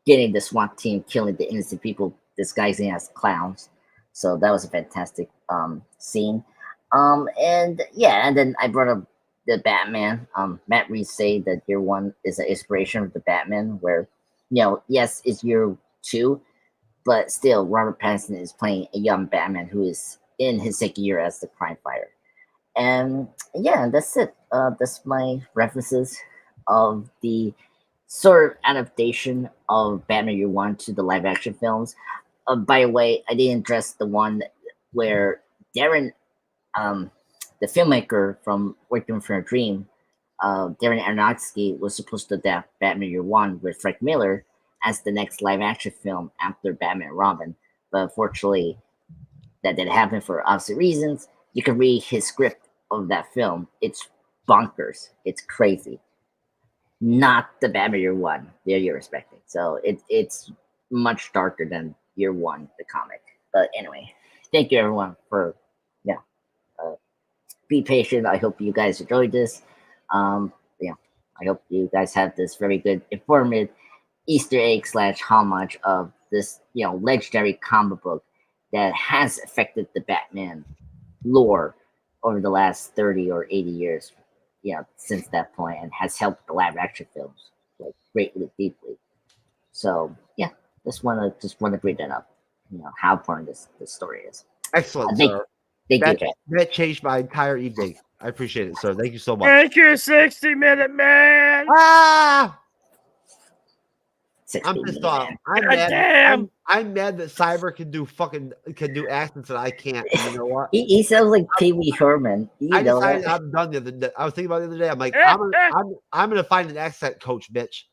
getting the SWAT team killing the innocent people disguising as clowns. So that was a fantastic scene. And then I brought up the Batman. Matt Reeves say that Year One is an inspiration of the Batman, where yes, it's Year Two, but still Robert Pattinson is playing a young Batman who is in his second year as the crime fighter. And that's it. That's my references of the sort of adaptation of Batman Year One to the live action films. By the way, I didn't address the one where Darren, the filmmaker from Working for a Dream, Darren Aronofsky, was supposed to adapt Batman Year One with Frank Miller as the next live action film after Batman and Robin. But unfortunately, that didn't happen for obvious reasons. you can read his script of that film. It's bonkers. It's crazy. Not the Batman Year One that you're expecting. So it's much darker than Year One, the comic. But anyway, thank you everyone for be patient. I hope you guys enjoyed this. I hope you guys have this very good, informative Easter egg / homage of this, legendary comic book that has affected the Batman lore over the last 30 or 80 years, since that point, and has helped the live action films like greatly, deeply. So yeah, just want to bring that up. How important this story is. Excellent, Thank sir. you, Jack. That changed my entire evening. I appreciate it, sir. Thank you so much. Thank you, 60-minute man. Ah! 60 I'm pissed off. I'm God mad. damn. I'm mad that Cyber can do accents and I can't. And you know what? He sounds like Pee Wee Herman. I know decided that? I'm done the other day. I was thinking about it the other day. I'm like, I'm gonna find an accent coach, bitch.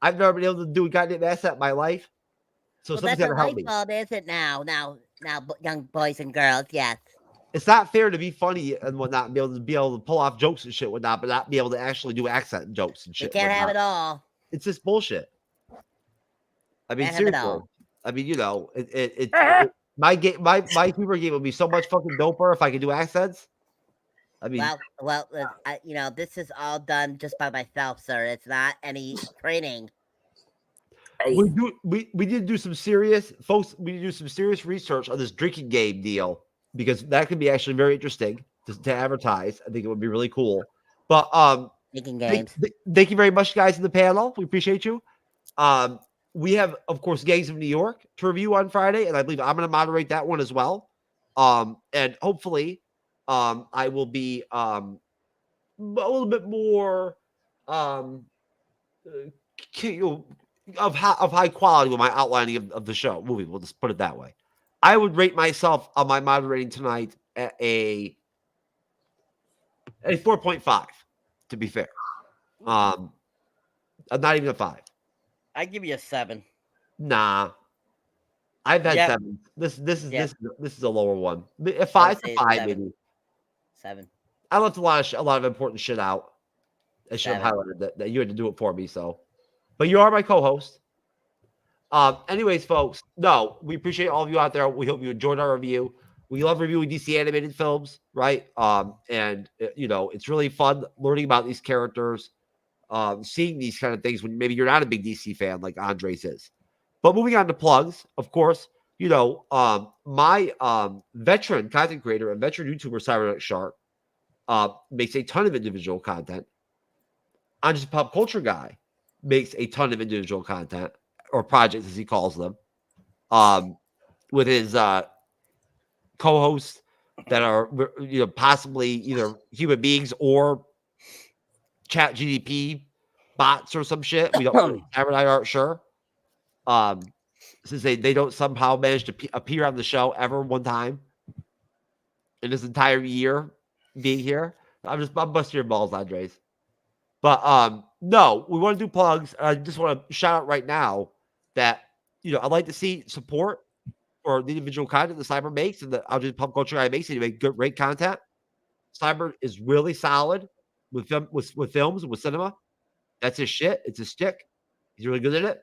I've never been able to do a goddamn accent in my life. So Well, somebody's that's gotta a help me. fault, is it now, young boys and girls? Yes. It's not fair to be funny and whatnot, and be able to pull off jokes and shit whatnot, but not be able to actually do accent jokes and You shit. can't have whatnot. it all. It's just bullshit. I mean, Can't have it seriously. all. I mean, my humor game would be so much fucking doper if I could do accents. I mean, Well, this is all done just by myself, sir. It's not any training. Hey, we did do some serious research on this drinking game deal, because that could be actually very interesting to advertise. I think it would be really cool. But Drinking games. thank you very much, guys, in the panel. We appreciate you. We have, of course, Gangs of New York to review on Friday, and I believe I'm going to moderate that one as well. And hopefully, I will be a little bit more of high quality with my outlining of the movie. We'll just put it that way. I would rate myself on my moderating tonight at a 4.5, to be fair. Not even a 5. I give you a 7. Nah, I've had 7. This is a lower one. A 5 to 5 maybe. 7. I left a lot of important shit out. I should have highlighted that you had to do it for me. So, but you are my co-host. Anyways, folks, no, we appreciate all of you out there. We hope you enjoyed our review. We love reviewing DC animated films, right? And it's really fun learning about these characters, seeing these kind of things when maybe you're not a big DC fan like Andres is. But moving on to plugs, of course, my veteran content creator and veteran YouTuber Cyberneticshark makes a ton of individual content. I'm just a pop culture guy, makes a ton of individual content, or projects as he calls them, with his co-hosts that are possibly either human beings or chat GDP bots or some shit. We don't aren't sure. Since they don't somehow manage to appear on the show ever one time in this entire year being here. I'm busting your balls, Andres. But no, we want to do plugs. I just want to shout out right now that I'd like to see support for the individual content that Cyber makes and that I'll just pop culture guy makes. He make great content. Cyber is really solid with films and with cinema. That's his shit. It's his stick. He's really good at it.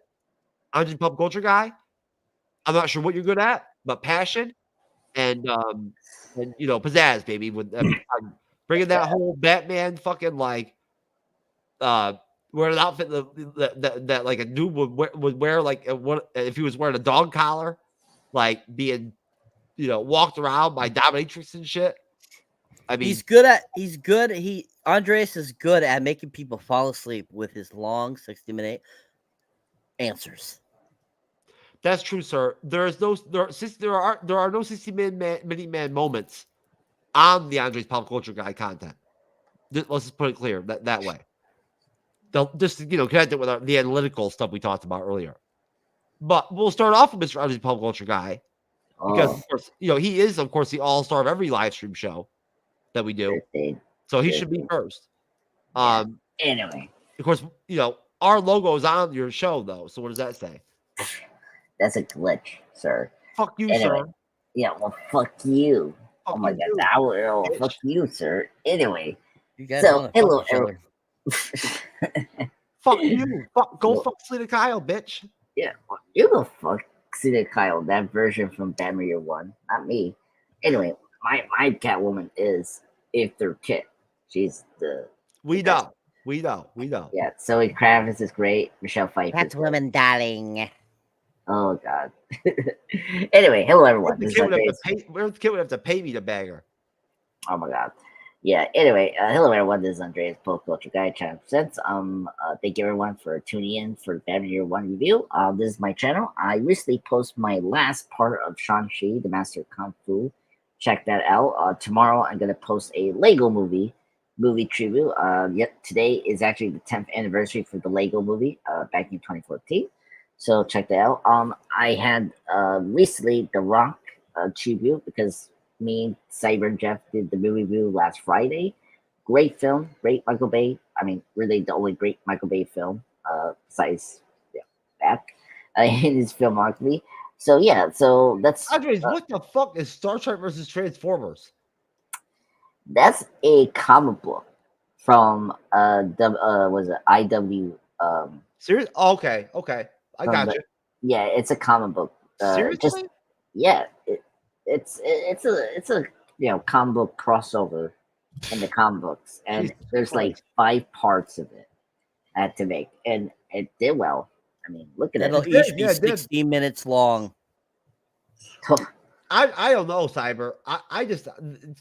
I'm just a pop culture guy. I'm not sure what you're good at, but passion and pizzazz, baby. With bringing that whole Batman fucking wearing an outfit that like a dude would wear like if he was wearing a dog collar, like being walked around by dominatrix and shit. I mean, Andres is good at making people fall asleep with his long 60-minute answers. That's true, sir. There are no 60-minute man moments on the Andres Pop Culture Guy content. Let's just put it clear that way. They'll just connect it with the analytical stuff we talked about earlier. But we'll start off with Mr. Andres Pop Culture Guy because of course he is of course the all-star of every live stream show that we do. So he should be first. Anyway, of course, our logo is on your show though. So what does that say? That's a glitch, sir. Fuck you, anyway, sir. Yeah, well, fuck you. Oh my god, now fuck you, sir. Anyway, You guys so want to hello, fuck each other. Fuck you. Go fuck Selena Kyle, bitch. Yeah, you go fuck Cedar Kyle, that version from Batman Year One, not me. Anyway, my Catwoman is After Kit. She's the We best. know. We know. Yeah, Zoe Kravitz is great. Michelle Pfeiffer. That's woman, darling. Oh god. Anyway, hello everyone. The This is kid would Andreas. have to pay me to bang her. Oh my god. Yeah. Anyway, hello everyone. This is Andreas Pop Culture Guy Channel Presents. Thank you everyone for tuning in for Batman Year One review. This is my channel. I recently posted my last part of Shang-Chi, the Master of Kung Fu. Check that out. Tomorrow I'm gonna post a Lego movie tribute. Yep, today is actually the 10th anniversary for the Lego movie. Back in 2014. So check that out. I had recently The Rock tribute because me and Cyber and Jeff did the movie review last Friday. Great film, great Michael Bay. I mean, really the only great Michael Bay film besides that in his filmography. So yeah, so that's Andres, what the fuck is Star Trek versus Transformers? that's a comic book from was it IW Serious? Oh, okay. I from got the- you. yeah, it's a comic book. Seriously? Just yeah, it's a comic book crossover in the comic books, and Jesus there's like Christ. 5 parts of it I had to make, and it did well. I mean, look at It'll it. each be Yeah, it did. 60 minutes long. I don't know, Cyber. I just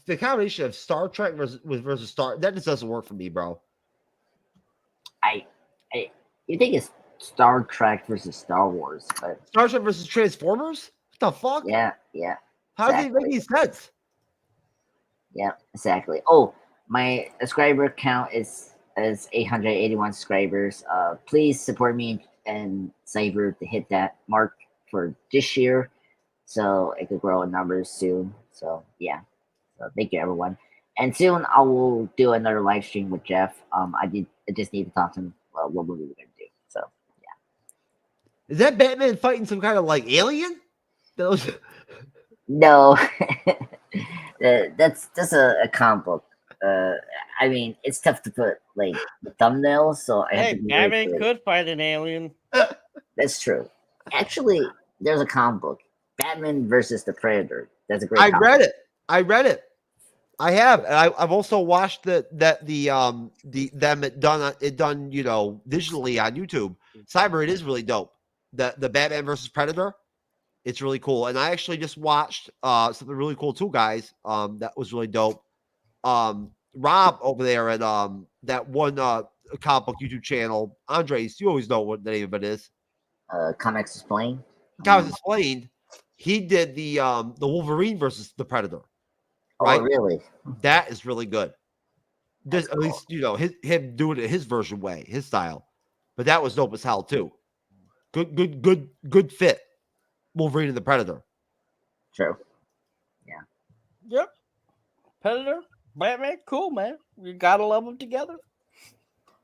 the combination of Star Trek versus Star that just doesn't work for me, bro. You think it's Star Trek versus Star Wars, but Star Trek versus Transformers? What the fuck? yeah, How does it make any sense? yeah, exactly. Oh, my subscriber count is 881 subscribers. Please support me and Cyber to hit that mark for this year, so it could grow in numbers soon. So yeah, so thank you everyone. And soon I will do another live stream with Jeff. I just need to talk to him what movie we're gonna do. So Is that Batman fighting some kind of like alien? Those no, that's a comic book. I mean, it's tough to put like the thumbnails, so I have Hey, to be very Batman clear. could fight an alien. That's true. Actually, there's a comic book, Batman versus the Predator. That's a great. I comic read it. I have. And I've also watched them done digitally on YouTube. Cyber, it is really dope. The Batman versus Predator, it's really cool. And I actually just watched something really cool too, guys. That was really dope. Rob over there at that one comic book YouTube channel, Andres, you always know what the name of it is. Comics Explained. Comics Explained. He did the Wolverine versus the Predator. Right? Oh, really? That is really good. That's At least him doing it his version way, his style. But that was dope as hell too. Good fit. Wolverine and the Predator. True. Yep. Predator, Batman, cool, man. You gotta love them together.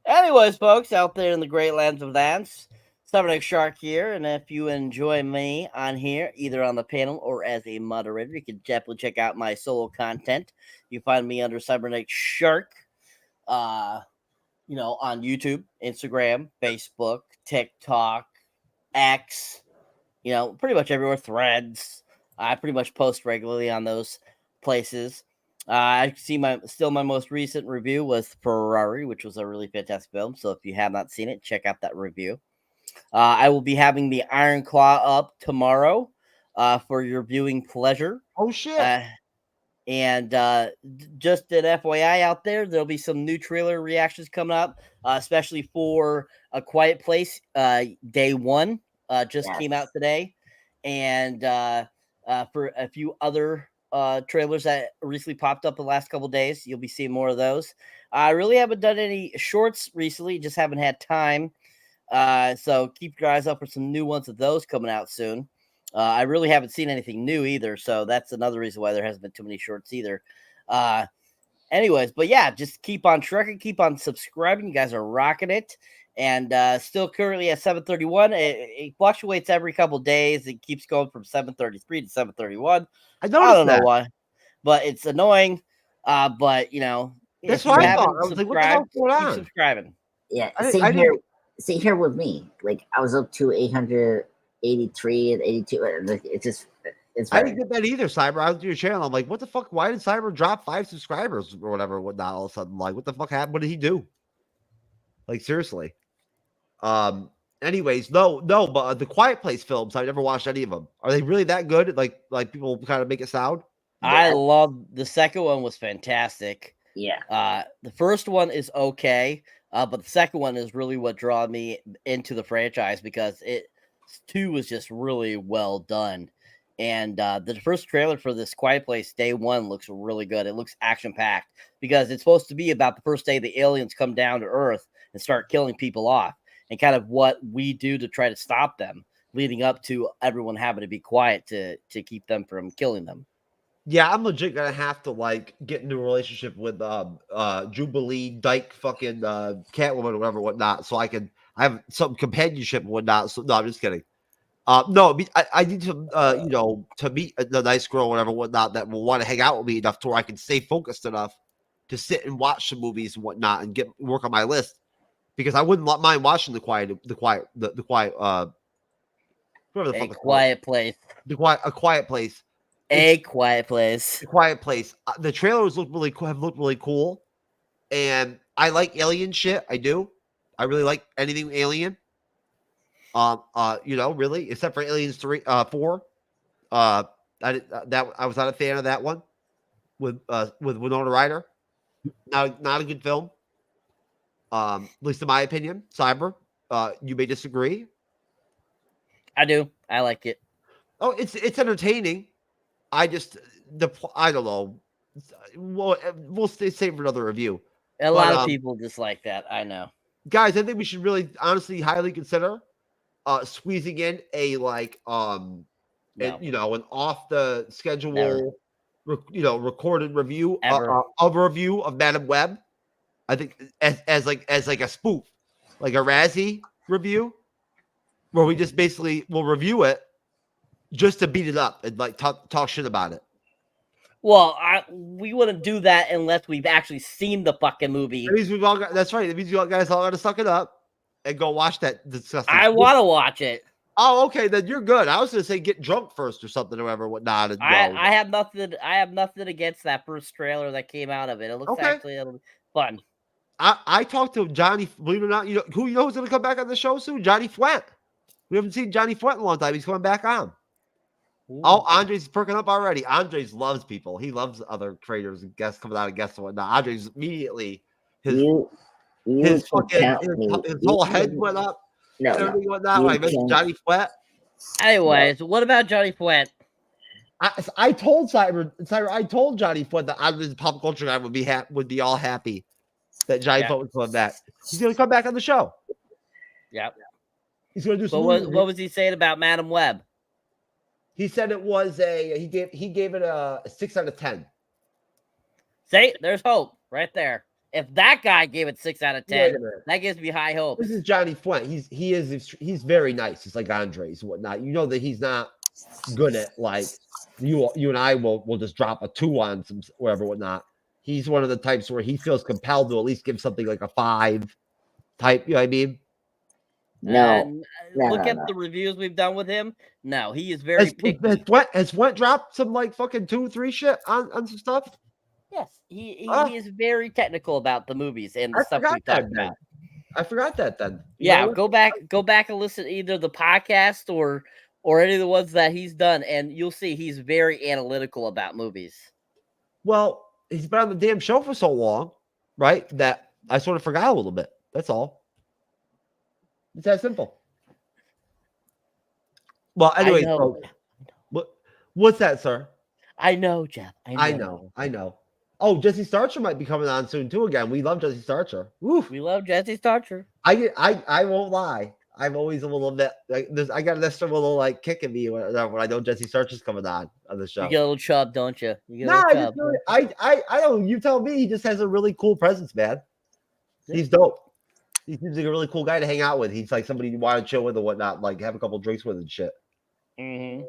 Anyways, folks, out there in the great lands of dance, Cyberneticshark here, and if you enjoy me on here, either on the panel or as a moderator, you can definitely check out my solo content. You find me under Cyberneticshark, on YouTube, Instagram, Facebook, TikTok, X, pretty much everywhere, Threads. I pretty much post regularly on those places. I see my most recent review was Ferrari, which was a really fantastic film. So if you have not seen it, check out that review. I will be having the Iron Claw up tomorrow for your viewing pleasure. Oh shit! And just an FYI out there, there'll be some new trailer reactions coming up, especially for A Quiet Place. Day 1 just came out today, and for a few other trailers that recently popped up the last couple days, you'll be seeing more of those. I really haven't done any shorts recently, just haven't had time. So keep your eyes up for some new ones of those coming out soon. I really haven't seen anything new either, so that's another reason why there hasn't been too many shorts either. Anyways, but yeah, just keep on trucking, keep on subscribing. You guys are rocking it, and still currently at 731. It fluctuates every couple days. It keeps going from 733 to 731. I don't know why. but it's annoying. But you know, That's if you what I haven't thought. I was like, what the hell's subscribed, going keep on? subscribing. Yeah, I same didn't- here. See here with me. Like I was up to 883 and 82. And it's I very didn't get that either, Cyber. I was to your channel. I'm like, what the fuck? Why did Cyber drop 5 subscribers or whatever? Whatnot? All of a sudden, like, what the fuck happened? What did he do? Like, seriously. Anyways, no. But the Quiet Place films, I've never watched any of them. Are they really that good? Like people kind of make it sound. I love the second one was fantastic. yeah. The first one is okay, but the second one is really what drew me into the franchise because 2 was just really well done. And the first trailer for this Quiet Place Day 1 looks really good. It looks action packed because it's supposed to be about the first day the aliens come down to Earth and start killing people off, and kind of what we do to try to stop them, leading up to everyone having to be quiet to keep them from killing them. Yeah, I'm legit gonna have to like get into a relationship with Jubilee Dyke fucking Catwoman or whatever whatnot, so I have some companionship and whatnot. So no, I'm just kidding. No, I need to you know, to meet the nice girl, whatever whatnot, that will want to hang out with me enough to where I can stay focused enough to sit and watch some movies and whatnot and work on my list, because I wouldn't mind watching the quiet whatever the fuck it's called. Quiet Place. A Quiet Place. A Quiet Place. The Quiet Place. The trailers look really cool. Have looked really cool, and I like alien shit. I do. I really like anything alien. You know, really, except for Aliens 4. I was not a fan of that one with Winona Ryder. Not a good film. At least in my opinion. Cyber, you may disagree. I do. I like it. Oh, it's entertaining. I don't know. We'll save for another review. A lot of people dislike that. I know. Guys, I think we should really honestly highly consider squeezing in a like No. you know, an off the schedule Never. you know, recorded review Ever. of a review of Madam Web. I think as like a spoof, like a Razzie review, where we just basically will review it just to beat it up and like talk shit about it. Well, we wouldn't do that unless we've actually seen the fucking movie. That means we've all got. That's right. That means you guys all got to suck it up and go watch that disgusting. I want to watch it. Oh, okay, then you're good. I was gonna say get drunk first or something or whatever, whatnot. And I have nothing. I have nothing against that first trailer that came out of it. It looks Okay. actually fun. I talked to Johnny. Believe it or not, you know who's gonna come back on the show soon? Johnny Flint. We haven't seen Johnny Flint in a long time. He's coming back on. Ooh. Oh, Andre's perking up already. Andres loves people. He loves other creators and guests coming out and guests and whatnot. Andres immediately his whole head went up. No, Everything whatnot. When I mentioned Johnny Flint. Anyways, what about Johnny Flint? I told Cyber, I told Johnny Flint that Andres pop culture guy would be all happy that Johnny Flint would come back. He's gonna come back on the show. Yep. He's gonna do But some. what was he saying about Madam Web? He said it was he gave it a 6 out of 10. See, there's hope right there. If that guy gave it 6 out of 10, that gives me high hopes. This is Johnny Flint. He's very nice. He's like Andres and whatnot. You know that he's not good at like you and I will just drop a 2 on some whatever whatnot. He's one of the types where he feels compelled to at least give something like a 5 type. You know what I mean? No. Look at the reviews we've done with him. No, he is very picky. Has Flint dropped some like fucking 2-3 shit on some stuff? Yes, he is very technical about the movies and the stuff we talked about. I forgot that then. Yeah, go back and listen to either the podcast or any of the ones that he's done, and you'll see he's very analytical about movies. Well, he's been on the damn show for so long, right? That I sort of forgot a little bit. That's all. It's that simple. Well, anyway, so, what's that, sir? I know, Jeff. I know. Oh, Jesse Starcher might be coming on soon too. Again, we love Jesse Starcher. Oof. We love Jesse Starcher. I won't lie. I'm always a little bit like this. I got this little like kick in me when I know Jesse Starcher's coming on the show. You get a little chub, don't you? I don't. You tell me. He just has a really cool presence, man. Yeah. He's dope. He seems like a really cool guy to hang out with. He's like somebody you want to chill with or whatnot, like have a couple drinks with and shit. Mm-hmm.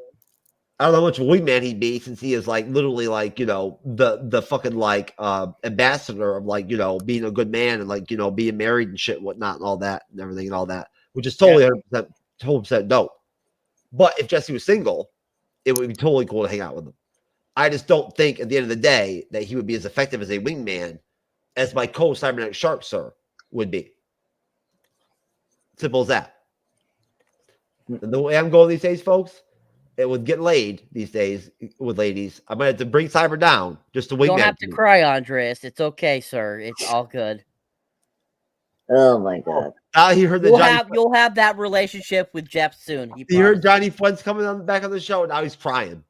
I don't know how much wingman he'd be since he is like literally like, you know, the fucking like ambassador of like, you know, being a good man and like, you know, being married and shit and whatnot and all that and everything and all that, which is totally 100% dope. But if Jesse was single, it would be totally cool to hang out with him. I just don't think at the end of the day that he would be as effective as a wingman as my Cyberneticshark sir would be. Simple as that. And the way I'm going these days, folks, it would get laid these days with ladies. I might have to bring Cyber down just to wing. You don't have to cry, Andreas. It's okay, sir. It's all good. Oh my god! He heard you'll have that relationship with Jeff soon. He heard Johnny Fuent's coming on the back of the show. Now he's crying.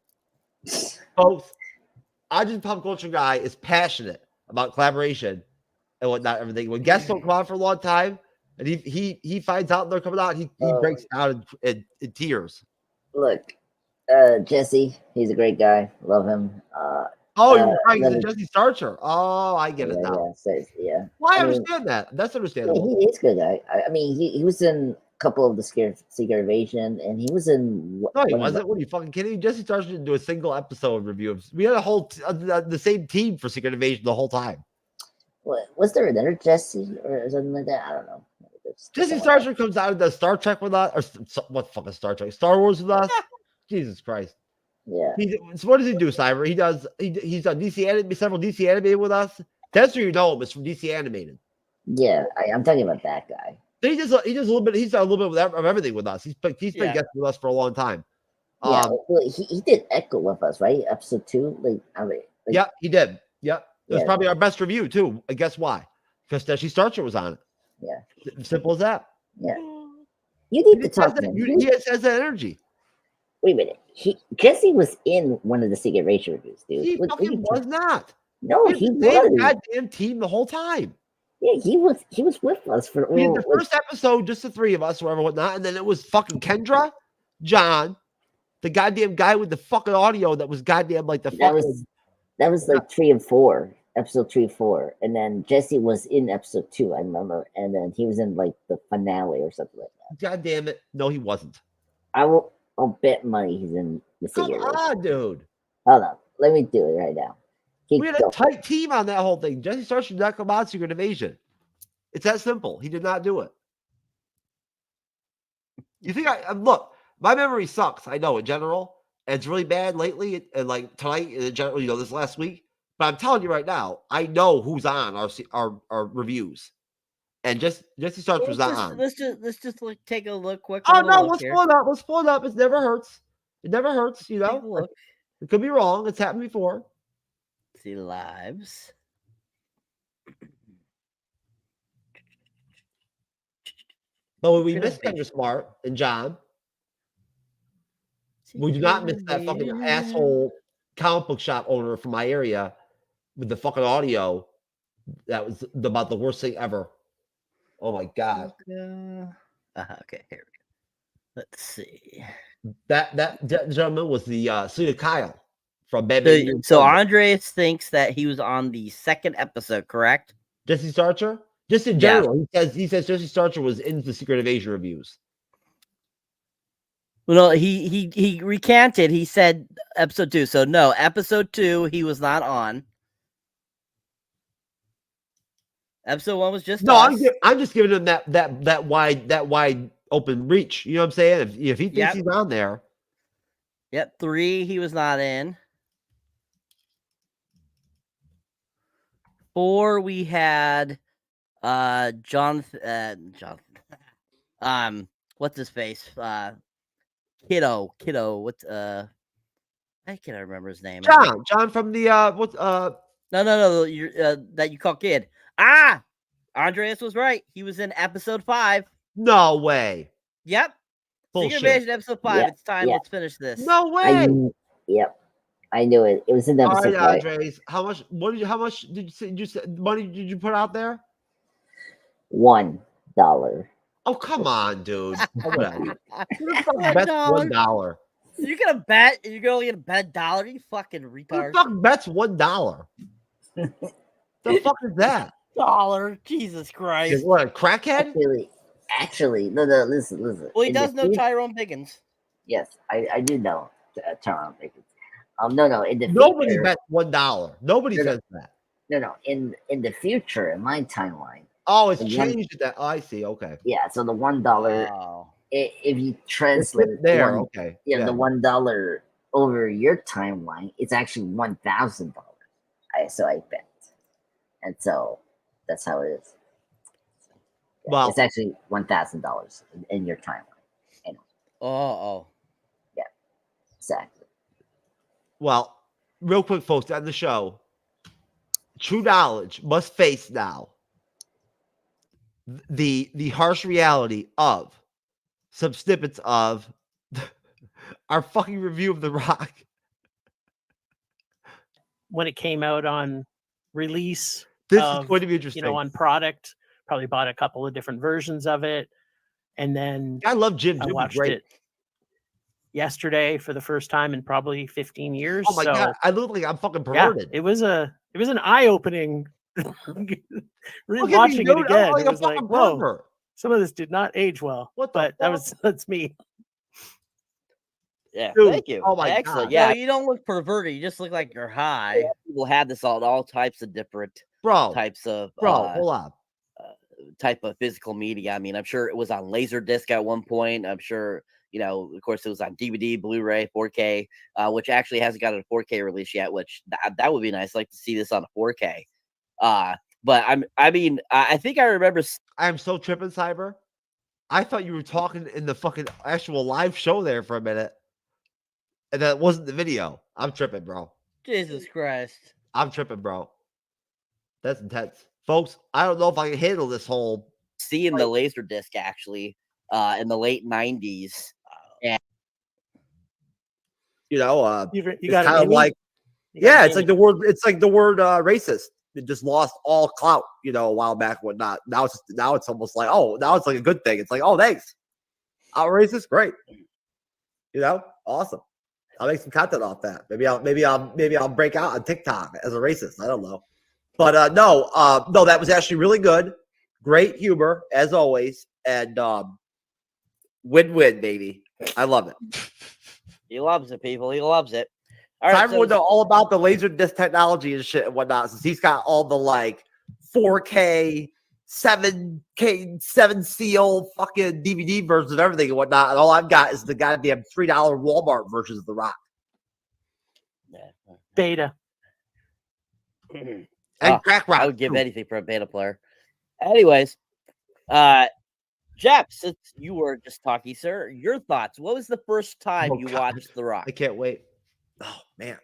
Folks, Argent pop culture guy is passionate about collaboration and whatnot. Everything. When guests don't come on for a long time, and he finds out they're coming out, he breaks down in tears. Look. Jesse, he's a great guy. Love him. You're crying Jesse Starcher. Oh, I get it now. Yeah. Well, I understand that. That's understandable. He's a good guy. I mean, he was in a couple of the Secret Invasion, and he was in. No, he wasn't. What are you fucking kidding me? Jesse Starcher didn't do a single episode review of. We had a whole the same team for Secret Invasion the whole time. What was there another Jesse or something like that? I don't know. Jesse Starcher comes out and does Star Trek with us, or what fucking Star Trek? Star Wars with us. Jesus Christ. Yeah. So what does he do, Cyber? He's done DC animated, several DC animated with us. That's where you know him. It's from DC animated. Yeah, I'm talking about that guy. He does a little bit. He's done a little bit of everything with us. He's been guesting with us for a long time. Yeah, he did Echo with us, right? Episode 2. Yeah, he did. Yep. It was probably our best review too. And guess why? Because Jesse Starcher was on it. Yeah. Simple as that. Yeah. You need to talk to him. He has that energy. Wait a minute. Jesse was in one of the Secret Invasion reviews, dude. He fucking was not. No, he was. The goddamn team the whole time. Yeah, he was with us for we had the first episode, just the three of us, whatever, whatnot, and then it was fucking Kendra, John, the goddamn guy with the fucking audio that was goddamn like the fucking. That was like 3 and 4, episode 3 and 4, and then Jesse was in episode 2, I remember, and then he was in like the finale or something like that. God damn it! No, he wasn't. I'll bet money he's in the Secret Invasion. Come on, dude. Hold on, let me do it right now. We had a tight team on that whole thing. Jesse Starcher did not come on Secret Invasion. It's that simple. He did not do it. You think look? My memory sucks. I know in general, and it's really bad lately, and like tonight in general, you know, this last week. But I'm telling you right now, I know who's on our reviews, and Jesse Starcher was not on. Let's just like take a look quick. Oh no, let's pull it up. Let's pull it up. It never hurts. It never hurts. You know, it could be wrong. It's happened before. See lives. But we missed Kendra Smart and John. We do not miss that fucking asshole comic book shop owner from my area with the fucking audio. That was about the worst thing ever. Oh my god. Okay, here we go. Let's see. That gentleman was the Selena Kyle from Batman. So Andreas thinks that he was on the second episode, correct? Jesse Starcher? Just in general, he says Jesse Starcher was in the Secret Invasion reviews. Well, he recanted. He said episode 2. So no, episode 2 he was not on. Episode 1 was just us. I'm just giving him that wide open reach. You know what I'm saying? If he thinks he's on there. Yep, 3 he was not in. 4 we had Jonathan what's his face? Kiddo, what's I can't remember his name. John from the No, you're that you call Kid. Andreas was right. He was in episode 5. No way. Yep. Bullshit. Secret Invasion episode 5. Yeah, it's time. Let's finish this. No way. Yep. I knew it. It was in episode 5. Andres, how much did you say money did you put out there? $1. Oh, come on, dude. $1. You're gonna bet? You're gonna get a bet $1? You fucking retard. Who the fuck bets $1? The fuck is that? $1. Jesus Christ. What, a crackhead? Actually, no, listen. Well, he does know Tyrone Biggins. Yes, I do know. turn on tickets. No. In the Nobody future, bet $1. Nobody No, no. says that. no. In the future, in my timeline, Oh, it's the changed that. Oh, I see. Okay. yeah. So the $1, Oh. if you It's translate there. Okay. the $1 over your timeline, it's actually $1,000. So I bet, and so that's how it is. Yeah, Well, it's actually $1,000 in your timeline. Anyway, Oh. exactly. well, real quick, folks, on the show, True Knowledge must face now the harsh reality of some snippets of our fucking review of The Rock. When it came out on release, This is going to be interesting. on product, probably bought a couple of different versions of it, and then I love Jim. I Jim was watched great. it yesterday for the first time in probably 15 years. Oh my god, I look like I'm fucking yeah, perverted. it was an eye-opening. Look at me, Rewatching it dude. I'm again, like it a was like, fucking whoa, pervert. some of this did not age well. What the But that's me. Yeah, Dude, thank you. oh my Excellent. God. Yeah, No, you don't look perverted. You just look like you're high. people had this on all types of different Bro, types of hold on. type of physical media. I mean, I'm sure it was on Laserdisc at one point. I'm sure, of course, it was on DVD, Blu-ray, 4K, which actually hasn't got a 4K release yet. Which that would be nice. I'd like to see this on a 4K. But I think I remember. I am so tripping, Cyber. I thought you were talking in the fucking actual live show there for a minute. And that wasn't the video. I'm tripping, bro. Jesus Christ. I'm tripping, bro. That's intense. Folks, I don't know if I can handle this whole. Seeing the Laserdisc actually in the late 90s. You You it's got kind an of Emmy? like, You got yeah, an it's like Emmy? the word. It's like the word racist. It just lost all clout, a while back, and whatnot. Now it's almost like, oh, now it's like a good thing. It's like, oh, thanks. I'm racist, great. Awesome. I'll make some content off that. Maybe I'll break out on TikTok as a racist. I don't know. But no, that was actually really good. Great humor as always, and win-win, baby. I love it. He loves it, people. He loves it. All right, Cyber would know all about the Laserdisc technology and shit and whatnot, since he's got all the 4K, 7K, 7 seal fucking DVD versions of everything and whatnot. And all I've got is the goddamn $3 Walmart versions of The Rock. Beta. And Crack Rock. I would give anything for a beta player. Anyways, Jeff, since you were just talking, sir, your thoughts. What was the first time you watched The Rock? I can't wait. Oh, man.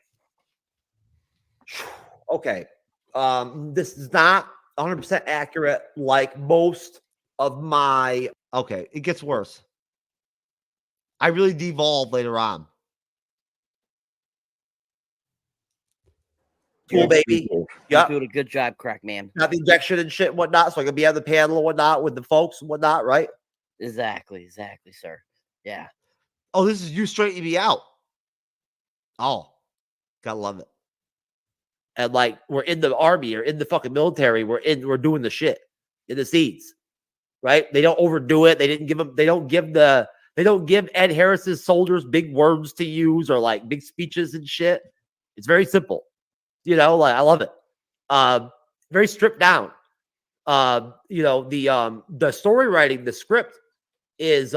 Okay. This is not 100% accurate like most of my. Okay, it gets worse. I really devolved later on. Cool, baby. You're doing a good job, Crack Man. Got the injection and shit and whatnot, so I can be on the panel and whatnot with the folks and whatnot, right? Exactly, sir. Yeah. Oh, this is you straightening me out. Oh, gotta love it. And we're in the army or in the fucking military. We're doing the shit in the scenes, right? They don't overdo it. They don't give Ed Harris's soldiers big words to use or big speeches and shit. It's very simple. I love it. Very stripped down. The story writing, the script is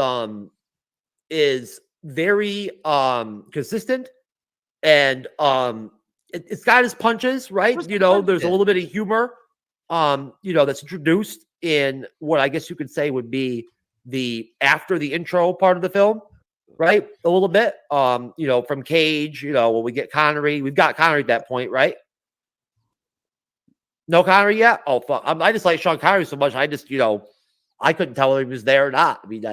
very consistent, and it's got its punches, right? There's a little bit of humor that's introduced in what I guess you could say would be after the intro part of the film, right? A little bit from Cage, when we get Connery, we've got Connery at that point, right? No Connery yet? Oh fuck. I just like Sean Connery so much. I just, I couldn't tell whether he was there or not. I mean,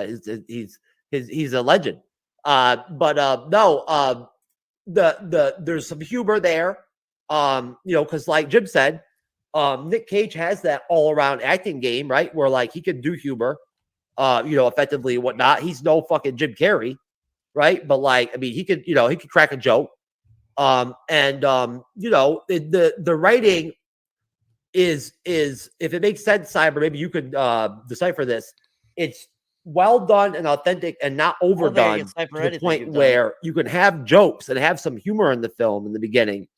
he's a legend. No, there's some humor there. Because like Jim said, Nick Cage has that all-around acting game, right? Where he can do humor, effectively and whatnot. He's no fucking Jim Carrey, right? But he could crack a joke. The writing is if it makes sense, Cyber, maybe you could decipher this. It's well done and authentic and not overdone you get to the point where you can have jokes and have some humor in the film in the beginning.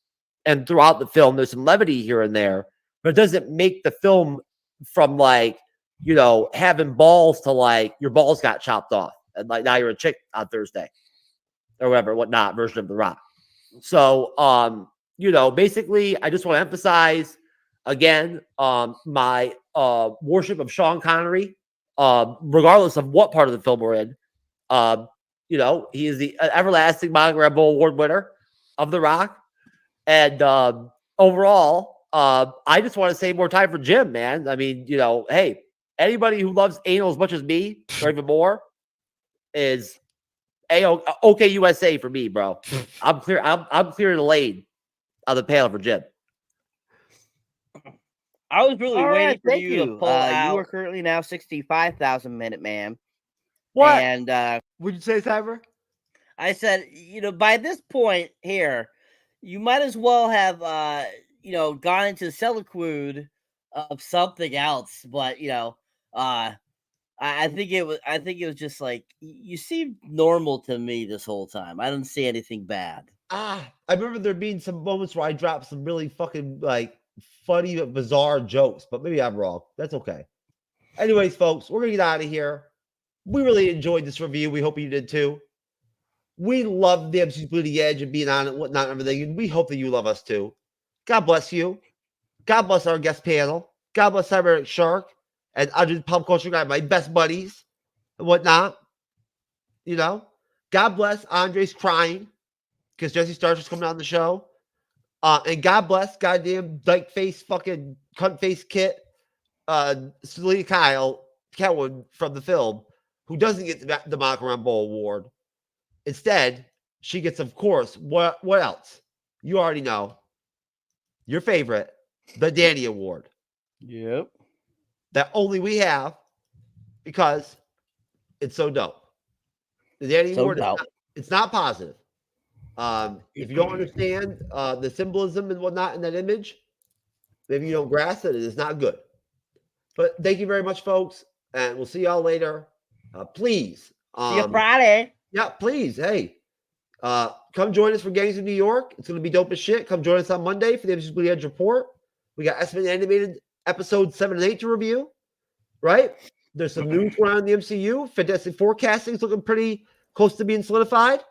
And throughout the film, there's some levity here and there, but it doesn't make the film from like, you know, having balls to like your balls got chopped off. And like now you're a chick on Thursday or whatever, whatnot version of The Rock. So, you know, basically, I just want to emphasize again, my worship of Sean Connery, regardless of what part of the film we're in. You know, he is the everlasting Monica Rambeau Award winner of The Rock. And overall, I just want to say more time for Jim, man. I mean, you know, hey, anybody who loves anal as much as me, or even more, is okay USA for me, bro. I'm clear. I'm clearing the lane on the panel for Jim. I was really waiting for thank you to you. pull out. You are currently now 65,000 minute man. What? And Would you say, Cyber? I said, you know, by this point here, you might as well have, you know, gone into Celiquid of something else. But you know, I think it was just like you seemed normal to me this whole time. I didn't see anything bad. I remember there being some moments where I dropped some really fucking like funny but bizarre jokes, but maybe I'm wrong. That's okay. Anyways, folks, we're gonna get out of here. We really enjoyed this review. We hope you did too. We love the MCU'S Bleeding Edge and being on it, whatnot, and everything, and we hope that you love us too. God bless you. God bless our guest panel. God bless Cyberneticshark and Andre the Pop Culture Guy, my best buddies and whatnot. You know, God bless Andre's crying because Jesse Starcher's coming on the show. And God bless goddamn dyke face fucking cunt face Kit, Selena Kyle, Catwoman from the film, who doesn't get the Monica Rambeau Award. Instead, she gets, of course, what else? You already know. Your favorite, the Danny Award. Yep. That only we have because it's so dope. The Danny Award, it's not positive. If you don't understand the symbolism and whatnot in that image, maybe you don't grasp it. It is not good. But thank you very much, folks, and we'll see y'all later. Please. See you Friday. Yeah, please. Hey, come join us for Gangs of New York. It's going to be dope as shit. Come join us on Monday for the MCU'S Bleeding Edge report. We got Escalation animated episodes 7 and 8 to review, right? There's some news going on in the MCU. Fantastic forecasting is looking pretty close to being solidified.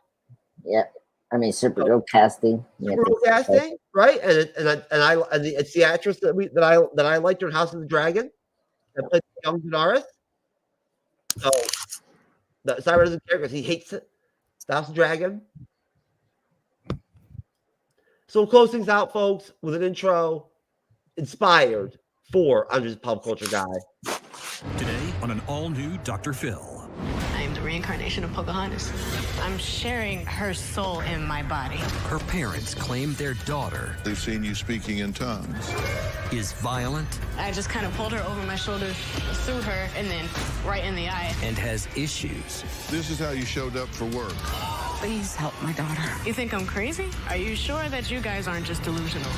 Yeah. I mean, Supergirl casting. Supergirl casting, right? And it's the actress that I liked her in House of the Dragon that played young Daenerys. So the Cyber doesn't care because he hates it. The House of the Dragon. So we'll close things out, folks, with an intro inspired for Andre's Pop Culture Guy. Today on an all-new Dr. Phil. I am the reincarnation of Pocahontas. I'm sharing her soul in my body. Her parents claim their daughter. They've seen you speaking in tongues. Is violent. I just kind of pulled her over my shoulder, threw her, and then right in the eye. And has issues. This is how you showed up for work. Please help my daughter. You think I'm crazy? Are you sure that you guys aren't just delusional?